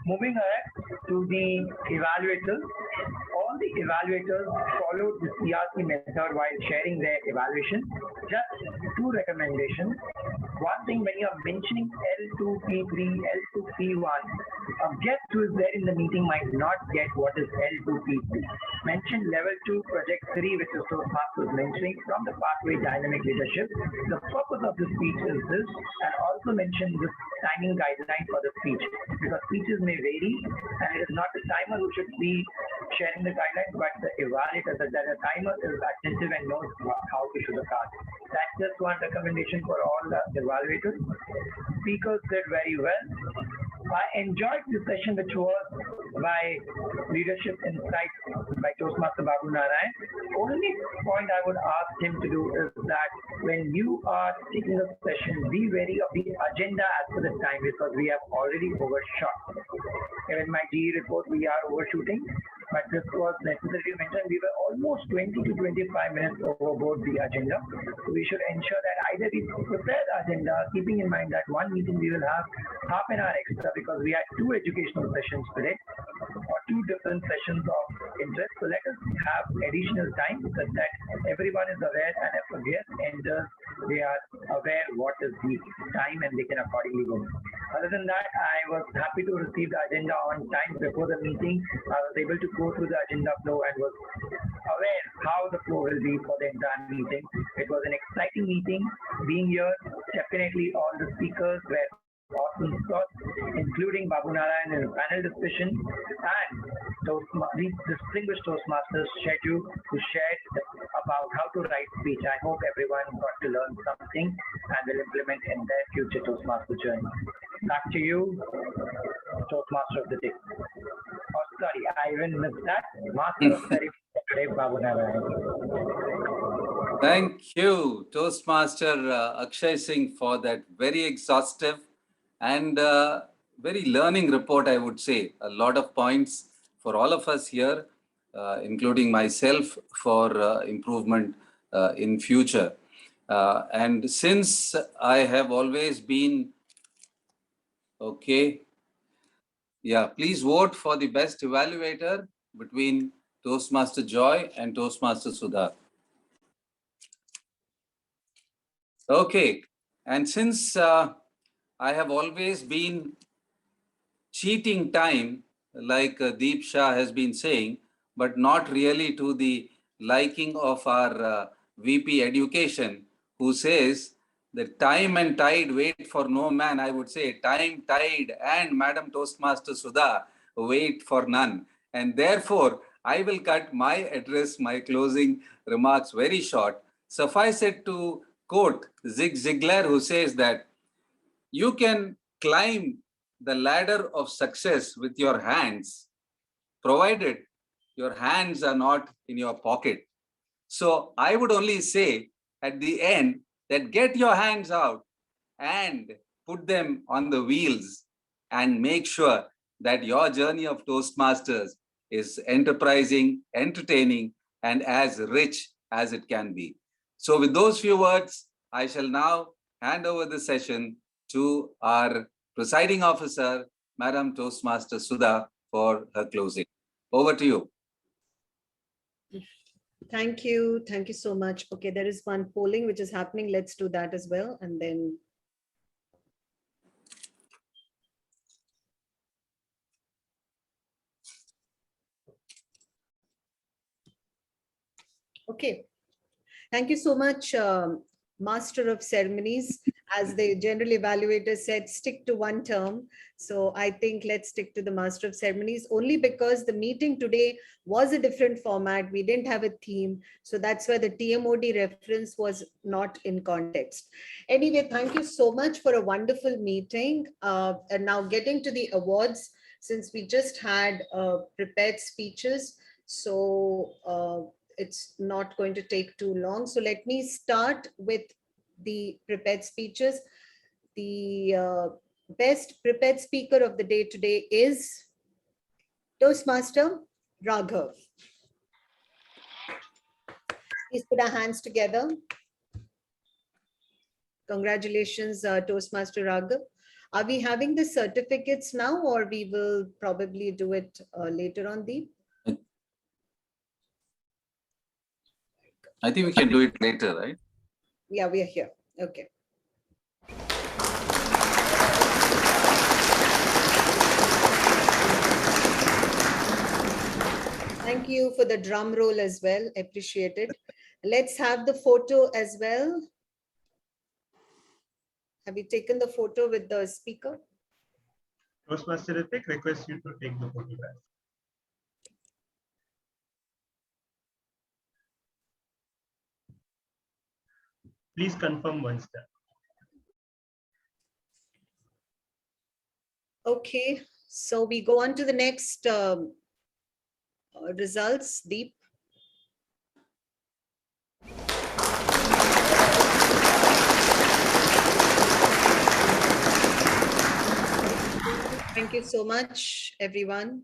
Moving ahead to the evaluators. All the evaluators followed the CRC method while sharing their evaluation. Just two recommendations. One thing, when you are mentioning L2P3, L2P1, a guest who is there in the meeting might not get what is L2P3. Mention level 2 project 3, which is Toastmasters mentioning from the pathway dynamic leadership. The purpose of the speech is this, and also mention this timing guideline for the speech, because speeches may vary and it is not the timer who should be sharing the guidelines, but the evaluator, that the timer is attentive and knows how to show the card. That's just one recommendation for all the evaluators. Speakers did very well. I enjoyed this session, which was by Leadership Insights by Toastmaster Babu Narayan. Only point I would ask him to do is that when you are taking a session, be wary of the agenda as per the time, because we have already overshot. In my GE report, we are overshooting, but this was necessary to mention. We were almost 20 to 25 minutes overboard the agenda. So we should ensure that either we prepare the agenda, keeping in mind that one meeting we will have half an hour extra because we had two educational sessions today, or two different sessions of interest. So let us have additional time so that everyone is aware, and if a guest enters, they are aware what is the time and they can accordingly go. Other than that, I was happy to receive the agenda on time before the meeting. I was able to go through the agenda flow and was aware how the flow will be for the entire meeting. It was an exciting meeting. Being here, definitely all the speakers were awesome thoughts, including Babu Narayan in a panel discussion, and the distinguished Toastmasters Saiju, who shared about how to write speech. I hope everyone got to learn something and will implement in their future Toastmaster journey. Back to you, Toastmaster of the day. Oh, sorry, I even missed that. Master of Ceremony, Babu Narayan. Thank you, Toastmaster Akshay Singh, for that very exhaustive and very learning report, I would say. A lot of points for all of us here, including myself, for improvement in future. And since I have always been Okay. Yeah, please vote for the best evaluator between Toastmaster Joy and Toastmaster Sudha. Okay. And since I have always been cheating time, like Deep Shah has been saying, but not really to the liking of our VP Education, who says that time and tide wait for no man. I would say time, tide, and Madam Toastmaster Sudha wait for none. And therefore, I will cut my address, my closing remarks very short. Suffice it to quote Zig Ziglar, who says that you can climb the ladder of success with your hands, provided your hands are not in your pocket. So I would only say at the end that get your hands out and put them on the wheels and make sure that your journey of Toastmasters is enterprising, entertaining, and as rich as it can be. So with those few words, I shall now hand over the session to our presiding officer, Madam Toastmaster Sudha, for her closing. Over to you. Thank you. Thank you so much. Okay, there is one polling which is happening. Let's do that as well. And then okay. Thank you so much, Master of Ceremonies. As the general evaluator said, stick to one term. So I think let's stick to the Master of Ceremonies, only because the meeting today was a different format. We didn't have a theme. So that's why the TMOD reference was not in context. Anyway, thank you so much for a wonderful meeting. And now getting to the awards, since we just had prepared speeches. So it's not going to take too long. So let me start with the prepared speeches. The best prepared speaker of the day today is Toastmaster Raghav. Please put our hands together. Congratulations, Toastmaster Raghav. Are we having the certificates now, or we will probably do it later on, Deep? I think we can do it later, right? Yeah, we are here. Okay. Thank you for the drum roll as well. Appreciate it. Let's have the photo as well. Have you taken the photo with the speaker? Toastmaster Ritik requests you to take the photograph. Please confirm once done. Okay, so we go on to the next results. Deep. Thank you so much, everyone.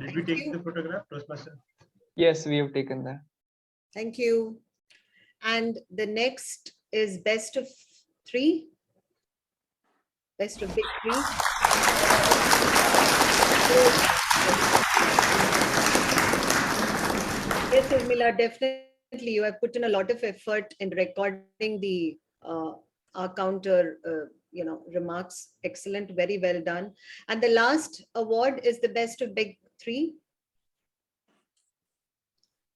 Did we take the photograph, Toastmaster? Yes, we have taken that. Thank you. And the next is best of three. Best of big three. Yes, Urmila, definitely you have put in a lot of effort in recording the our counter remarks. Excellent, very well done. And the last award is the best of big three,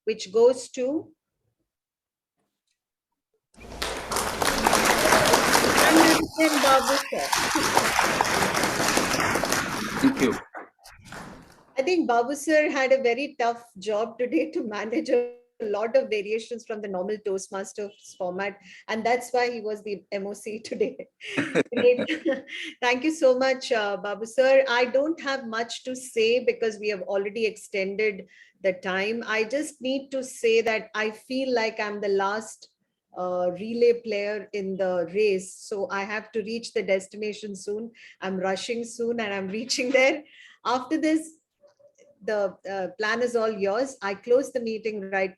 which goes to Babu sir. Thank you. I think Babu sir had a very tough job today to manage a lot of variations from the normal Toastmasters format, and that's why he was the MOC today. Thank you so much, Babu sir. I don't have much to say because we have already extended the time. I just need to say that I feel like I'm the last relay player in the race. So I have to reach the destination soon. I'm rushing soon and I'm reaching there. After this, the plan is all yours. I close the meeting right